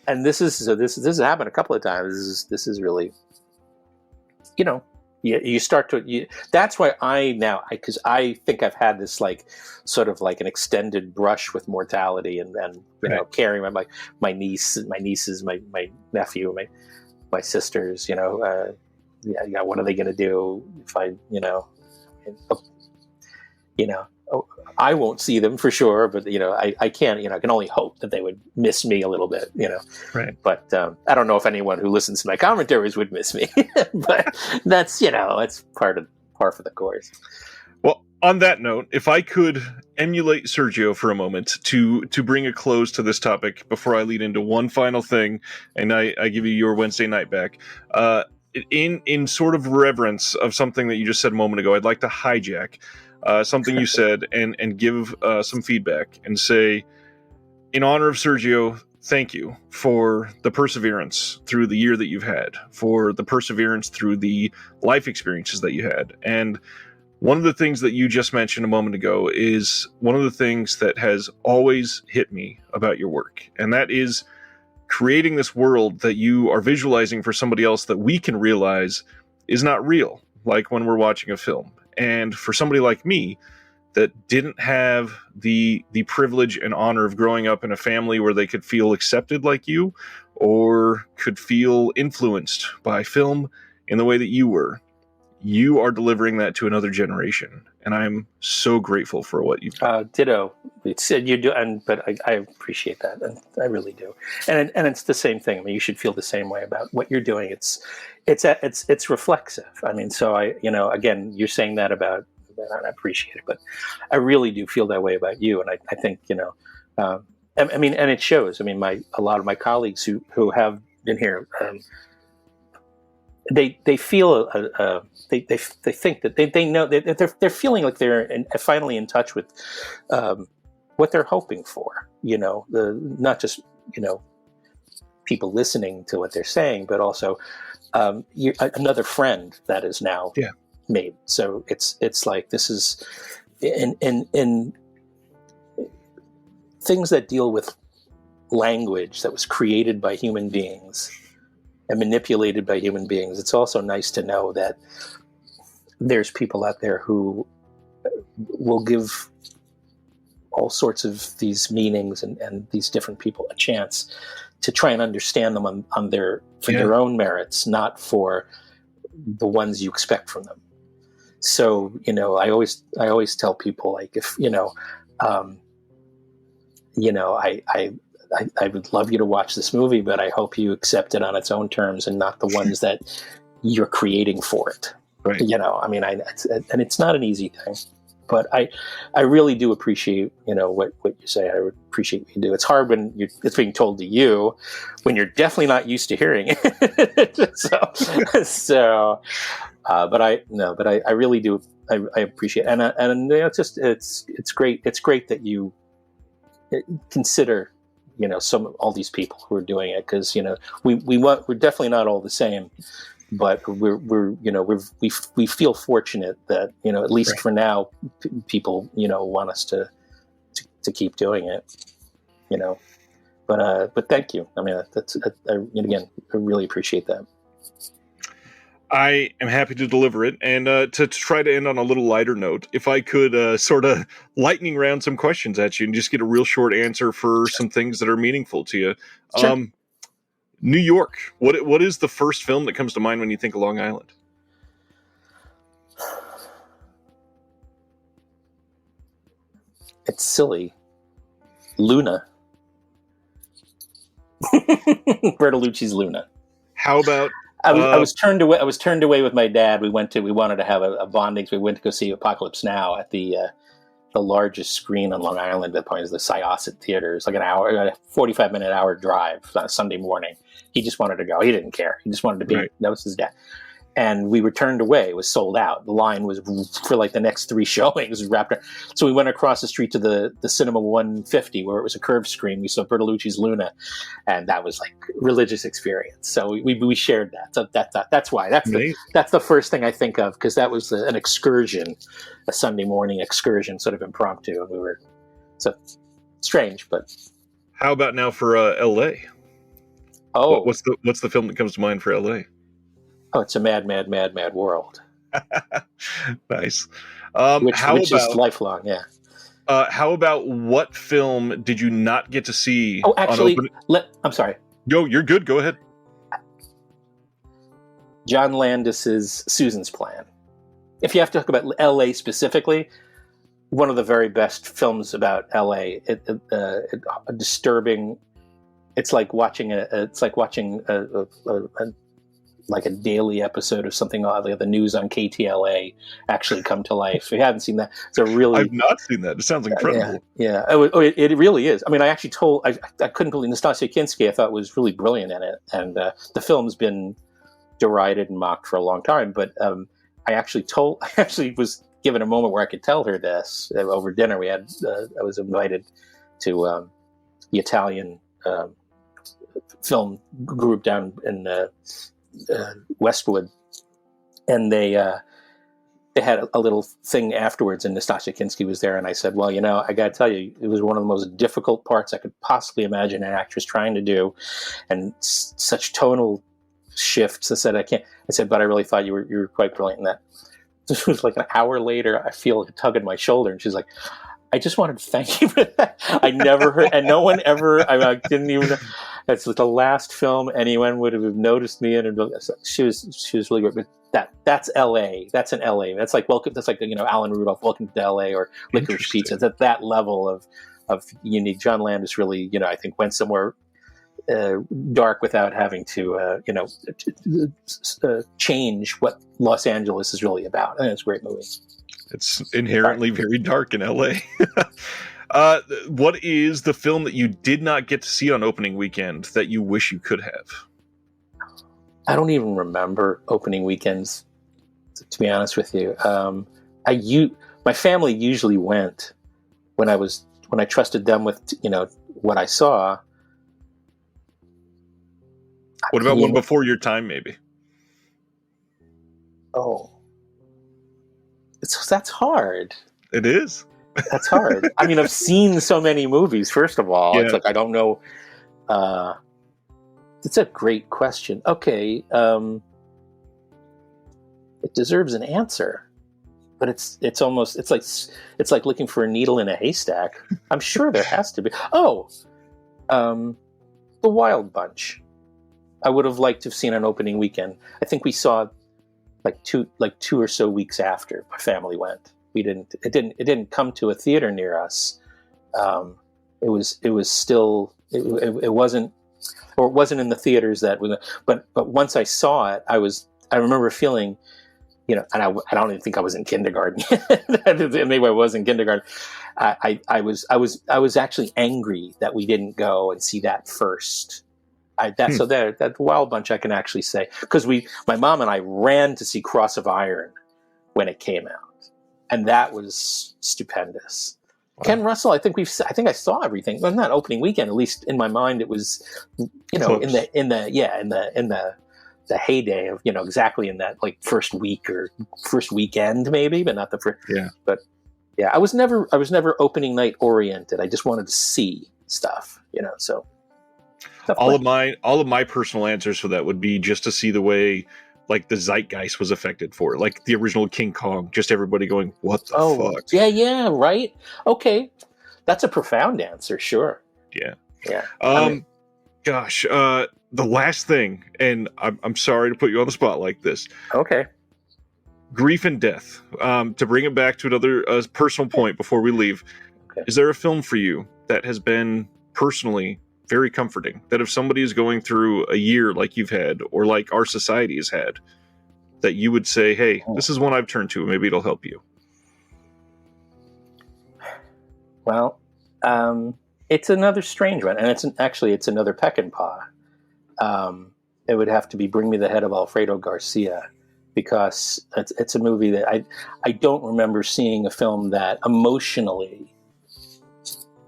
And this has happened a couple of times. This is really, you start to. That's why because I think I've had this like sort of like an extended brush with mortality, and caring my nieces, my nephew, my sisters. What are they going to do if I, I won't see them for sure, but I can't. I can only hope that they would miss me a little bit. Right. But I don't know if anyone who listens to my commentaries would miss me. But that's it's part of par for the course. Well, on that note, if I could emulate Sergio for a moment to bring a close to this topic before I lead into one final thing, and I give you your Wednesday night back, in sort of reverence of something that you just said a moment ago, I'd like to hijack something you said and give some feedback and say, in honor of Sergio, thank you for the perseverance through the year that you've had, for the perseverance through the life experiences that you had. And one of the things that you just mentioned a moment ago is one of the things that has always hit me about your work. And that is creating this world that you are visualizing for somebody else that we can realize is not real, like when we're watching a film. And for somebody like me that didn't have the privilege and honor of growing up in a family where they could feel accepted like you, or could feel influenced by film in the way that you were, you are delivering that to another generation, and I'm so grateful for what you've done. Ditto. You do, but I appreciate that, and I really do. And it's the same thing. I mean, you should feel the same way about what you're doing. It's reflexive. I mean, so again, you're saying that about, and I appreciate it, but I really do feel that way about you, and I think I mean, and it shows. I mean, a lot of my colleagues who have been here. They feel they think that they know that they're feeling like they're finally in touch with what they're hoping for. Not just people listening to what they're saying, but also another friend that is now made. So it's like this is in things that deal with language that was created by human beings and manipulated by human beings. It's also nice to know that there's people out there who will give all sorts of these meanings and these different people a chance to try and understand them on their own merits, not for the ones you expect from them. So, I always tell people, like, if, I would love you to watch this movie, but I hope you accept it on its own terms and not the ones that you're creating for it. Right. I mean, and it's not an easy thing, but I really do appreciate, what you say. I would appreciate what you do. It's hard when it's being told to you when you're definitely not used to hearing it. But I really do. I appreciate it. And it's great. It's great that you consider, all these people who are doing it, because we're definitely not all the same, but we feel fortunate that at least for now people want us to keep doing it, but thank you. I mean, again, I really appreciate that. I am happy to deliver it, and to try to end on a little lighter note, if I could sort of lightning round some questions at you and just get a real short answer for some things that are meaningful to you. Sure. New York, what is the first film that comes to mind when you think of Long Island? It's silly. Luna. Bertolucci's Luna. How about... I was turned away. I was turned away with my dad. We wanted to have a bonding. So we went to go see Apocalypse Now at the largest screen on Long Island at the point, is the Syosset Theater. It's like a 45-minute hour drive on a Sunday morning. He just wanted to go. He didn't care. He just wanted to be. Right. That was his dad. And we were turned away. It was sold out. The line was for like the next 3 showings wrapped around. So we went across the street to the Cinema 150, where it was a curved screen. We saw Bertolucci's Luna, and that was like a religious experience. So we shared that. So that's why. That's the first thing I think of, because that was an excursion, a Sunday morning excursion, sort of impromptu, and we were so strange. But how about now for L.A.? Oh, what's the film that comes to mind for L.A.? Oh, it's a mad, mad, mad, mad world. Nice. Which is lifelong, yeah. How about what film did you not get to see? Oh, actually, I'm sorry. Yo, you're good. Go ahead. John Landis's Susan's Plan. If you have to talk about L.A. specifically, one of the very best films about L.A. A disturbing. It's like watching a like a daily episode of something odd, like the news on KTLA actually come to life. If you haven't seen that, it's a really... I've not seen that. It sounds incredible. Yeah. It really is. I mean, I actually I couldn't believe Nastasia Kinski, I thought was really brilliant in it. And the film's been derided and mocked for a long time. But I actually was given a moment where I could tell her this over dinner. I was invited to the Italian film group down in Westwood, and they had a little thing afterwards, and Nastasia Kinski was there, and I said, well, I got to tell you, it was one of the most difficult parts I could possibly imagine an actress trying to do, and such tonal shifts. I said, but I really thought you were quite brilliant in that. This was like an hour later, I feel a tug on my shoulder, and she's like, I just wanted to thank you for that. I never heard, and no one ever, I didn't even know. That's the last film anyone would have noticed me in. And she was really great. But that's L.A. That's in L.A. That's like Alan Rudolph, Welcome to L.A. or Licorice Pizza. It's at that level of unique. John Landis really, I think went somewhere dark without having to, change what Los Angeles is really about. And it's a great movie. It's inherently very dark in LA. What is the film that you did not get to see on opening weekend that you wish you could have? I don't even remember opening weekends, to be honest with you. My family usually went when I trusted them with, what I saw. What about one before your time, maybe? Oh. That's hard. It is. That's hard. I mean, I've seen so many movies, first of all. Yeah. It's like, I don't know. It's a great question. Okay. It deserves an answer, but it's like looking for a needle in a haystack. I'm sure there has to be. Oh, The Wild Bunch. I would have liked to have seen an opening weekend. I think we saw two or so weeks after my family went. It didn't come to a theater near us. It wasn't in the theaters but once I saw it, I remember feeling, and I don't even think I was in kindergarten. Maybe I was in kindergarten. I was actually angry that we didn't go and see that first. So that Wild Bunch I can actually say, because my mom and I ran to see Cross of Iron when it came out, and that was stupendous. Wow. Ken Russell, I think I saw everything. Well, not opening weekend, at least in my mind, it was, close. in the heyday of exactly in that first week or first weekend maybe, but not the first. Yeah. But yeah, I was never opening night oriented. I just wanted to see stuff, so. All of my personal answers for that would be just to see the way the zeitgeist was affected for it. Like the original King Kong, just everybody going, what the fuck? Yeah, right. Okay. That's a profound answer, sure. Yeah. Yeah. Gosh, the last thing, and I'm sorry to put you on the spot like this. Okay. Grief and death. To bring it back to another personal point before we leave, okay. Is there a film for you that has been personally very comforting, that if somebody is going through a year like you've had, or like our society has had, that you would say, hey, this is one I've turned to, maybe it'll help you? Well, it's another strange one, and it's another Peckinpah. It would have to be Bring Me the Head of Alfredo Garcia, because it's a movie that I don't remember seeing a film that emotionally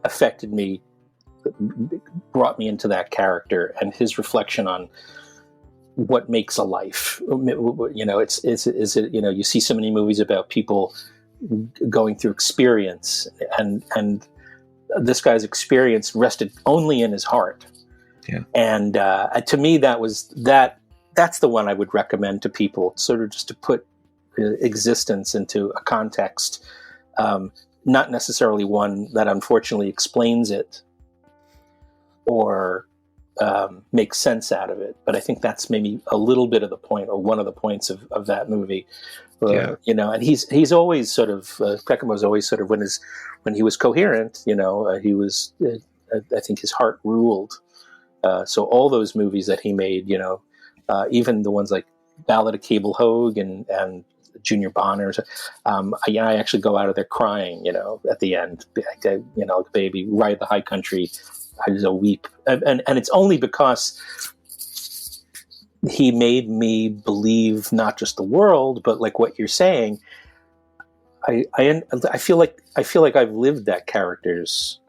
affected me, brought me into that character and his reflection on what makes a life. You see so many movies about people going through experience, and this guy's experience rested only in his heart. Yeah. And to me, that's the one I would recommend to people, sort of just to put existence into a context, not necessarily one that unfortunately explains it or makes sense out of it. But I think that's maybe a little bit of the point, or one of the points of that movie. And he's always sort of, Peckham was always sort of, when he was coherent, he was, I think his heart ruled. So all those movies that he made, even the ones like Ballad of Cable Hogue and Junior Bonner. I actually go out of there crying, at the end, like baby, Ride the High Country. I just weep. And it's only because he made me believe not just the world, but like what you're saying. I feel like I've lived that character's,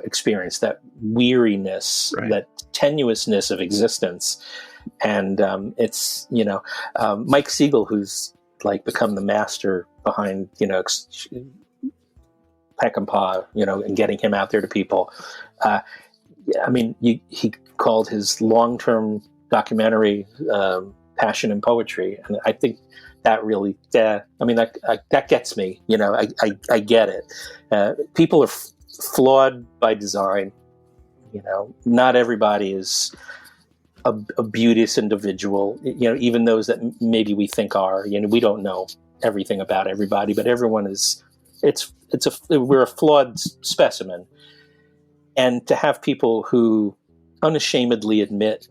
experience, that weariness, right, that tenuousness of existence. And it's, Mike Siegel, who's like become the master behind, Peckinpah, and getting him out there to people. He called his long-term documentary Passion and Poetry. And I think that really, that gets me, I get it. People are flawed by design. Not everybody is a beauteous individual, even those that maybe we think are, we don't know everything about everybody, but everyone is, we're a flawed specimen. And to have people who unashamedly admit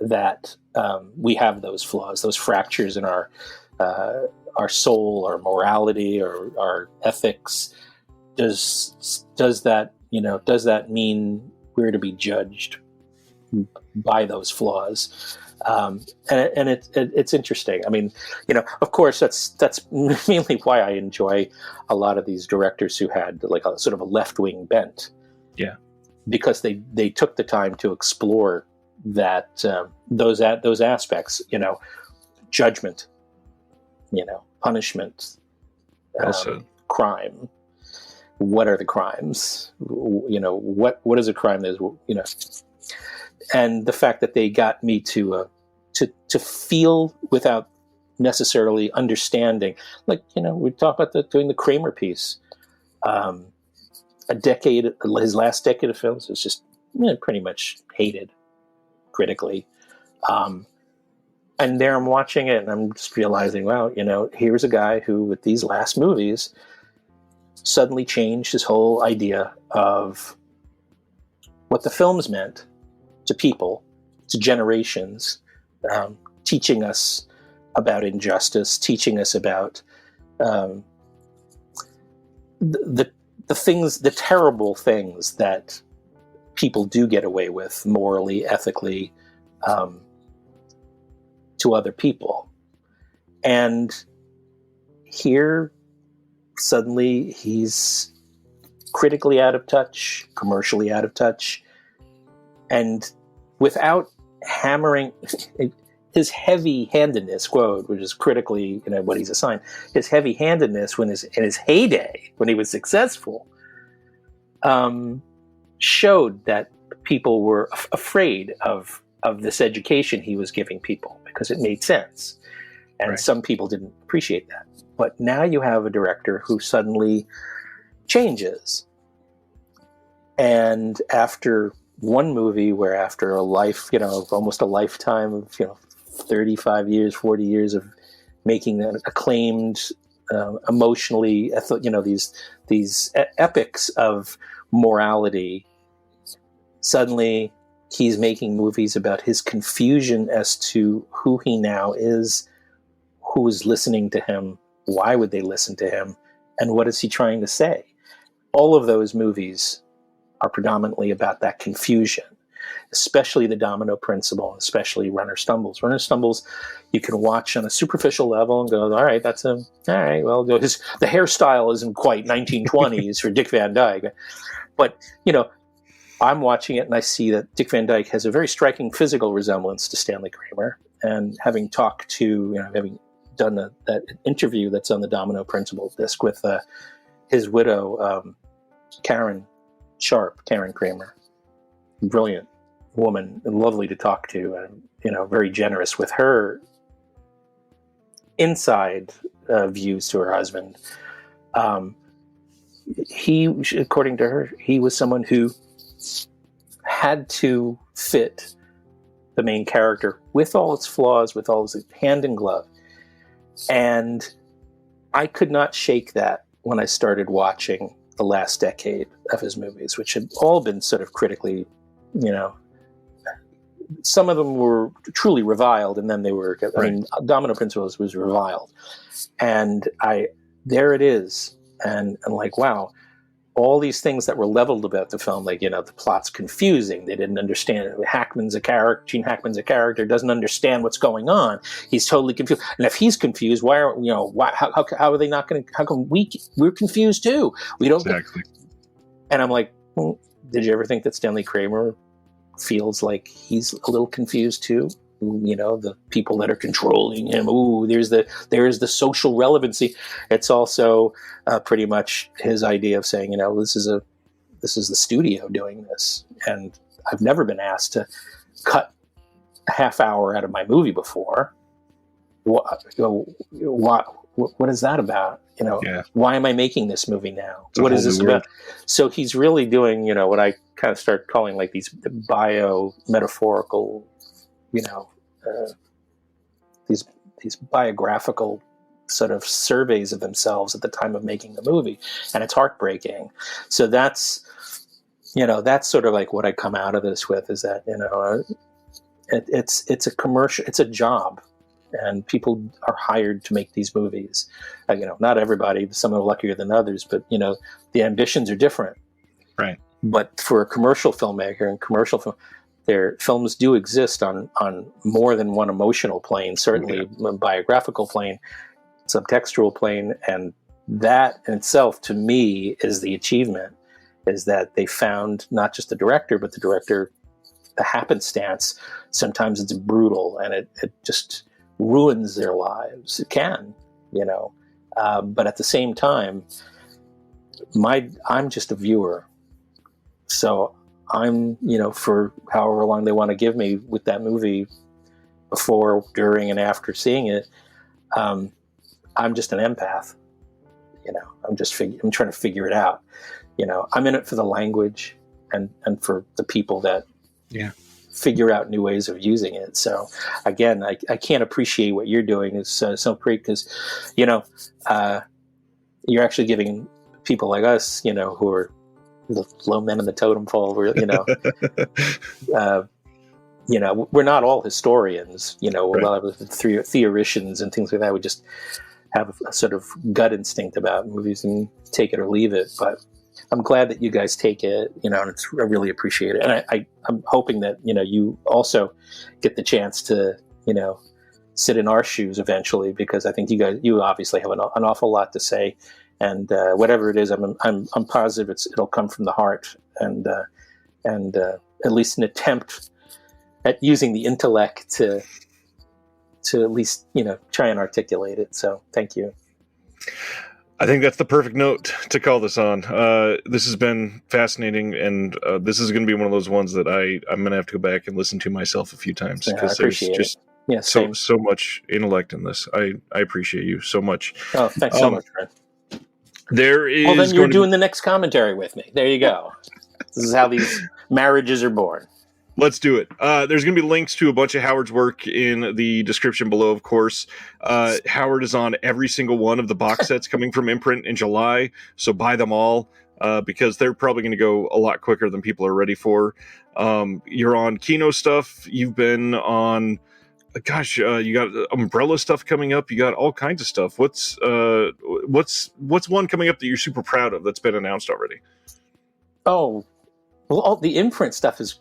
that we have those flaws, those fractures in our soul, our morality, or our ethics, does that mean we're to be judged by those flaws? And it's interesting. Of course, that's mainly why I enjoy a lot of these directors who had like a sort of a left-wing bent. Yeah, because they took the time to explore that those aspects. Judgment. Punishment. Crime. What are the crimes? What is a crime that is, and the fact that they got me to feel without necessarily understanding, like, we talk about doing the Kramer piece, his last decade of films is just pretty much hated critically. And there I'm watching it and I'm just realizing, wow, here's a guy who with these last movies suddenly changed his whole idea of what the films meant to people, to generations, teaching us about injustice, teaching us about the things, the terrible things that people do get away with morally, ethically, to other people. And here, suddenly, he's critically out of touch, commercially out of touch, and without hammering his heavy-handedness, quote, which is critically, what he's assigned, his heavy-handedness in his heyday, when he was successful, showed that people were afraid of this education he was giving people because it made sense. And right. Some people didn't appreciate that. But now you have a director who suddenly changes. And after one movie where after a life, almost a lifetime of, 35 years, 40 years of making an acclaimed, emotionally, these epics of morality, suddenly he's making movies about his confusion as to who he now is, who is listening to him, why would they listen to him, and what is he trying to say? All of those movies are predominantly about that confusion, especially The Domino Principle, and especially Runner Stumbles. Runner Stumbles, you can watch on a superficial level and go, all right, all right, well, the hairstyle isn't quite 1920s for Dick Van Dyke. But, I'm watching it and I see that Dick Van Dyke has a very striking physical resemblance to Stanley Kramer. And having talked to, having done that interview that's on the Domino Principle disc with his widow, Karen Kramer, brilliant woman, and lovely to talk to, and very generous with her inside views to her husband. He, according to her, he was someone who had to fit the main character with all its flaws, with all its hand in glove. And I could not shake that when I started watching the last decade of his movies, which had all been sort of critically, some of them were truly reviled, and then they were. I mean, Domino Principles was reviled, and there it is, and I'm like, wow. All these things that were leveled about the film, like, the plot's confusing. They didn't understand it. Gene Hackman's a character, doesn't understand what's going on. He's totally confused. And if he's confused, how are they not going to, how come we're confused too? We don't. Exactly. And I'm like, did you ever think that Stanley Kramer feels like he's a little confused too? The people that are controlling him. There's the social relevancy. It's also pretty much his idea of saying, this is the studio doing this, and I've never been asked to cut a half hour out of my movie before. What is that about? Why am I making this movie now? What is this about? So he's really doing, what I kind of start calling like these bio-metaphorical, these biographical sort of surveys of themselves at the time of making the movie, and it's heartbreaking. So that's sort of like what I come out of this with, is that it's a commercial, it's a job, and people are hired to make these movies. Not everybody, some are luckier than others, but the ambitions are different. Right. But for a commercial filmmaker and commercial film, their films do exist on more than one emotional plane, certainly a biographical plane, subtextual plane, and that in itself, to me, is the achievement, is that they found not just the director, but the happenstance. Sometimes it's brutal, and it just ruins their lives. It can, but at the same time, I'm just a viewer. So I'm, for however long they want to give me with that movie, before, during, and after seeing it, I'm just an empath. I'm trying to figure it out. I'm in it for the language and for the people that figure out new ways of using it. So again, I can't appreciate what you're doing. It's so great because, you're actually giving people like us, who are the low men in the totem pole, we're not all historians, a lot of theoricians and things like that. We just have a sort of gut instinct about movies and take it or leave it. But I'm glad that you guys take it, and I really appreciate it. And I'm hoping that, you also get the chance to, sit in our shoes eventually, because I think you obviously have an awful lot to say. And whatever it is, I'm positive it'll come from the heart, and at least an attempt at using the intellect to at least try and articulate it. So thank you. I think that's the perfect note to call this on. This has been fascinating, and this is going to be one of those ones that I'm going to have to go back and listen to myself a few times, because there's just so much intellect in this. I appreciate you so much. Oh, thanks so much, Fred. There is. Well, then you're doing the next commentary with me. There you go. This is how these marriages are born. Let's do it. There's going to be links to a bunch of Howard's work in the description below, of course. Howard is on every single one of the box sets coming from Imprint in July, so buy them all, because they're probably going to go a lot quicker than people are ready for. You're on Kino stuff. You've been on... you got umbrella stuff coming up. You got all kinds of stuff. What's one coming up that you're super proud of that's been announced already? Oh, well, all the Imprint stuff is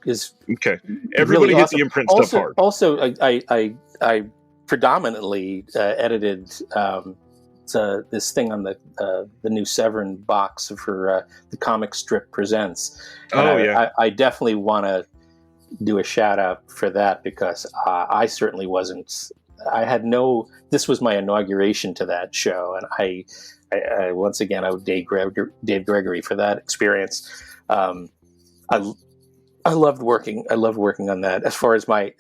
okay. Everybody really hit the Imprint stuff hard. Also, I predominantly edited this thing on the new Severin box for the Comic Strip Presents. And I definitely want to do a shout out for that, because I certainly wasn't. This was my inauguration to that show, and I once again I would Dave Gregory for that experience. I loved working on that. As far as my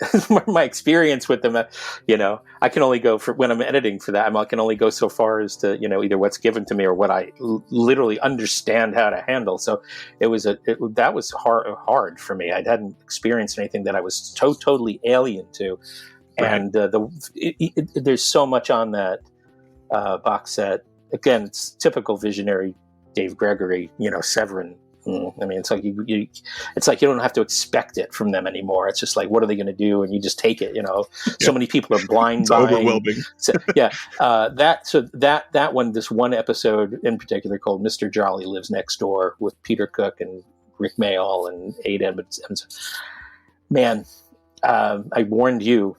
experience with them, I can only go for when I'm editing for that. I can only go so far as to either what's given to me or what I literally understand how to handle. So that was hard for me. I hadn't experienced anything that I was totally alien to, right. And there's so much on that box set. Again, it's typical visionary Dave Gregory, Severin I mean, it's like it's like you don't have to expect it from them anymore. It's just like, what are they going to do? And you just take it. So many people are blind it's buying. Overwhelming. So, yeah, that one, this one episode in particular called "Mr. Jolly Lives Next Door" with Peter Cook and Rick Mayall and Aid Edmonds. Man, I warned you.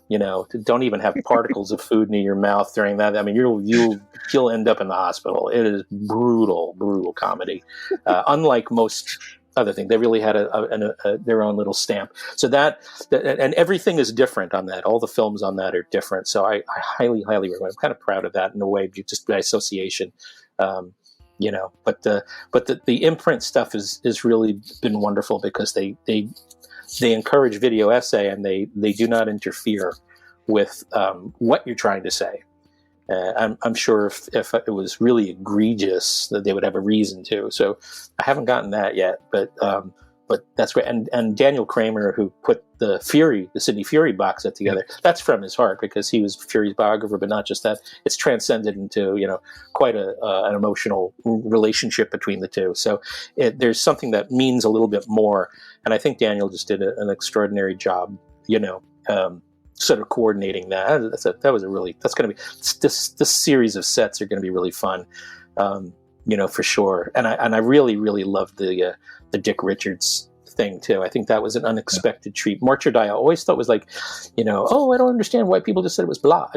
Don't even have particles of food near your mouth during that. I mean, you'll end up in the hospital. It is brutal comedy. Unlike most other things, they really had their own little stamp. So that and everything is different on that. All the films on that are different. So I highly recommend. I'm kind of proud of that in a way, just by association. But the Imprint stuff is really been wonderful because they encourage video essay, and they do not interfere with what you're trying to say. I'm sure if it was really egregious that they would have a reason to. So I haven't gotten that yet, but that's great. And Daniel Kramer, who put the Sidney Furie box set together, that's from his heart because he was Furie's biographer. But not just that; it's transcended into quite an emotional relationship between the two. So there's something that means a little bit more. And I think Daniel just did an extraordinary job. Sort of coordinating that. That's going to be this series of sets are going to be really fun, for sure. And I really loved the Dick Richards thing too. I think that was an unexpected treat. Mortuary I always thought was like, I don't understand why people just said it was blah.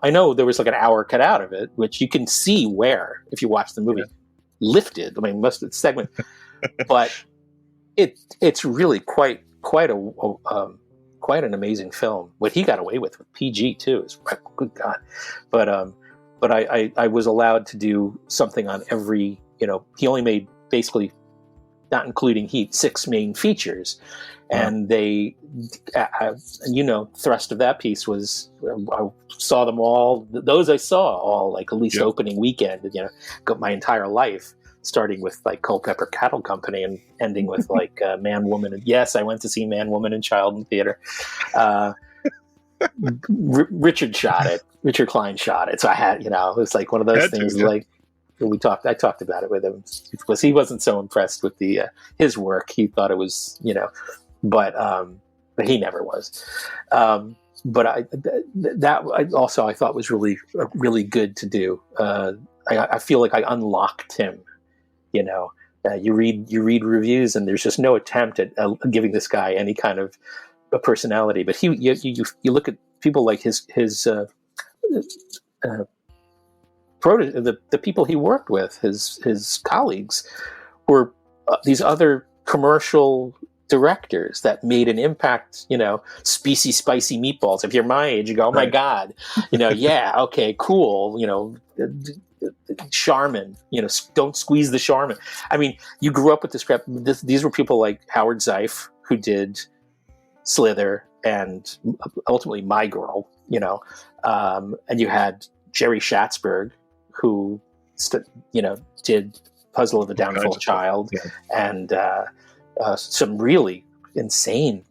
I know there was like an hour cut out of it, which you can see where if you watch the movie lifted. I mean, most of the segment, but it's really quite an amazing film. What he got away with PG too is good God. But I was allowed to do something on every. He only made basically, not including Heat, 6 main features, and they, thrust of that piece was I saw them all. Those I saw all like at least opening weekend. Got my entire life. Starting with like Culpeper Cattle Company and ending with like Man, Woman, and yes, I went to see Man, Woman, and Child in theater. Richard shot it. Richard Klein shot it. So I had, it was like one of those things. Like I talked about it with him because he wasn't so impressed with his work. He thought it was, but he never was. But I thought was really, really good to do. I feel like I unlocked him. You read reviews, and there's just no attempt at giving this guy any kind of a personality. But you look at people like his the people he worked with, his colleagues, were these other commercial directors that made an impact. Species spicy meatballs. If you're my age, you go, oh my God, yeah, okay, cool. Charmin, don't squeeze the Charmin. I mean, you grew up with this crap. These were people like Howard Zeif, who did Slither and ultimately My Girl, and you had Jerry Schatzberg, who, did Puzzle of the Downfall Child, and some really insane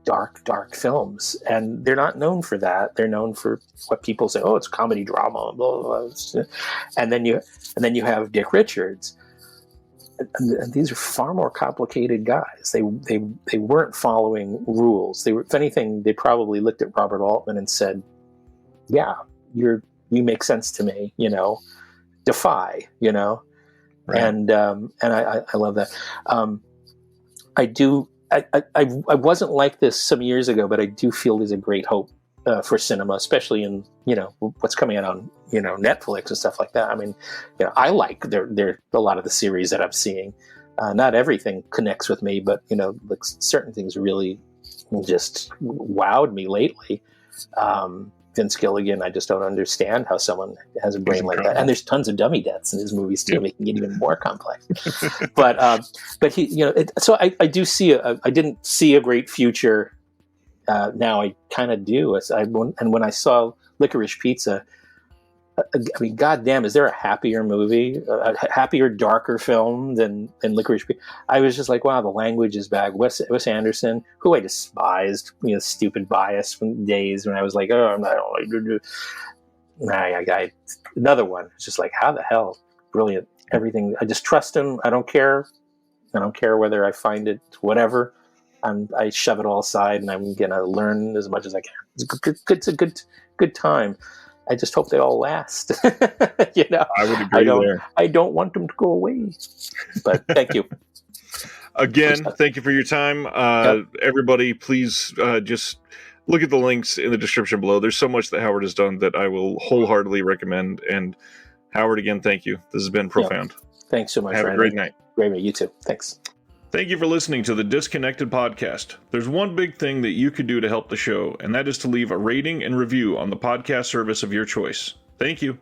dark films, and they're not known for that. They're known for what people say, oh, it's comedy drama, blah, blah, blah. And then you have Dick Richards, and these are far more complicated guys. They weren't following rules. If anything, they probably looked at Robert Altman and said, yeah, you make sense to me, defy, right. And I love that. I do. I wasn't like this some years ago, but I do feel there's a great hope for cinema, especially in what's coming out on Netflix and stuff like that. I mean, I like there a lot of the series that I'm seeing. Not everything connects with me, but like certain things really just wowed me lately. Vince Gilligan, I just don't understand how someone has a brain like that. And there's tons of dummy deaths in his movies too, making it even more complex. But he, so I do see I didn't see a great future. Now I kind of do. And when I saw Licorice Pizza, I mean, goddamn, is there a happier movie, a happier, darker film than Licorice Pizza? I was just like, wow, the language is back. Wes Anderson, who I despised, stupid bias from days when I was like, oh, I'm not. Another one. It's just like, how the hell? Brilliant. Everything. I just trust him. I don't care I don't care whether I find it whatever. I shove it all aside, and I'm gonna learn as much as I can. It's a good time. I just hope they all last. You know, I would agree there. I don't want them to go away. But thank you. Again, thank you for your time. Everybody, please just look at the links in the description below. There's so much that Howard has done that I will wholeheartedly recommend. And Howard, again, thank you. This has been profound. Thanks so much. Have a great night. Great night. You too. Thanks. Thank you for listening to the Disconnected Podcast. There's one big thing that you could do to help the show, and that is to leave a rating and review on the podcast service of your choice. Thank you.